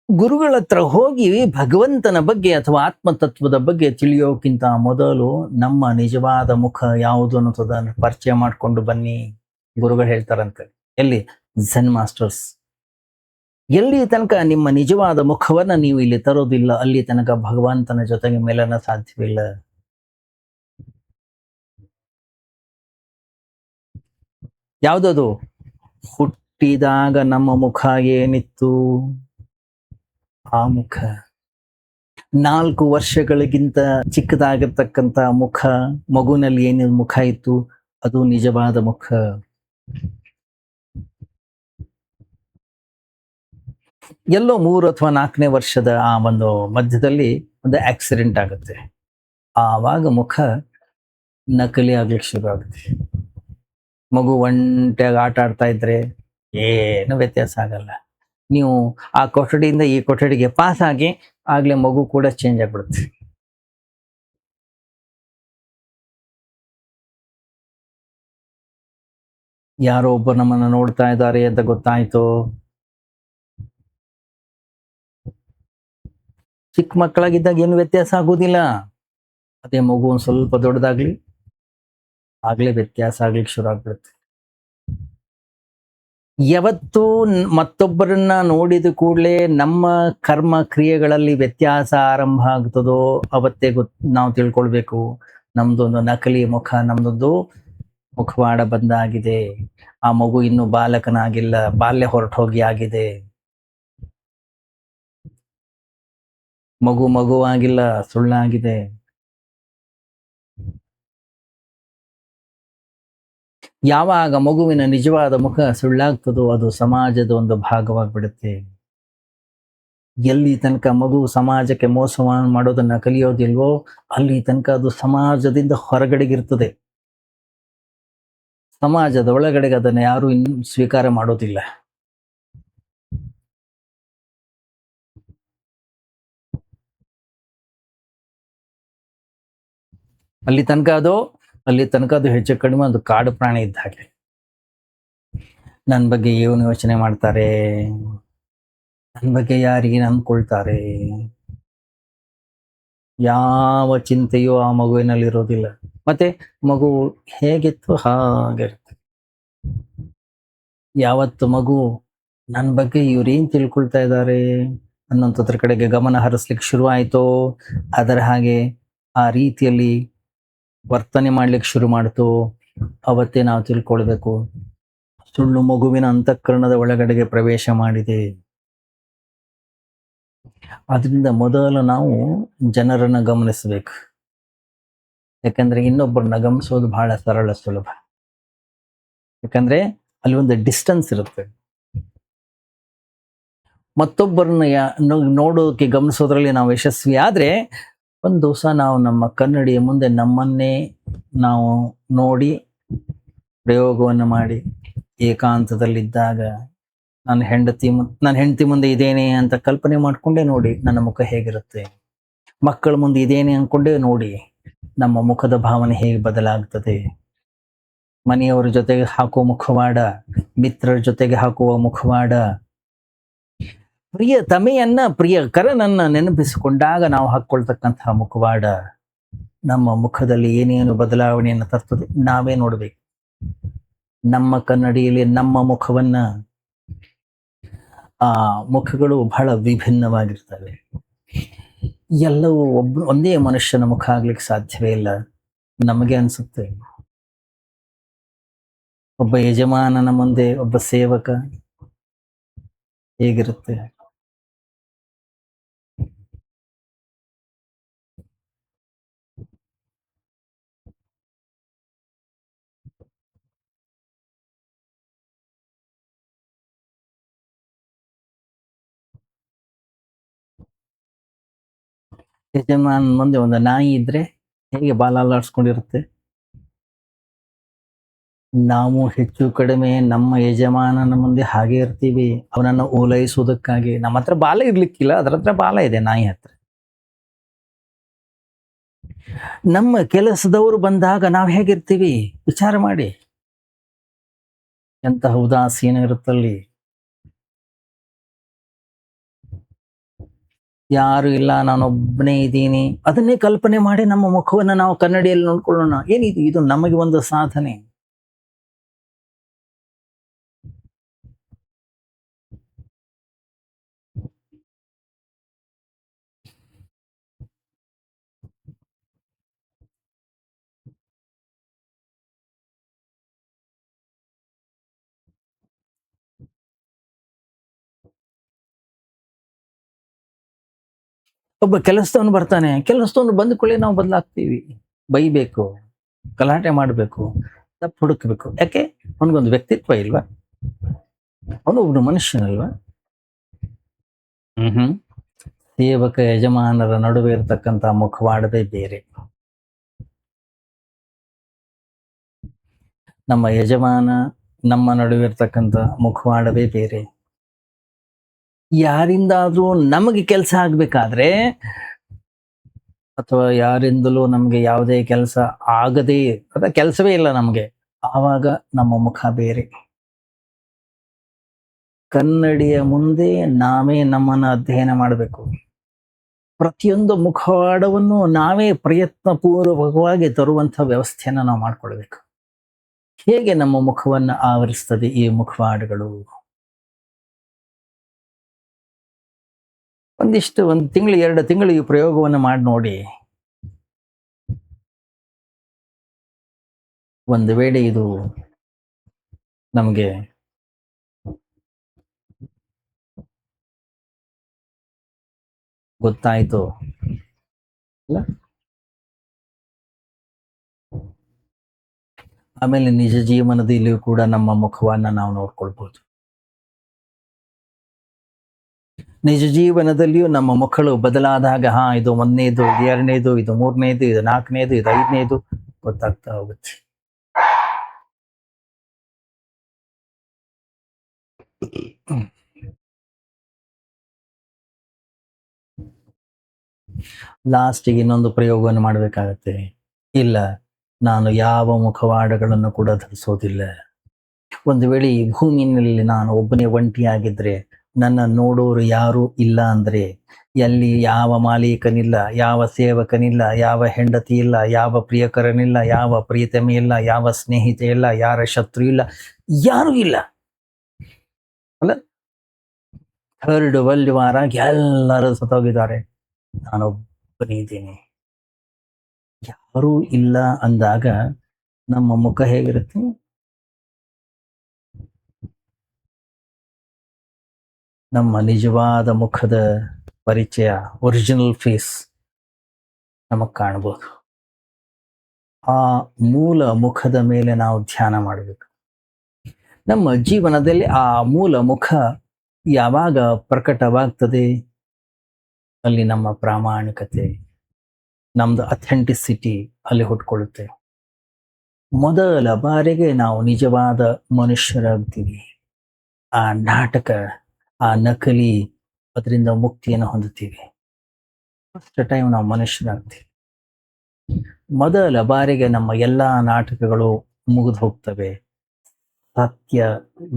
ಗುರುಗಳ ಹತ್ರ ಹೋಗಿ ಭಗವಂತನ ಬಗ್ಗೆ ಅಥವಾ ಆತ್ಮತತ್ವದ ಬಗ್ಗೆ ತಿಳಿಯೋಕ್ಕಿಂತ ಮೊದಲು ನಮ್ಮ ನಿಜವಾದ ಮುಖ ಯಾವುದು ಅನ್ನೋದನ್ನ ಪರಿಚಯ ಮಾಡಿಕೊಂಡು ಬನ್ನಿ. ಗುರುಗಳು ಹೇಳ್ತಾರಂತೆ. ಎಲ್ಲಿ? Zen masters. ಎಲ್ಲಿ ತನಕ ನಿಮ್ಮ ನಿಜವಾದ ಮುಖವನ್ನ ನೀವು ಇಲ್ಲಿ ತರೋದಿಲ್ಲ, ಅಲ್ಲಿ ತನಕ ಭಗವಂತನ ಜೊತೆಗೆ ಮೇಲನ ಸಾಧ್ಯವಿಲ್ಲ. ಯಾವುದದು? ಹುಟ್ಟಿದಾಗ ನಮ್ಮ ಮುಖ ಏನಿತ್ತು ಆ ಮುಖ, 4 ವರ್ಷಗಳಿಗಿಂತ ಚಿಕ್ಕದಾಗಿರ್ತಕ್ಕಂಥ ಮುಖ, ಮಗುನಲ್ಲಿ ಏನೇನು ಮುಖ ಇತ್ತು ಅದು ನಿಜವಾದ ಮುಖ. ಎಲ್ಲೋ 3 ಅಥವಾ 4ನೇ ವರ್ಷದ ಆ ಒಂದು ಮಧ್ಯದಲ್ಲಿ ಒಂದು ಆಕ್ಸಿಡೆಂಟ್ ಆಗುತ್ತೆ. ಆವಾಗ ಮುಖ ನಕಲಿ ಆಗ್ಲಿಕ್ಕೆ ಶುರು ಆಗುತ್ತೆ. ಮಗು ಒಂಟಿಯಾಗಿ ಆಟ ಆಡ್ತಾ ಇದ್ರೆ ಏನು ವ್ಯತ್ಯಾಸ ಆಗಲ್ಲ. ನೀವು ಆ ಕೊಠಡಿಯಿಂದ ಈ ಕೊಠಡಿಗೆ ಪಾಸ್ ಆಗಿ ಆಗ್ಲೇ ಮಗು ಕೂಡ ಚೇಂಜ್ ಆಗ್ಬಿಡುತ್ತೆ. ಯಾರೋ ಒಬ್ಬರು ನಮ್ಮನ್ನ ನೋಡ್ತಾ ಇದ್ದಾರೆ ಅಂತ ಗೊತ್ತಾಯ್ತು. ಚಿಕ್ಕ ಮಕ್ಕಳಾಗಿದ್ದಾಗ ಏನು ವ್ಯತ್ಯಾಸ ಆಗೋದಿಲ್ಲ. ಅದೇ ಮಗು ಒಂದ್ ಸ್ವಲ್ಪ ದೊಡ್ಡದಾಗ್ಲಿ ಆಗ್ಲೇ ವ್ಯತ್ಯಾಸ ಆಗ್ಲಿಕ್ಕೆ ಶುರು ಆಗ್ಬಿಡುತ್ತೆ. ಯಾವತ್ತು ಮತ್ತೊಬ್ಬರನ್ನ ನೋಡಿದ ಕೂಡಲೇ ನಮ್ಮ ಕರ್ಮ ಕ್ರಿಯೆಗಳಲ್ಲಿ ವ್ಯತ್ಯಾಸ ಆರಂಭ ಆಗ್ತದೋ ಅವತ್ತೇ ನಾವು ತಿಳ್ಕೊಳ್ಬೇಕು ನಮ್ದೊಂದು ನಕಲಿ ಮುಖ, ನಮ್ದೊಂದು ಮುಖವಾಡ ಬಂದಾಗಿದೆ. ಆ ಮಗು ಇನ್ನು ಬಾಲಕನಾಗಿಲ್ಲ, ಬಾಲ್ಯ ಹೊರಟು ಹೋಗಿ ಆಗಿದೆ. ಮಗುವಾಗಿಲ್ಲ, ಸುಳ್ಳಾಗಿದೆ. ಯಾವಾಗ ಮಗುವಿನ ನಿಜವಾದ ಮುಖ ಸುಳ್ಳಾಗ್ತದೋ ಅದು ಸಮಾಜದ ಒಂದು ಭಾಗವಾಗ್ಬಿಡುತ್ತೆ. ಎಲ್ಲಿ ತನಕ ಮಗು ಸಮಾಜಕ್ಕೆ ಮೋಸ ಮಾಡೋದನ್ನ ಕಲಿಯೋದಿಲ್ವೋ ಅಲ್ಲಿ ತನಕ ಅದು ಸಮಾಜದಿಂದ ಹೊರಗಡೆಗಿರ್ತದೆ. ಸಮಾಜದ ಒಳಗಡೆಗೆ ಅದನ್ನ ಯಾರು ಇನ್ನು ಸ್ವೀಕಾರ ಮಾಡೋದಿಲ್ಲ. ಅಲ್ಲಿ ತನಕ ಅದು ಹೆಚ್ಚು ಕಡಿಮೆ ಒಂದು ಕಾಡು ಪ್ರಾಣಿ ಇದ್ದ ಹಾಗೆ. ನನ್ನ ಬಗ್ಗೆ ಏನು ಯೋಚನೆ ಮಾಡ್ತಾರೆ, ನನ್ನ ಬಗ್ಗೆ ಯಾರಿಗೆ ಅಂದ್ಕೊಳ್ತಾರೆ, ಯಾವ ಚಿಂತೆಯೂ ಆ ಮಗುವಿನಲ್ಲಿ ಇರೋದಿಲ್ಲ. ಮತ್ತೆ ಮಗು ಹೇಗಿತ್ತು ಹಾಗಿರುತ್ತೆ. ಯಾವತ್ತು ಮಗು ನನ್ನ ಬಗ್ಗೆ ಇವ್ರೇನ್ ತಿಳ್ಕೊಳ್ತಾ ಇದ್ದಾರೆ ಅನ್ನೋಂಥದ್ರ ಕಡೆಗೆ ಗಮನ ಹರಿಸ್ಲಿಕ್ಕೆ ಶುರು ಆಯ್ತೋ, ಅದರ ಹಾಗೆ ಆ ರೀತಿಯಲ್ಲಿ ವರ್ತನೆ ಮಾಡ್ಲಿಕ್ಕೆ ಶುರು ಮಾಡ್ತು, ಅವತ್ತೇ ನಾವು ತಿಳ್ಕೊಳ್ಬೇಕು ಸುಳ್ಳು ಮಗುವಿನ ಅಂತಃಕರಣದ ಒಳಗಡೆಗೆ ಪ್ರವೇಶ ಮಾಡಿದೆ. ಆದ್ರಿಂದ ಮೊದಲು ನಾವು ಜನರನ್ನ ಗಮನಿಸಬೇಕು. ಯಾಕಂದ್ರೆ ಇನ್ನೊಬ್ಬರನ್ನ ಗಮನಿಸೋದು ಬಹಳ ಸರಳ ಸುಲಭ. ಯಾಕಂದ್ರೆ ಅಲ್ಲಿ ಒಂದು ಡಿಸ್ಟೆನ್ಸ್ ಇರುತ್ತೆ. ಮತ್ತೊಬ್ಬರನ್ನ ನೋಡೋಕೆ ಗಮನಿಸೋದ್ರಲ್ಲಿ ನಾವು ಯಶಸ್ವಿ ಆದ್ರೆ ಒಂದು ದಿವಸ ನಾವು ನಮ್ಮ ಕನ್ನಡಿಯ ಮುಂದೆ ನಮ್ಮನ್ನೇ ನಾವು ನೋಡಿ ಪ್ರಯೋಗವನ್ನು ಮಾಡಿ ಏಕಾಂತದಲ್ಲಿದ್ದಾಗ ನನ್ನ ಹೆಂಡತಿ ಮುಂದೆ ಇದೇನೆ ಅಂತ ಕಲ್ಪನೆ ಮಾಡ್ಕೊಂಡೇ ನೋಡಿ ನನ್ನ ಮುಖ ಹೇಗಿರುತ್ತೆ. ಮಕ್ಕಳ ಮುಂದೆ ಇದೇನೆ ಅನ್ಕೊಂಡೇ ನೋಡಿ ನಮ್ಮ ಮುಖದ ಭಾವನೆ ಹೇಗೆ ಬದಲಾಗ್ತದೆ. ಮನೆಯವರ ಜೊತೆಗೆ ಹಾಕುವ ಮುಖವಾಡ, ಮಿತ್ರರ ಜೊತೆಗೆ ಹಾಕುವ ಮುಖವಾಡ, ಪ್ರಿಯಕರನನ್ನ ನೆನಪಿಸಿಕೊಂಡಾಗ ನಾವು ಹಾಕೊಳ್ತಕ್ಕಂತಹ ಮುಖವಾಡ ನಮ್ಮ ಮುಖದಲ್ಲಿ ಏನೇನು ಬದಲಾವಣೆಯನ್ನು ತರ್ತದೆ ನಾವೇ ನೋಡ್ಬೇಕು. ನಮ್ಮ ಕನ್ನಡಿಯಲ್ಲಿ ನಮ್ಮ ಮುಖವನ್ನ, ಆ ಮುಖಗಳು ಬಹಳ ವಿಭಿನ್ನವಾಗಿರ್ತವೆ. ಎಲ್ಲವೂ ಒಂದೇ ಮನುಷ್ಯನ ಮುಖ ಆಗ್ಲಿಕ್ಕೆ ಸಾಧ್ಯವೇ ಇಲ್ಲ. ನಮಗೆ ಅನ್ಸುತ್ತೆ ಒಬ್ಬ ಯಜಮಾನನ ಮುಂದೆ ಒಬ್ಬ ಸೇವಕ ಹೇಗಿರುತ್ತೆ. ಯಜಮಾನ್ ಮುಂದೆ ಒಂದು ನಾಯಿ ಇದ್ರೆ ಹೇಗೆ ಬಾಲ ಅಲ್ಲಾಡ್ಸ್ಕೊಂಡಿರುತ್ತೆ. ನಾವು ಹೆಚ್ಚು ಕಡಿಮೆ ನಮ್ಮ ಯಜಮಾನನ ಮುಂದೆ ಹಾಗೆ ಇರ್ತೀವಿ. ಅವನನ್ನು ಓಲೈಸುವುದಕ್ಕಾಗಿ. ನಮ್ಮ ಹತ್ರ ಬಾಲ ಇರ್ಲಿಕ್ಕಿಲ್ಲ, ಅದರ ಹತ್ರ ಬಾಲ ಇದೆ ನಾಯಿ ಹತ್ರ. ನಮ್ಮ ಕೆಲಸದವರು ಬಂದಾಗ ನಾವು ಹೇಗಿರ್ತೀವಿ ವಿಚಾರ ಮಾಡಿ. ಎಂತಹ ಉದಾಸೀನ ಇರುತ್ತಲ್ಲಿ. ಯಾರು ಇಲ್ಲ, ನಾನೊಬ್ಬನೇ ಇದ್ದೀನಿ, ಅದನ್ನೇ ಕಲ್ಪನೆ ಮಾಡಿ ನಮ್ಮ ಮುಖವನ್ನು ನಾವು ಕನ್ನಡಿಯಲ್ಲಿ ನೋಡ್ಕೊಳ್ಳೋಣ. ಏನಿದು, ಇದು ನಮಗೆ ಒಂದು ಸಾಧನೆ. ಒಬ್ಬ ಕೆಲಸದವನು ಬರ್ತಾನೆ, ಕೆಲಸದವನು ಬಂದ ಕೂಡಲೇ ನಾವು ಬದಲಾಗ್ತೀವಿ. ಬೈಬೇಕು, ಗಲಾಟೆ ಮಾಡಬೇಕು, ತಪ್ಪು ಹುಡುಕ್ಬೇಕು. ಯಾಕೆ? ಅವನಿಗೊಂದು ವ್ಯಕ್ತಿತ್ವ ಇಲ್ವಾ? ಅವನು ಒಬ್ಬನು ಮನುಷ್ಯನಲ್ವಾ? ಹ್ಮ್. ಸೇವಕ ಯಜಮಾನರ ನಡುವೆ ಇರತಕ್ಕಂತ ಮುಖವಾಡವೇ ಬೇರೆ. ನಮ್ಮ ಯಜಮಾನ ನಮ್ಮ ನಡುವೆ ಇರ್ತಕ್ಕಂಥ ಮುಖವಾಡವೇ ಬೇರೆ. ಯಾರಿಂದಾದ್ರೂ ನಮಗೆ ಕೆಲಸ ಆಗ್ಬೇಕಾದ್ರೆ, ಅಥವಾ ಯಾರಿಂದಲೂ ನಮ್ಗೆ ಯಾವುದೇ ಕೆಲಸ ಆಗದೇ, ಅಥವಾ ಕೆಲಸವೇ ಇಲ್ಲ ನಮ್ಗೆ, ಆವಾಗ ನಮ್ಮ ಮುಖ ಬೇರೆ. ಕನ್ನಡಿಯ ಮುಂದೆ ನಾವೇ ನಮ್ಮನ್ನ ಅಧ್ಯಯನ ಮಾಡಬೇಕು. ಪ್ರತಿಯೊಂದು ಮುಖವಾಡವನ್ನು ನಾವೇ ಪ್ರಯತ್ನ ಪೂರ್ವಕವಾಗಿ ತರುವಂತ ವ್ಯವಸ್ಥೆಯನ್ನ ನಾವು ಮಾಡ್ಕೊಳ್ಬೇಕು. ಹೇಗೆ ನಮ್ಮ ಮುಖವನ್ನು ಆವರಿಸ್ತದೆ ಈ ಮುಖವಾಡಗಳು? ಒಂದು ತಿಂಗಳು 2 ತಿಂಗಳು ಈ ಪ್ರಯೋಗವನ್ನು ಮಾಡಿ ನೋಡಿ. ಒಂದು ವೇಳೆ ಇದು ನಮಗೆ ಗೊತ್ತಾಯ್ತು ಅಲ್ಲ, ಆಮೇಲೆ ನಿಜ ಜೀವನದಲ್ಲಿಯೂ ಕೂಡ ನಮ್ಮ ಮುಖವನ್ನ ನಾವು ನೋಡ್ಕೊಳ್ಬಹುದು. ನಿಜ ಜೀವನದಲ್ಲಿಯೂ ನಮ್ಮ ಮುಖಗಳು ಬದಲಾದಾಗ, ಇದು 1ನೇದು, 2ನೇದು, ಇದು 3ನೇದು, ಇದು 4ನೇದು, ಇದು 5ನೇದು ಗೊತ್ತಾಗ್ತಾ ಹೋಗುತ್ತೆ. ಲಾಸ್ಟಿಗೆ ಇನ್ನೊಂದು ಪ್ರಯೋಗವನ್ನು ಮಾಡಬೇಕಾಗತ್ತೆ. ಇಲ್ಲ, ನಾನು ಯಾವ ಮುಖವಾಡಗಳನ್ನು ಕೂಡ ಧರಿಸೋದಿಲ್ಲ. ಒಂದು ವೇಳೆ ಈ ಭೂಮಿಯಲ್ಲಿ ನಾನು ಒಬ್ಬನೇ ಒಂಟಿಯಾಗಿದ್ರೆ, ನನ್ನ ನೋಡೋರು ಯಾರು ಇಲ್ಲ ಅಂದ್ರೆ, ಎಲ್ಲಿ ಯಾವ ಮಾಲೀಕನಿಲ್ಲ, ಯಾವ ಸೇವಕನಿಲ್ಲ, ಯಾವ ಹೆಂಡತಿ ಇಲ್ಲ, ಯಾವ ಪ್ರಿಯಕರನಿಲ್ಲ, ಯಾವ ಪ್ರಿಯತಮೆ ಇಲ್ಲ, ಯಾವ ಸ್ನೇಹಿತೆ ಇಲ್ಲ, ಯಾರ ಶತ್ರು ಇಲ್ಲ, ಯಾರು ಇಲ್ಲ ಅಲ್ಲ. 3rd ವರ್ಲ್ಡ್ ವಾರ್ ಆಗಿ ಎಲ್ಲರೂ ಸತ್ತೋಗಿದ್ದಾರೆ, ನಾನೊಬ್ಬನೇ ಇದ್ದೀನಿ. ಯಾರೂ ಇಲ್ಲ ಅಂದಾಗ ನಮ್ಮ ಮುಖ ಹೇಗಿರುತ್ತೆ? ನಮ್ಮ ನಿಜವಾದ ಮುಖದ ಪರಿಚಯ, ಒರಿಜಿನಲ್ ಫೇಸ್ ನಮಗ್ ಕಾಣಬಹುದು. ಆ ಮೂಲ ಮುಖದ ಮೇಲೆ ನಾವು ಧ್ಯಾನ ಮಾಡಬೇಕು. ನಮ್ಮ ಜೀವನದಲ್ಲಿ ಆ ಮೂಲ ಮುಖ ಯಾವಾಗ ಪ್ರಕಟವಾಗ್ತದೆ, ಅಲ್ಲಿ ನಮ್ಮ ಪ್ರಾಮಾಣಿಕತೆ, ನಮ್ದು ಅಥೆಂಟಿಸಿಟಿ ಅಲ್ಲಿ ಹುಟ್ಕೊಳ್ಳುತ್ತೆ. ಮೊದಲ ಬಾರಿಗೆ ನಾವು ನಿಜವಾದ ಮನುಷ್ಯರಾಗ್ತೀವಿ. ಆ ನಾಟಕ, ಆ ನಕಲಿ, ಅದರಿಂದ ಮುಕ್ತಿಯನ್ನು ಹೊಂದುತ್ತೀವಿ. ಫಸ್ಟ್ ಟೈಮ್ ನಾವು ಮನುಷ್ಯರಾಗ್ತೀವಿ. ಮೊದಲ ಬಾರಿಗೆ ನಮ್ಮ ಎಲ್ಲಾ ನಾಟಕಗಳು ಮುಗಿದು ಹೋಗ್ತವೆ. ಸತ್ಯ,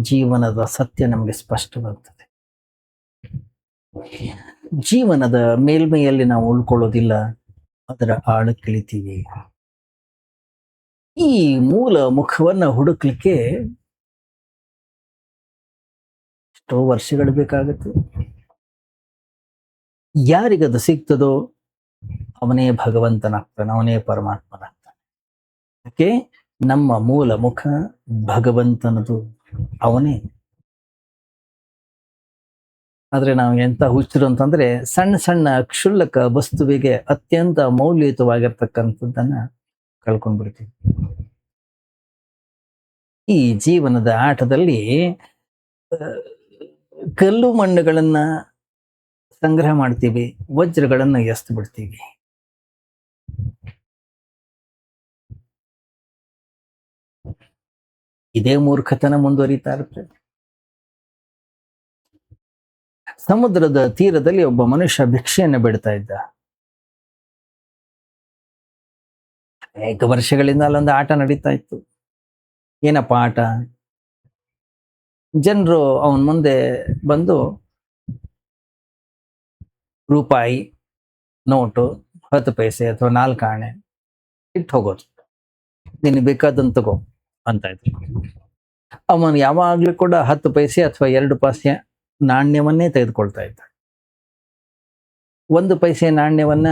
ಜೀವನದ ಸತ್ಯ ನಮಗೆ ಸ್ಪಷ್ಟವಾಗ್ತದೆ. ಜೀವನದ ಮೇಲ್ಮೆಯಲ್ಲಿ ನಾವು ಉಳ್ಕೊಳ್ಳೋದಿಲ್ಲ, ಅದರ ಆಳಕ್ಕಿಳಿತೀವಿ. ಈ ಮೂಲ ಮುಖವನ್ನ ಹುಡುಕ್ಲಿಕ್ಕೆ ಎಷ್ಟೋ ವರ್ಷಗಳು ಬೇಕಾಗುತ್ತೆ. ಯಾರಿಗದು ಸಿಗ್ತದೋ ಅವನೇ ಭಗವಂತನಾಗ್ತಾನೆ, ಅವನೇ ಪರಮಾತ್ಮನಾಗ್ತಾನೆ. ಯಾಕೆ? ನಮ್ಮ ಮೂಲ ಮುಖ ಭಗವಂತನದು, ಅವನೇ. ಆದ್ರೆ ನಾವು ಎಂತ ಹುಚ್ಚರು ಅಂತಂದ್ರೆ, ಸಣ್ಣ ಸಣ್ಣ ಕ್ಷುಲ್ಲಕ ವಸ್ತುವಿಗೆ ಅತ್ಯಂತ ಮೌಲ್ಯಯುತವಾಗಿರ್ತಕ್ಕಂಥದ್ದನ್ನ ಕಳ್ಕೊಂಡ್ಬಿಡ್ತೀವಿ. ಈ ಜೀವನದ ಆಟದಲ್ಲಿ ಕಲ್ಲು ಮಣ್ಣುಗಳನ್ನ ಸಂಗ್ರಹ ಮಾಡ್ತೀವಿ, ವಜ್ರಗಳನ್ನ ಎಸ್ದು ಬಿಡ್ತೀವಿ. ಇದೇ ಮೂರ್ಖತನ ಮುಂದುವರಿತಾ ಇರುತ್ತೆ. ಸಮುದ್ರದ ತೀರದಲ್ಲಿ ಒಬ್ಬ ಮನುಷ್ಯ ಭಿಕ್ಷೆಯನ್ನು ಬಿಡ್ತಾ ಇದ್ದ. ಅನೇಕ ವರ್ಷಗಳಿಂದ ಅಲ್ಲೊಂದು ಆಟ ನಡೀತಾ ಇತ್ತು. ಏನಪ್ಪ ಆಟ? ಜನರು ಅವನ ಮುಂದೆ ಬಂದು ರೂಪಾಯಿ ನೋಟು, 10 ಪೈಸೆ ಅಥವಾ 4 ಆಣೆ ಇಟ್ಟು ಹೋಗೋದು. ನಿನಗೆ ಬೇಕಾದಂತ ತಗೋ ಅಂತ ಇದ್ರು. ಅವನು ಯಾವಾಗ್ಲೂ ಕೂಡ 10 ಪೈಸೆ ಅಥವಾ 2 ಪೈಸೆ ನಾಣ್ಯವನ್ನೇ ತೆಗೆದುಕೊಳ್ತಾ ಇದ್ದ. 1 ಪೈಸೆ ನಾಣ್ಯವನ್ನ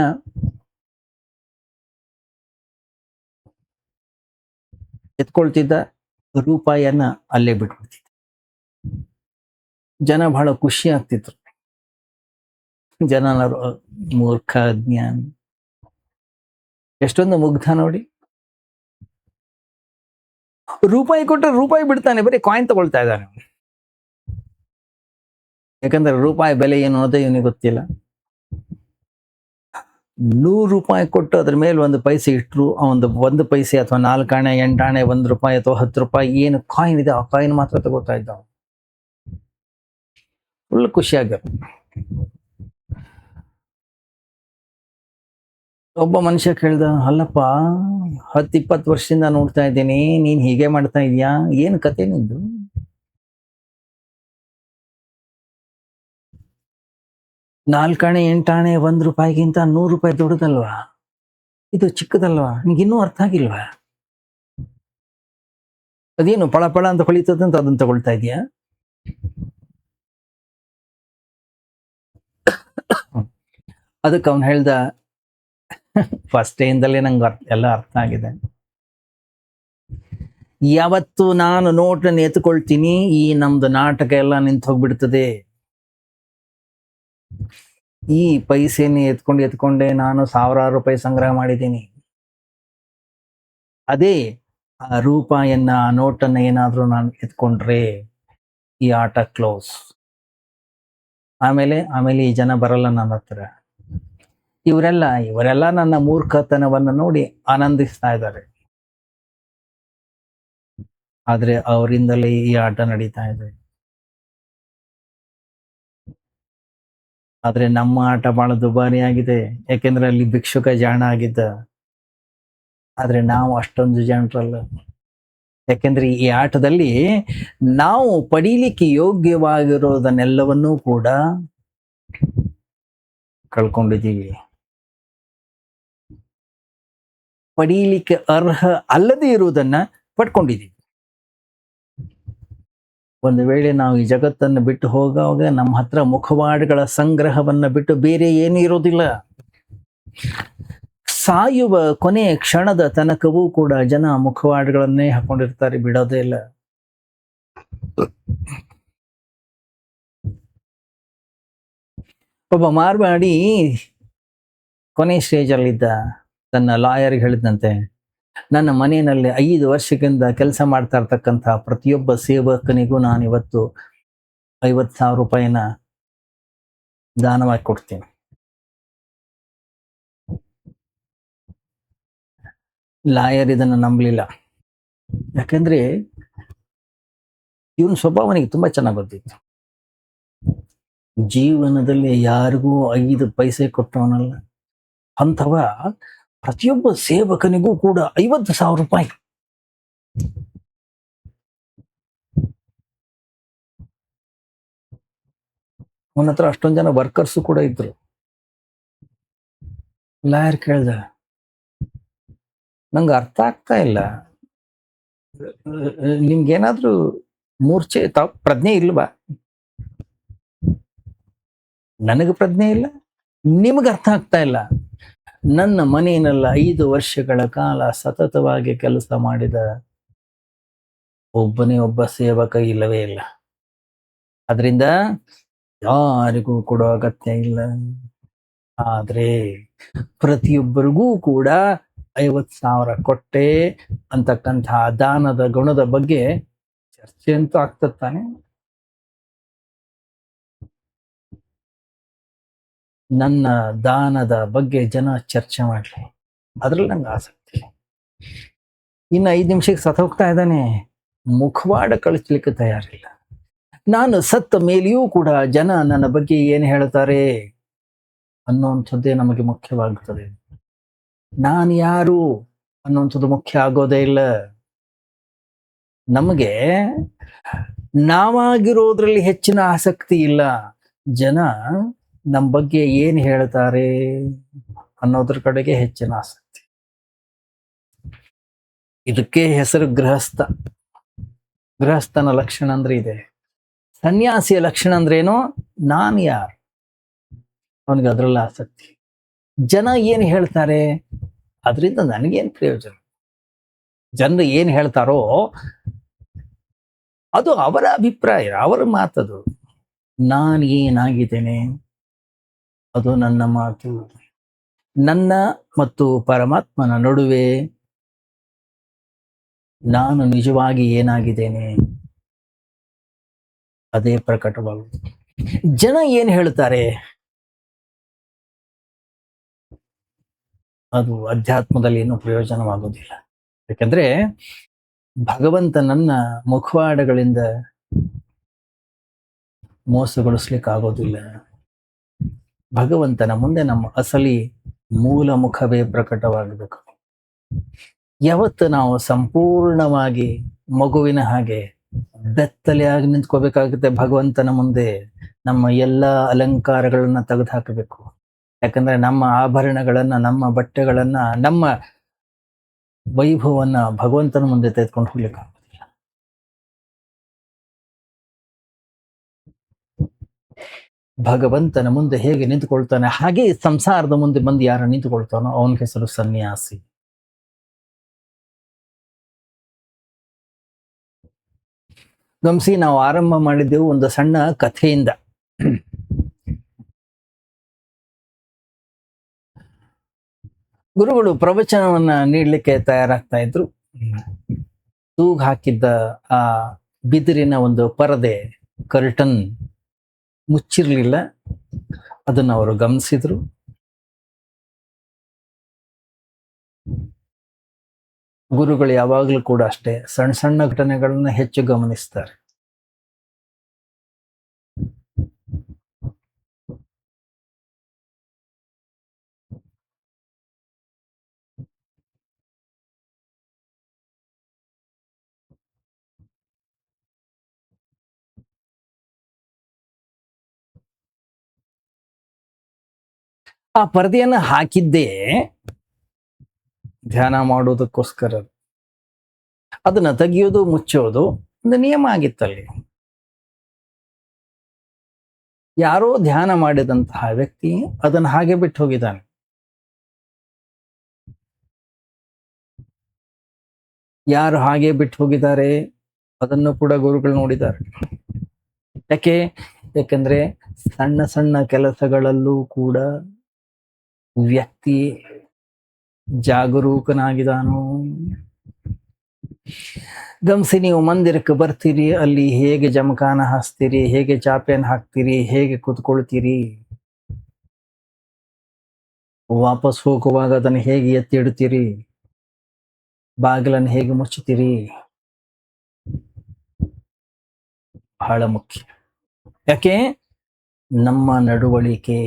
ಎತ್ಕೊಳ್ತಿದ್ದ, ರೂಪಾಯಿಯನ್ನ ಅಲ್ಲೇ ಬಿಟ್ಬಿಡ್ತಿದ್ದ. ಜನ ಬಹಳ ಖುಷಿ ಆಗ್ತಿದ್ರು. ಜನ ಮೂರ್ಖ, ಅಜ್ಞಾನ, ಎಷ್ಟೊಂದು ಮುಗ್ಧ ನೋಡಿ. ರೂಪಾಯಿ ಕೊಟ್ಟರೆ ರೂಪಾಯಿ ಬಿಡ್ತಾನೆ, ಬರೀ ಕಾಯಿನ್ ತಗೊಳ್ತಾ ಇದ್ದಾನೆ. ಯಾಕಂದ್ರೆ ರೂಪಾಯಿ ಬೆಲೆ ಏನು ಅನ್ನೋದೇ ಇವನಿಗೆ ಗೊತ್ತಿಲ್ಲ. 100 ರೂಪಾಯಿ ಕೊಟ್ಟು ಅದ್ರ ಮೇಲೆ 1 ಪೈಸೆ ಇಟ್ಟರು, ಅವನು 1 ಪೈಸೆ ಅಥವಾ 4 ಆಣೆ, 8 ಆಣೆ, 1 ರೂಪಾಯಿ ಅಥವಾ 10 ರೂಪಾಯಿ ಏನು ಕಾಯಿನ್ ಇದೆ ಆ ಕಾಯಿನ್ ಮಾತ್ರ ತಗೋತಾ ಇದ್ದ. ಫುಲ್ ಖುಷಿಯಾಗ. ಒಬ್ಬ ಮನುಷ್ಯ ಕೇಳ್ದ, ಅಲ್ಲಪ್ಪ 10-20 ವರ್ಷದಿಂದ ನೋಡ್ತಾ ಇದ್ದೀನಿ, ನೀನ್ ಹೀಗೆ ಮಾಡ್ತಾ ಇದೀಯಾ, ಏನ್ ಕತೆ ನಿಂದು? 4 ಆಣೆ, 8 ಆಣೆ, 1 ರೂಪಾಯಿಗಿಂತ 100 ರೂಪಾಯಿ ದೊಡ್ಡದಲ್ವಾ? ಇದು ಚಿಕ್ಕದಲ್ವಾ? ನಿಂಗೆ ಇನ್ನೂ ಅರ್ಥ ಆಗಿಲ್ವಾ? ಅದೇನು ಪಳ ಪಳ ಅಂತ ಹೊಳಿತದಂತ ಅದನ್ನ ತಗೊಳ್ತಾ ಇದೀಯಾ? ಅದಕ್ಕೆ ಅವನು ಹೇಳ್ದ, ಫಸ್ಟ್ ಡೇಯಿಂದಲೇ ನಂಗೆ ಎಲ್ಲ ಅರ್ಥ ಆಗಿದೆ. ಯಾವತ್ತು ನಾನು ನೋಟನ್ನು ಎತ್ಕೊಳ್ತೀನಿ, ಈ ನಮ್ದು ನಾಟಕ ಎಲ್ಲ ನಿಂತು ಹೋಗ್ಬಿಡ್ತದೆ. ಈ ಪೈಸೆನೇ ಎತ್ಕೊಂಡೆ ನಾನು 1000 ರೂಪಾಯಿ ಸಂಗ್ರಹ ಮಾಡಿದ್ದೀನಿ. ಅದೇ ಆ ರೂಪಾಯನ್ನ, ಆ ನೋಟನ್ನ ಏನಾದ್ರೂ ನಾನು ಎತ್ಕೊಂಡ್ರೆ ಈ ಆಟ ಕ್ಲೋಸ್. ಆಮೇಲೆ ಈ ಜನ ಬರಲ್ಲ ನನ್ನ ಹತ್ರ. ಇವರೆಲ್ಲ ನನ್ನ ಮೂರ್ಖತನವನ್ನು ನೋಡಿ ಆನಂದಿಸ್ತಾ ಇದ್ದಾರೆ. ಆದ್ರೆ ಅವರಿಂದಲೇ ಈ ಆಟ ನಡೀತಾ ಇದೆ. ಆದ್ರೆ ನಮ್ಮ ಆಟ ಬಹಳ ದುಬಾರಿ ಆಗಿದೆ, ಯಾಕೆಂದ್ರೆ ಅಲ್ಲಿ ಭಿಕ್ಷುಕ ಜಾಣ ಆಗಿದ್ದ. ಆದ್ರೆ ನಾವು ಅಷ್ಟೊಂದು ಜನರಲ್ಲ. ಯಾಕೆಂದ್ರೆ ಈ ಆಟದಲ್ಲಿ ನಾವು ಪಡೀಲಿಕ್ಕೆ ಯೋಗ್ಯವಾಗಿರೋದನ್ನೆಲ್ಲವನ್ನೂ ಕೂಡ ಕಳ್ಕೊಂಡಿದ್ದೀವಿ. ಪಡೀಲಿಕ್ಕೆ ಅರ್ಹ ಅಲ್ಲದೆ ಇರುವುದನ್ನ ಪಡ್ಕೊಂಡಿದ್ದೀವಿ. ಒಂದು ವೇಳೆ ನಾವು ಈ ಜಗತ್ತನ್ನು ಬಿಟ್ಟು ಹೋಗುವಾಗ ನಮ್ಮ ಹತ್ರ ಮುಖವಾಡಗಳ ಸಂಗ್ರಹವನ್ನ ಬಿಟ್ಟು ಬೇರೆ ಏನೂ ಇರೋದಿಲ್ಲ. ಸಾಯುವ ಕೊನೆಯ ಕ್ಷಣದ ತನಕವೂ ಕೂಡ ಜನ ಮುಖವಾಡಗಳನ್ನೇ ಹಾಕೊಂಡಿರ್ತಾರೆ, ಬಿಡೋದೇ ಇಲ್ಲ. ಒಬ್ಬ ಮಾರ್ವಾಡಿ ಕೊನೆ ಸ್ಟೇಜ್ ಅಲ್ಲಿದ್ದ. ತನ್ನ ಲಾಯರ್ಗೆ ಹೇಳಿದಂತೆ, ನನ್ನ ಮನೆಯಲ್ಲಿ 5 ವರ್ಷಕ್ಕಿಂತ ಕೆಲಸ ಮಾಡ್ತಾ ಇರ್ತಕ್ಕಂಥ ಪ್ರತಿಯೊಬ್ಬ ಸೇವಕನಿಗೂ ನಾನು ಇವತ್ತು 50,000 ರೂಪಾಯಿನ ದಾನವಾಗಿ ಕೊಡ್ತೀನಿ. ಲಾಯರ್ ಇದನ್ನು ನಂಬಲಿಲ್ಲ. ಯಾಕಂದ್ರೆ ಇವನ ಸ್ವಭಾವನಿಗೆ ತುಂಬಾ ಚೆನ್ನಾಗಿ ಗೊತ್ತಿತ್ತು. ಜೀವನದಲ್ಲಿ ಯಾರಿಗೂ 5 ಪೈಸೆ ಕೊಟ್ಟವನಲ್ಲ ಅಂಥವ ಪ್ರತಿಯೊಬ್ಬ ಸೇವಕನಿಗೂ ಕೂಡ 50,000 ರೂಪಾಯಿ. ಅವನ ಹತ್ರ ಅಷ್ಟೊಂದು ಜನ ವರ್ಕರ್ಸು ಕೂಡ ಇದ್ರು. ಲಾಯರ್ ಕೇಳ್ದ, ನಂಗೆ ಅರ್ಥ ಆಗ್ತಾ ಇಲ್ಲ, ನಿಮ್ಗೇನಾದ್ರೂ ಮೂರ್ಛೆ ಪ್ರಜ್ಞೆ ಇಲ್ವಾ? ನನಗೆ ಪ್ರಜ್ಞೆ ಇಲ್ಲ, ನಿಮ್ಗೆ ಅರ್ಥ ಆಗ್ತಾ ಇಲ್ಲ. ನನ್ನ ಮನೆಯಲ್ಲ 5 ವರ್ಷಗಳ ಕಾಲ ಸತತವಾಗಿ ಕೆಲಸ ಮಾಡಿದ ಒಬ್ಬನೇ ಒಬ್ಬ ಸೇವಕ ಇಲ್ಲವೇ ಇಲ್ಲ. ಅದರಿಂದ ಯಾರಿಗೂ ಕೊಡೋ ಅಗತ್ಯ ಇಲ್ಲ. ಆದ್ರೆ ಪ್ರತಿಯೊಬ್ಬರಿಗೂ ಕೂಡ 50,000 ಕೊಟ್ಟೆ ಅಂತಕ್ಕಂತಹ ದಾನದ ಗುಣದ ಬಗ್ಗೆ ಚರ್ಚೆ ಅಂತೂ ಆಗ್ತದೆ ತಾನೆ. ನನ್ನ ದಾನದ ಬಗ್ಗೆ ಜನ ಚರ್ಚೆ ಮಾಡಲಿ, ಅದ್ರಲ್ಲಿ ನಂಗೆ ಆಸಕ್ತಿ. ಇನ್ನು 5 ನಿಮಿಷಕ್ಕೆ ಸತ್ ಹೋಗ್ತಾ ಇದ್ದಾನೆ, ಮುಖವಾಡ ಕಳಿಸ್ಲಿಕ್ಕೆ ತಯಾರಿಲ್ಲ. ನಾನು ಸತ್ತ ಮೇಲೆಯೂ ಕೂಡ ಜನ ನನ್ನ ಬಗ್ಗೆ ಏನು ಹೇಳ್ತಾರೆ ಅನ್ನುವಂಥದ್ದೇ ನಮಗೆ ಮುಖ್ಯವಾಗುತ್ತದೆ. ನಾನು ಯಾರು ಅನ್ನುವಂಥದ್ದು ಮುಖ್ಯ ಆಗೋದೇ ಇಲ್ಲ. ನಮಗೆ ನಾವಾಗಿರೋದ್ರಲ್ಲಿ ಹೆಚ್ಚಿನ ಆಸಕ್ತಿ ಇಲ್ಲ. ಜನ ನಮ್ಮ ಬಗ್ಗೆ ಏನು ಹೇಳ್ತಾರೆ ಅನ್ನೋದ್ರ ಕಡೆಗೆ ಹೆಚ್ಚಿನ ಆಸಕ್ತಿ. ಇದಕ್ಕೆ ಹೆಸರು ಗೃಹಸ್ಥ. ಗೃಹಸ್ಥನ ಲಕ್ಷಣ ಅಂದ್ರೆ ಇದೆ. ಸನ್ಯಾಸಿಯ ಲಕ್ಷಣ ಅಂದ್ರೇನು? ನಾನು ಯಾರು, ಅವನಿಗೆ ಅದರಲ್ಲಿ ಆಸಕ್ತಿ. ಜನ ಏನು ಹೇಳ್ತಾರೆ ಅದರಿಂದ ನನಗೇನು ಪ್ರಯೋಜನ? ಜನರು ಏನು ಹೇಳ್ತಾರೋ ಅದು ಅವರ ಅಭಿಪ್ರಾಯ, ಅವರ ಮಾತದು. ನಾನು ಏನಾಗಿದ್ದೇನೆ ಅದು ನನ್ನ ಮಾತು. ನನ್ನ ಮತ್ತು ಪರಮಾತ್ಮನ ನಡುವೆ ನಾನು ನಿಜವಾಗಿ ಏನಾಗಿದ್ದೇನೆ ಅದೇ ಪ್ರಕಟವಾಗುವುದು. ಜನ ಏನು ಹೇಳ್ತಾರೆ ಅದು ಅಧ್ಯಾತ್ಮದಲ್ಲಿ ಏನೂ ಪ್ರಯೋಜನವಾಗುವುದಿಲ್ಲ. ಯಾಕಂದ್ರೆ ಭಗವಂತ ನನ್ನ ಮುಖವಾಡಗಳಿಂದ ಮೋಸಗೊಳಿಸ್ಲಿಕ್ಕೆ ಆಗೋದಿಲ್ಲ. ಭಗವಂತನ ಮುಂದೆ ನಮ್ಮ ಅಸಲಿ ಮೂಲ ಮುಖವೇ ಪ್ರಕಟವಾಗಬೇಕು. ಯಾವತ್ತು ನಾವು ಸಂಪೂರ್ಣವಾಗಿ ಮಗುವಿನ ಹಾಗೆ ಬೆತ್ತಲೆಯಾಗಿ ನಿಂತ್ಕೋಬೇಕಾಗುತ್ತೆ ಭಗವಂತನ ಮುಂದೆ, ನಮ್ಮ ಎಲ್ಲ ಅಲಂಕಾರಗಳನ್ನ ತೆಗೆದು ಹಾಕಬೇಕು. ಯಾಕಂದ್ರೆ ನಮ್ಮ ಆಭರಣಗಳನ್ನ, ನಮ್ಮ ಬಟ್ಟೆಗಳನ್ನ, ನಮ್ಮ ವೈಭವನ್ನ ಭಗವಂತನ ಮುಂದೆ ತೆಗೆದುಕೊಂಡು ಹೋಗ್ಲಿಕ್ಕೆ ಆಗೋದಿಲ್ಲ. ಭಗವಂತನ ಮುಂದೆ ಹೇಗೆ ನಿಂತುಕೊಳ್ತಾನೆ ಹಾಗೆ ಸಂಸಾರದ ಮುಂದೆ ಬಂದು ಯಾರು ನಿಂತುಕೊಳ್ತಾನೋ ಅವನ ಹೆಸರು ಸನ್ಯಾಸಿ. ಗಮನಿಸಿ, ನಾವು ಆರಂಭ ಮಾಡಿದ್ದೆವು ಒಂದು ಸಣ್ಣ ಕಥೆಯಿಂದ. ಗುರುಗಳು ಪ್ರವಚನವನ್ನ ನೀಡಲಿಕ್ಕೆ ತಯಾರಾಗ್ತಾ ಇದ್ರು. ತೂಗು ಹಾಕಿದ್ದ ಆ ಬಿದಿರಿನ ಒಂದು ಪರದೆ, ಕರ್ಟನ್ ಮುಚ್ಚಿರ್ಲಿಲ್ಲ. ಅದನ್ನು ಅವರು ಗಮನಿಸಿದ್ರು. ಗುರುಗಳು ಯಾವಾಗಲೂ ಕೂಡ ಅಷ್ಟೇ ಸಣ್ಣ ಸಣ್ಣ ಘಟನೆಗಳನ್ನ ಹೆಚ್ಚು ಗಮನಿಸ್ತಾರೆ. ಆ ಪರದೆಯನ್ನ ಹಾಕಿದ್ದೇ ಧ್ಯಾನ ಮಾಡೋದಕ್ಕೋಸ್ಕರ. ಅದನ್ನ ತೆಗೆಯೋದು ಮುಚ್ಚೋದು ಒಂದು ನಿಯಮ ಆಗಿತ್ತಲ್ಲಿ. ಯಾರೋ ಧ್ಯಾನ ಮಾಡಿದಂತಹ ವ್ಯಕ್ತಿ ಅದನ್ನ ಹಾಗೆ ಬಿಟ್ಟು ಹೋಗಿದ್ದಾನೆ. ಯಾರು ಹಾಗೆ ಬಿಟ್ಟು ಹೋಗಿದ್ದಾರೆ ಅದನ್ನು ಕೂಡ ಗುರುಗಳು ನೋಡಿದ್ದಾರೆ. ಯಾಕೆಂದ್ರೆ ಸಣ್ಣ ಸಣ್ಣ ಕೆಲಸಗಳಲ್ಲೂ ಕೂಡ ವ್ಯಕ್ತಿ ಜಾಗರೂಕನಾಗಿದ್ದಾನೋ. ಗಮನಿಸಿ, ನೀವು ಮಂದಿರಕ್ಕೆ ಬರ್ತೀರಿ, ಅಲ್ಲಿ ಹೇಗೆ ಜಮಖಾನ ಹಾಸ್ತೀರಿ, ಹೇಗೆ ಚಾಪೆಯನ್ನು ಹಾಕ್ತೀರಿ, ಹೇಗೆ ಕೂತ್ಕೊಳ್ತೀರಿ, ವಾಪಸ್ ಹೋಗುವಾಗ ಅದನ್ನು ಹೇಗೆ ಎತ್ತಿ ಇಡ್ತೀರಿ, ಬಾಗಿಲನ್ನು ಹೇಗೆ ಮುಚ್ಚುತ್ತೀರಿ, ಬಹಳ ಮುಖ್ಯ. ಯಾಕೆ? ನಮ್ಮ ನಡವಳಿಕೆ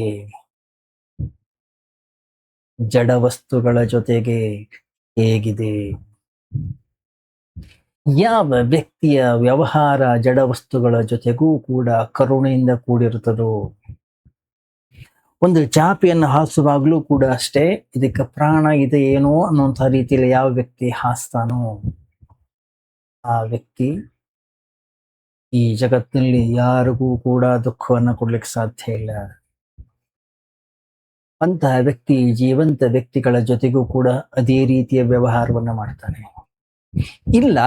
ಜಡ ವಸ್ತುಗಳ ಜೊತೆಗೆ ಹೇಗಿದೆ, ಯಾವ ವ್ಯಕ್ತಿಯ ವ್ಯವಹಾರ ಜಡ ವಸ್ತುಗಳ ಜೊತೆಗೂ ಕೂಡ ಕರುಣೆಯಿಂದ ಕೂಡಿರುತ್ತದೋ. ಒಂದು ಚಾಪೆಯನ್ನು ಹಾಸುವಾಗಲೂ ಕೂಡ ಅಷ್ಟೇ, ಇದಕ್ಕೆ ಪ್ರಾಣ ಇದೆ ಏನೋ ಅನ್ನುವಂಥ ರೀತಿಯಲ್ಲಿ ಯಾವ ವ್ಯಕ್ತಿ ಹಾಸ್ತಾನೋ ಆ ವ್ಯಕ್ತಿ ಈ ಜಗತ್ತಿನಲ್ಲಿ ಯಾರಿಗೂ ಕೂಡ ದುಃಖವನ್ನು ಕೊಡ್ಲಿಕ್ಕೆ ಸಾಧ್ಯ ಇಲ್ಲ. ಅಂತಹ ವ್ಯಕ್ತಿ ಜೀವಂತ ವ್ಯಕ್ತಿಗಳ ಜೊತೆಗೂ ಕೂಡ ಅದೇ ರೀತಿಯ ವ್ಯವಹಾರವನ್ನ ಮಾಡ್ತಾನೆ. ಇಲ್ಲ,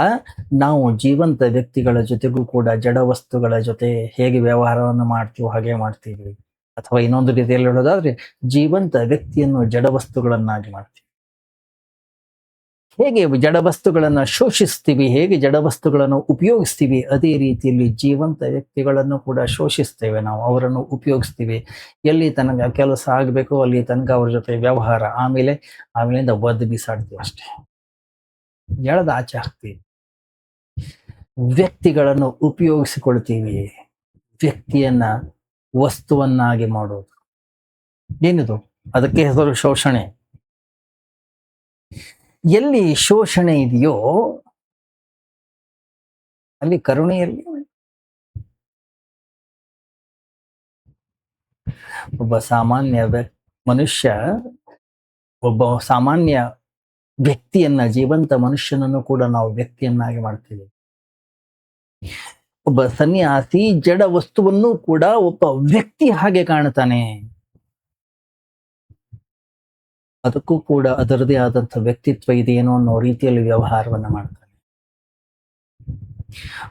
ನಾವು ಜೀವಂತ ವ್ಯಕ್ತಿಗಳ ಜೊತೆಗೂ ಕೂಡ ಜಡ ವಸ್ತುಗಳ ಜೊತೆ ಹೇಗೆ ವ್ಯವಹಾರವನ್ನು ಮಾಡ್ತೀವೋ ಹಾಗೆ ಮಾಡ್ತೀವಿ. ಅಥವಾ ಇನ್ನೊಂದು ರೀತಿಯಲ್ಲಿ ಹೇಳೋದಾದ್ರೆ, ಜೀವಂತ ವ್ಯಕ್ತಿಯನ್ನು ಜಡ ವಸ್ತುಗಳನ್ನಾಗಿ ಮಾಡ್ತೀವಿ. ಹೇಗೆ ಜಡವಸ್ತುಗಳನ್ನು ಶೋಷಿಸ್ತೀವಿ, ಹೇಗೆ ಜಡವಸ್ತುಗಳನ್ನು ಉಪಯೋಗಿಸ್ತೀವಿ, ಅದೇ ರೀತಿಯಲ್ಲಿ ಜೀವಂತ ವ್ಯಕ್ತಿಗಳನ್ನು ಕೂಡ ಶೋಷಿಸ್ತೇವೆ ನಾವು, ಅವರನ್ನು ಉಪಯೋಗಿಸ್ತೀವಿ. ಎಲ್ಲಿ ತನಕ ಕೆಲಸ ಆಗಬೇಕು ಅಲ್ಲಿ ತನಕ ಅವ್ರ ಜೊತೆ ವ್ಯವಹಾರ, ಆಮೇಲಿಂದ ಒದ್ದು ಬಿಸಾಡ್ತೀವಿ ಅಷ್ಟೇ, ಎಳೆದು ಆಚೆ ಹಾಕ್ತೀವಿ. ವ್ಯಕ್ತಿಗಳನ್ನು ಉಪಯೋಗಿಸಿಕೊಳ್ತೀವಿ, ವ್ಯಕ್ತಿಯನ್ನ ವಸ್ತುವನ್ನಾಗಿ ಮಾಡೋದು ಏನಿದು, ಅದಕ್ಕೆ ಹೆಸರು ಶೋಷಣೆ. ಎಲ್ಲಿ ಶೋಷಣೆ ಇದೆಯೋ ಅಲ್ಲಿ ಕರುಣೆಯಲ್ಲಿ ಒಬ್ಬ ಸಾಮಾನ್ಯ ಮನುಷ್ಯ, ಒಬ್ಬ ಸಾಮಾನ್ಯ ವ್ಯಕ್ತಿಯನ್ನ, ಜೀವಂತ ಮನುಷ್ಯನನ್ನು ಕೂಡ ನಾವು ವ್ಯಕ್ತಿಯನ್ನಾಗಿ ಮಾಡ್ತೀವಿ. ಒಬ್ಬ ಸನ್ಯಾಸಿ ಜಡ ವಸ್ತುವನ್ನು ಕೂಡ ಒಬ್ಬ ವ್ಯಕ್ತಿ ಹಾಗೆ ಕಾಣ್ತಾನೆ, ಅದಕ್ಕೂ ಕೂಡ ಅದರದೇ ಆದಂಥ ವ್ಯಕ್ತಿತ್ವ ಇದೆಯೇನೋ ಅನ್ನೋ ರೀತಿಯಲ್ಲಿ ವ್ಯವಹಾರವನ್ನ ಮಾಡ್ತಾನೆ.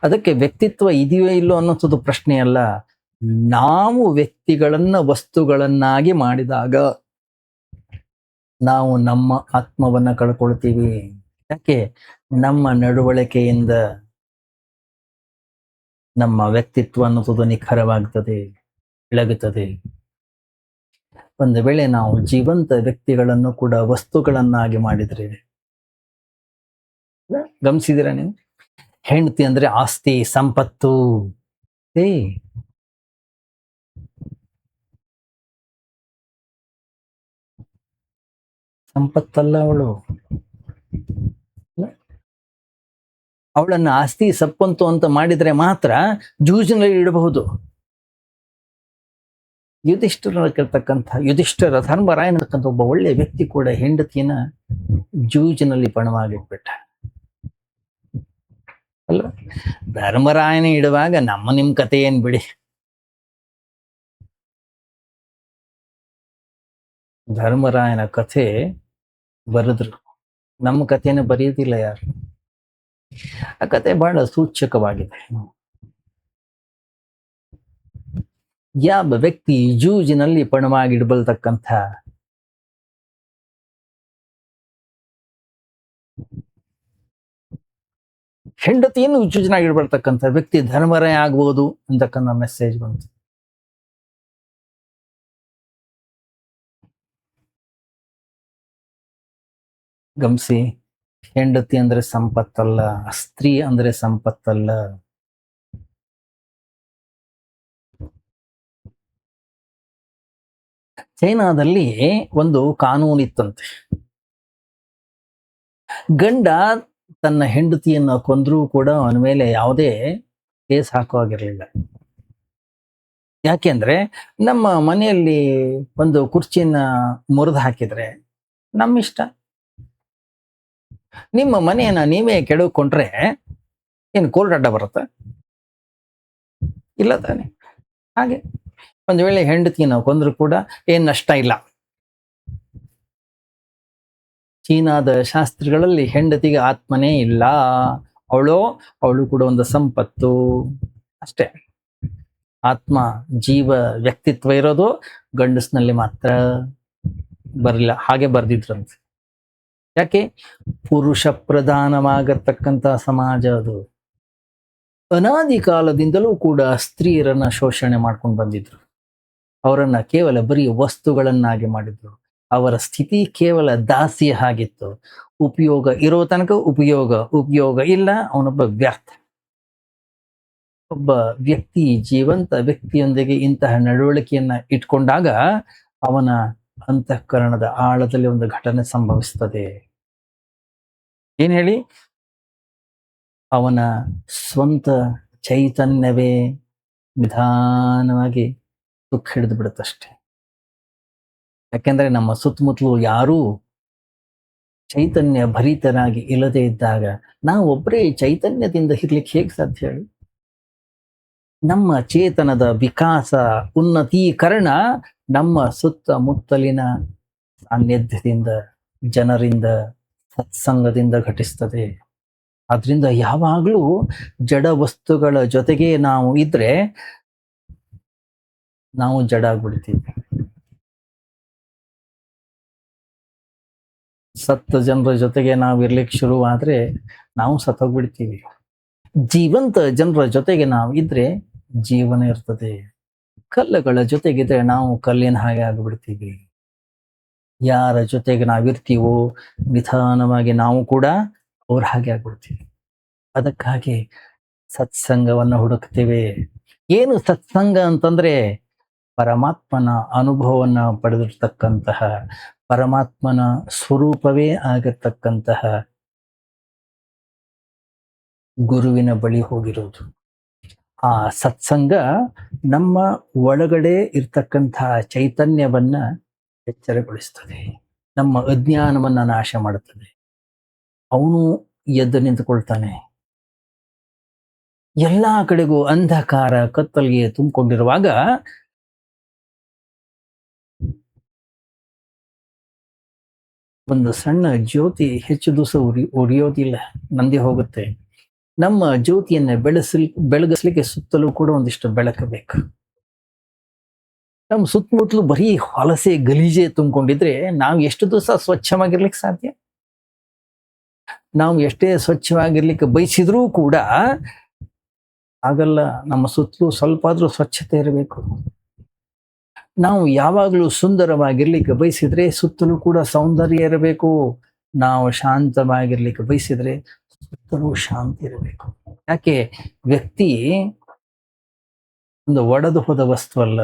ಅದಕ್ಕೆ ವ್ಯಕ್ತಿತ್ವ ಇದೆಯೋ ಇಲ್ಲೋ ಅನ್ನೋದು ಪ್ರಶ್ನೆ ಅಲ್ಲ. ನಾವು ವ್ಯಕ್ತಿಗಳನ್ನ ವಸ್ತುಗಳನ್ನಾಗಿ ಮಾಡಿದಾಗ ನಾವು ನಮ್ಮ ಆತ್ಮವನ್ನ ಕಳ್ಕೊಳ್ತೀವಿ. ಯಾಕೆ? ನಮ್ಮ ನಡವಳಿಕೆಯಿಂದ ನಮ್ಮ ವ್ಯಕ್ತಿತ್ವ ಅನ್ನೋದು ನಿಖರವಾಗ್ತದೆ, ಬೆಳಗುತ್ತದೆ. ಒಂದು ವೇಳೆ ನಾವು ಜೀವಂತ ವ್ಯಕ್ತಿಗಳನ್ನು ಕೂಡ ವಸ್ತುಗಳನ್ನಾಗಿ ಮಾಡಿದ್ರೆ, ಗಮನಿಸಿದಿರ ನೀವು? ಹೆಂಡತಿ ಅಂದ್ರೆ ಆಸ್ತಿ, ಸಂಪತ್ತು. ಸಂಪತ್ತಲ್ಲ ಅವಳು, ಅವಳನ್ನ ಆಸ್ತಿ ಸಂಪತ್ತು ಅಂತ ಮಾಡಿದ್ರೆ ಮಾತ್ರ ಜೂಜಿನಲ್ಲಿ ಇಡಬಹುದು. ಯುಧಿಷ್ಠಿರ ಧರ್ಮರಾಯನಕ್ಕಂತ ಒಬ್ಬ ಒಳ್ಳೆ ವ್ಯಕ್ತಿ ಕೂಡ ಹೆಂಡತಿಯನ್ನ ಜೂಜಿನಲ್ಲಿ ಪಣವಾಗಿಟ್ಬಿಟ್ಟ ಅಲ್ಲ. ಧರ್ಮರಾಯನ ಇಡುವಾಗ ನಿಮ್ ಕತೆ ಏನ್ ಬಿಡಿ, ಧರ್ಮರಾಯನ ಕಥೆ ಬರೆದ್ರು, ನಮ್ಮ ಕಥೆನ ಬರೆಯೋದಿಲ್ಲ ಯಾರು. ಆ ಕತೆ ಬಹಳ ಸೂಚಕವಾಗಿದೆ. ಯಾವ ವ್ಯಕ್ತಿ ಜೂಜಿನಲ್ಲಿ ಪಣವಾಗಿಡಬಲ್ತಕ್ಕಂಥ ಹೆಂಡತಿಯನ್ನು ಜೂಜಿನಾಗಿಡ್ಬರ್ತಕ್ಕಂಥ ವ್ಯಕ್ತಿ ಧರ್ಮರಾಯ ಆಗ್ಬೋದು ಅಂತಕ್ಕಂಥ ಮೆಸೇಜ್ ಬಂತು. ಗಮನಿಸಿ, ಹೆಂಡತಿ ಅಂದ್ರೆ ಸಂಪತ್ತಲ್ಲ, ಸ್ತ್ರೀ ಅಂದ್ರೆ ಸಂಪತ್ತಲ್ಲ. ಚೈನಾದಲ್ಲಿ ಒಂದು ಕಾನೂನಿತ್ತಂತೆ, ಗಂಡ ತನ್ನ ಹೆಂಡತಿಯನ್ನ ಕೊಂದ್ರೂ ಕೂಡ ಅವನ ಮೇಲೆ ಯಾವುದೇ ಕೇಸ್ ಹಾಕುವಾಗಿರ್ಲಿಲ್ಲ. ಯಾಕೆಂದ್ರೆ ನಮ್ಮ ಮನೆಯಲ್ಲಿ ಒಂದು ಕುರ್ಚಿಯನ್ನ ಮುರಿದು ಹಾಕಿದ್ರೆ ನಮ್ಮಿಷ್ಟ, ನಿಮ್ಮ ಮನೆಯನ್ನ ನೀವೇ ಕೆಡಕೊಂಡ್ರೆ ಏನು ಕೋರ್ಟ್ ಅಡ್ಡ ಬರುತ್ತೆ? ಇಲ್ಲ ತಾನೆ. ಹಾಗೆ ಒಂದು ವೇಳೆ ಹೆಂಡತಿಯನ್ನ ಕೊಂದ್ರು ಕೂಡ ಏನ್ ನಷ್ಟ ಇಲ್ಲ. ಚೀನಾದ ಶಾಸ್ತ್ರಗಳಲ್ಲಿ ಹೆಂಡತಿಗೆ ಆತ್ಮನೇ ಇಲ್ಲ, ಅವಳು ಕೂಡ ಒಂದು ಸಂಪತ್ತು ಅಷ್ಟೇ. ಆತ್ಮ, ಜೀವ, ವ್ಯಕ್ತಿತ್ವ ಇರೋದು ಗಂಡಸ್ನಲ್ಲಿ ಮಾತ್ರ, ಬರಲಿಲ್ಲ. ಹಾಗೆ ಬರ್ದಿದ್ರಂತೆ. ಯಾಕೆ? ಪುರುಷ ಪ್ರಧಾನವಾಗಿರ್ತಕ್ಕಂಥ ಸಮಾಜ ಅದು. ಅನಾದಿ ಕಾಲದಿಂದಲೂ ಕೂಡ ಸ್ತ್ರೀಯರನ್ನ ಶೋಷಣೆ ಮಾಡ್ಕೊಂಡು ಬಂದಿದ್ರು, ಅವರನ್ನ ಕೇವಲ ಬರೀ ವಸ್ತುಗಳನ್ನಾಗಿ ಮಾಡಿದ್ರು. ಅವರ ಸ್ಥಿತಿ ಕೇವಲ ದಾಸಿಯ ಹಾಗಿತ್ತು. ಉಪಯೋಗ ಇರೋ ತನಕ ಉಪಯೋಗ ಇಲ್ಲ, ಅವನೊಬ್ಬ ವ್ಯರ್ಥ. ಒಬ್ಬ ವ್ಯಕ್ತಿ, ಜೀವಂತ ವ್ಯಕ್ತಿಯೊಂದಿಗೆ ಇಂತಹ ನಡವಳಿಕೆಯನ್ನ ಇಟ್ಕೊಂಡಾಗ ಅವನ ಅಂತಃಕರಣದ ಆಳದಲ್ಲಿ ಒಂದು ಘಟನೆ ಸಂಭವಿಸ್ತದೆ. ಏನ್ ಹೇಳಿ? ಅವನ ಸ್ವಂತ ಚೈತನ್ಯವೇ ನಿಧಾನವಾಗಿ ತುಕ್ಕು ಹಿಡಿದು ಬಿಡುತ್ತಷ್ಟೆ. ಯಾಕೆಂದ್ರೆ ನಮ್ಮ ಸುತ್ತಮುತ್ತಲು ಯಾರೂ ಚೈತನ್ಯ ಭರಿತರಾಗಿ ಇಲ್ಲದೆ ಇದ್ದಾಗ ನಾವು ಒಬ್ಬರೇ ಚೈತನ್ಯದಿಂದ ಇರ್ಲಿಕ್ಕೆ ಹೇಗೆ ಸಾಧ್ಯ ಹೇಳಿ? ನಮ್ಮ ಚೇತನದ ವಿಕಾಸ, ಉನ್ನತೀಕರಣ ನಮ್ಮ ಸುತ್ತಮುತ್ತಲಿನ ಸಾನ್ನಿಧ್ಯದಿಂದ, ಜನರಿಂದ, ಸತ್ಸಂಗದಿಂದ ಘಟಿಸ್ತದೆ. ಆದ್ರಿಂದ ಯಾವಾಗಲೂ ಜಡ ವಸ್ತುಗಳ ಜೊತೆಗೆ ನಾವು ಇದ್ರೆ ನಾವು ಜಡ ಆಗ್ಬಿಡ್ತೀವಿ. ಸತ್ತ ಜನರ ಜೊತೆಗೆ ನಾವು ಇರ್ಲಿಕ್ಕೆ ಶುರುವಾದ್ರೆ ನಾವು ಸತ್ತೋಗ್ಬಿಡ್ತೀವಿ. ಜೀವಂತ ಜನರ ಜೊತೆಗೆ ನಾವು ಇದ್ರೆ ಜೀವನ ಇರ್ತದೆ. ಕಲ್ಲುಗಳ ಜೊತೆಗಿದ್ರೆ ನಾವು ಕಲ್ಲಿನ ಹಾಗೆ ಆಗ್ಬಿಡ್ತೀವಿ. ಯಾರ ಜೊತೆಗೆ ನಾವಿರ್ತೀವೋ ನಿಧಾನವಾಗಿ ನಾವು ಕೂಡ ಅವ್ರ ಹಾಗೆ ಆಗ್ಬಿಡ್ತೀವಿ. ಅದಕ್ಕಾಗಿ ಸತ್ಸಂಗವನ್ನು ಹುಡುಕ್ತೇವೆ. ಏನು ಸತ್ಸಂಗ ಅಂತಂದ್ರೆ ಪರಮಾತ್ಮನ ಅನುಭವವನ್ನ ಪಡೆದಿರ್ತಕ್ಕಂತಹ, ಪರಮಾತ್ಮನ ಸ್ವರೂಪವೇ ಆಗಿರ್ತಕ್ಕಂತಹ ಗುರುವಿನ ಬಳಿ ಹೋಗಿರೋದು. ಆ ಸತ್ಸಂಗ ನಮ್ಮ ಒಳಗಡೆ ಇರ್ತಕ್ಕಂತಹ ಚೈತನ್ಯವನ್ನ ಎಚ್ಚರಗೊಳಿಸ್ತದೆ, ನಮ್ಮ ಅಜ್ಞಾನವನ್ನ ನಾಶ ಮಾಡುತ್ತದೆ. ಅವನು ಎದ್ದು ನಿಂತುಕೊಳ್ತಾನೆ. ಎಲ್ಲಾ ಕಡೆಗೂ ಅಂಧಕಾರ ಕತ್ತಲಿಗೆ ತುಂಬಿಕೊಂಡಿರುವಾಗ ಒಂದು ಸಣ್ಣ ಜ್ಯೋತಿ ಹೆಚ್ಚು ದಿವಸ ಉರಿಯೋದಿಲ್ಲ, ನಂದಿ ಹೋಗುತ್ತೆ. ನಮ್ಮ ಜ್ಯೋತಿಯನ್ನ ಬೆಳಗಿಸ್ಲಿಕ್ಕೆ ಸುತ್ತಲೂ ಕೂಡ ಒಂದಿಷ್ಟು ಬೆಳಕು ಬೇಕು. ನಮ್ಮ ಸುತ್ತಮುತ್ತಲು ಬರೀ ಹೊಲಸೆ ಗಲೀಜೆ ತುಂಬಿಕೊಂಡಿದ್ರೆ ನಾವು ಎಷ್ಟು ದಿವಸ ಸ್ವಚ್ಛವಾಗಿರ್ಲಿಕ್ಕೆ ಸಾಧ್ಯ? ನಾವು ಎಷ್ಟೇ ಸ್ವಚ್ಛವಾಗಿರ್ಲಿಕ್ಕೆ ಬಯಸಿದ್ರೂ ಕೂಡ ಆಗಲ್ಲ. ನಮ್ಮ ಸುತ್ತಲೂ ಸ್ವಲ್ಪ ಆದ್ರೂ ಸ್ವಚ್ಛತೆ ಇರಬೇಕು. ನಾವು ಯಾವಾಗಲೂ ಸುಂದರವಾಗಿರ್ಲಿಕ್ಕೆ ಬಯಸಿದ್ರೆ ಸುತ್ತಲೂ ಕೂಡ ಸೌಂದರ್ಯ ಇರಬೇಕು. ನಾವು ಶಾಂತವಾಗಿರ್ಲಿಕ್ಕೆ ಬಯಸಿದ್ರೆ ಸುತ್ತಲೂ ಶಾಂತಿ ಇರಬೇಕು. ಯಾಕೆ? ವ್ಯಕ್ತಿ ಒಂದು ಒಡೆದು ಹೋದ ವಸ್ತು ಅಲ್ಲ,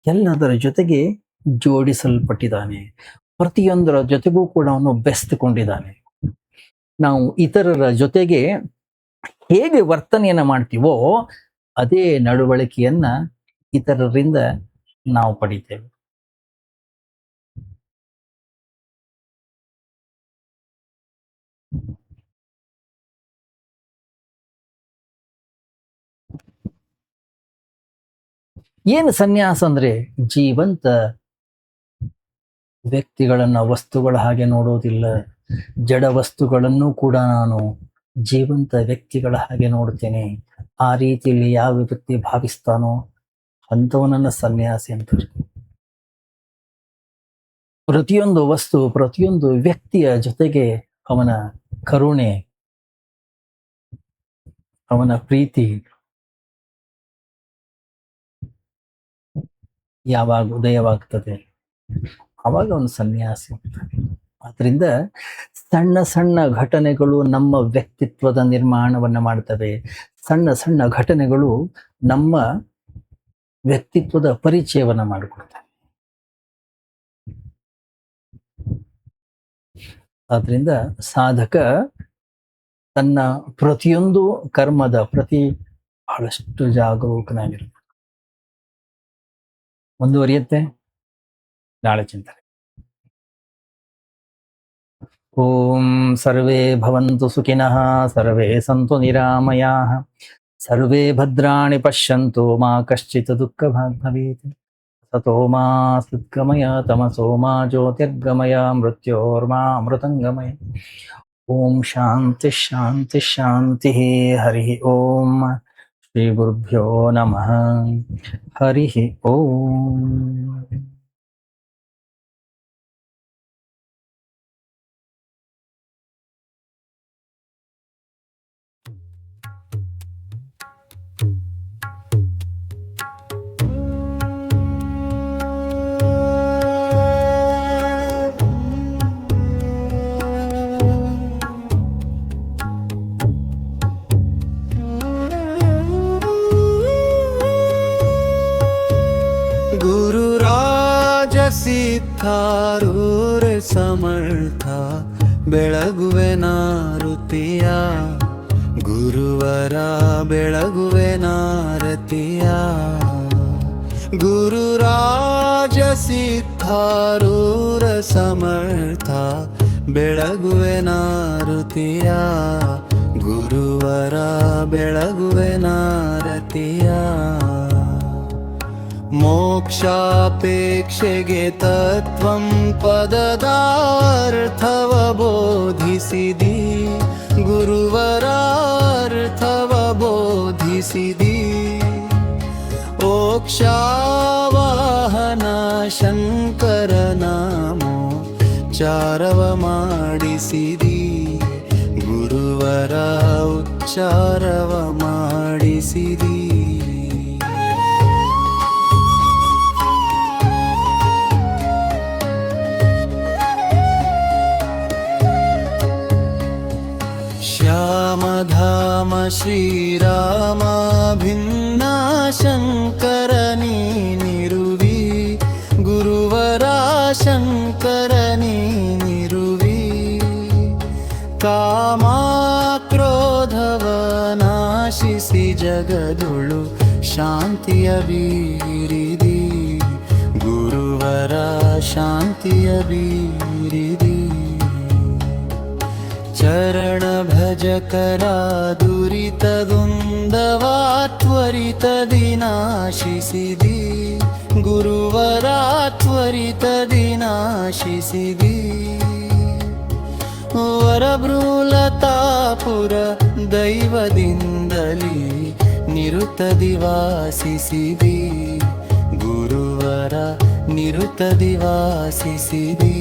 ಎಲ್ಲದರ ಜೊತೆಗೆ ಜೋಡಿಸಲ್ಪಟ್ಟಿದ್ದಾನೆ. ಪ್ರತಿಯೊಂದರ ಜೊತೆಗೂ ಕೂಡ ಅವನು ಬೆಸ್ತುಕೊಂಡಿದ್ದಾನೆ. ನಾವು ಇತರರ ಜೊತೆಗೆ ಹೇಗೆ ವರ್ತನೆಯನ್ನ ಮಾಡ್ತೀವೋ ಅದೇ ನಡವಳಿಕೆಯನ್ನ ಇತರರಿಂದ ನಾವು ಪಡಿತೇವೆ. ಏನು ಸನ್ಯಾಸ ಅಂದ್ರೆ? ಜೀವಂತ ವ್ಯಕ್ತಿಗಳನ್ನ ವಸ್ತುಗಳ ಹಾಗೆ ನೋಡೋದಿಲ್ಲ. ಜಡ ವಸ್ತುಗಳನ್ನು ಕೂಡ ನಾನು ಜೀವಂತ ವ್ಯಕ್ತಿಗಳ ಹಾಗೆ ನೋಡ್ತೇನೆ. ಆ ರೀತಿಯಲ್ಲಿ ಯಾವ ವ್ಯಕ್ತಿ ಭಾವಿಸ್ತಾನೋ ಅಂಥವನನ್ನ ಸನ್ಯಾಸಿ ಅಂತಾರೆ. ಪ್ರತಿಯೊಂದು ವಸ್ತು, ಪ್ರತಿಯೊಂದು ವ್ಯಕ್ತಿಯ ಜೊತೆಗೆ ಅವನ ಕರುಣೆ, ಅವನ ಪ್ರೀತಿ ಯಾವಾಗ ಉದಯವಾಗ್ತದೆ ಅವಾಗ ಅವನು ಸನ್ಯಾಸಿ ಆಗ್ತಾನೆ. ಆದ್ರಿಂದ ಸಣ್ಣ ಸಣ್ಣ ಘಟನೆಗಳು ನಮ್ಮ ವ್ಯಕ್ತಿತ್ವದ ನಿರ್ಮಾಣವನ್ನ ಮಾಡ್ತವೆ. ಸಣ್ಣ ಸಣ್ಣ ಘಟನೆಗಳು ನಮ್ಮ ವ್ಯಕ್ತಿತ್ವದ ಪರಿಚಯವನ್ನ ಮಾಡಿಕೊಡ್ತವೆ. ಆದ್ರಿಂದ ಸಾಧಕ ತನ್ನ ಪ್ರತಿಯೊಂದು ಕರ್ಮದ ಪ್ರತಿ ಬಹಳಷ್ಟು ಜಾಗರೂಕನಾಗಿರುತ್ತೆ. ಮುಂದುವರಿಯುತ್ತೆ ನಾಳೆ ಚಿಂತನೆ. ಓಂ ಸರ್ವೇ ಭವಂತು ಸುಖಿನಃ, ಸರ್ವೇ ಸಂತು ನಿರಾಮಯಾಃ, ಸರ್ವೇ ಭದ್ರಾಣಿ ಪಶ್ಯಂತು ಮಾ ಕಶ್ಚಿತ್ ದುಃಖಭಾಗ್ ಭವೇತ್. ಸತೋ ಮಾ ಸದ್ಗಮಯ ತಮಸೋ ಮಾ ಜ್ಯೋತಿರ್ಗಮಯ ಮೃತ್ಯೋರ್ಮಾ ಅಮೃತಂಗಮಯ. ಓಂ ಶಾಂತಿ ಶಾಂತಿ ಶಾಂತಿ. ಹರಿ ಓಂ. ಶ್ರೀ ಗುರುಭ್ಯೋ ನಮಃ. ಹರಿ ಓಂ. ಸಿದ್ಧಾರೂರ ಸಮರ್ಥ ಬೆಳಗುವೆ ನಾರುತಿಯ, ಗುರುವರ ಬೆಳಗುವೆ ನಾರತಿಯ. ಗುರುರಾಜ ಸಿದ್ಧಾರೂರ ಸಮರ್ಥ ಬೆಳಗುವೆ ನಾರುತಿಯ, ಗುರುವರ ಬೆಳಗುವೆ ನಾರತಿಯ. ಮೋಕ್ಷಾಪೇಕ್ಷೆಗೆ ತತ್ವಂ ಪದದಾರ್ಥವ ಬೋಧಿಸಿದಿ, ಗುರುವರಾರ್ಥವ ಬೋಧಿಸಿದಿ. ಮೋಕ್ಷಾವಾಹನ ಶಂಕರ ನಾಮೋ ಉಚ್ಚಾರವ ಮಾಡಿಸಿದಿ ಗುರುವರ ಉಚ್ಚಾರವ ಮಾಡಿಸಿದಿ ಶ್ಯಾಮಧಾಮ ಶ್ರೀರಾಮ ಭಿನ್ನ ಶಂಕರನಿ ನಿರುವಿ ಗುರುವರ ಶಂಕರನಿ ನಿರುವಿ ಕಾಮ ಕ್ರೋಧವ ನಾಶಿಸಿ ಜಗದುಳು ಶಾಂತಿಯ ಬೀರಿದಿ ಗುರುವರ ಶಾಂತಿಯ ಬೀರಿದಿ ಚರಣ ಭಜಕರ ದುರಿತದುಂದವ ತ್ವರಿತದಿ ನಾಶಿಸಿದಿ ಗುರುವರ ತ್ವರಿತದಿ ನಾಶಿಸಿದಿ ವರಭೃಲತಾಪುರ ದೈವದಿಂದಲಿ ನಿರುತದಿ ವಾಸಿಸಿದಿ ಗುರುವರ ನಿರುತದಿ ವಾಸಿಸಿದಿ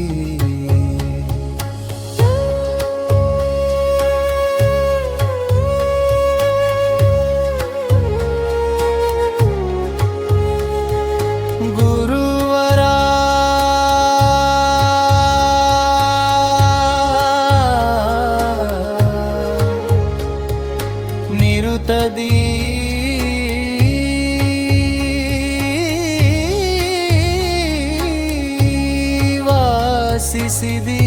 ನಿರುತದಿ ವಾಸಿಸಿದಿ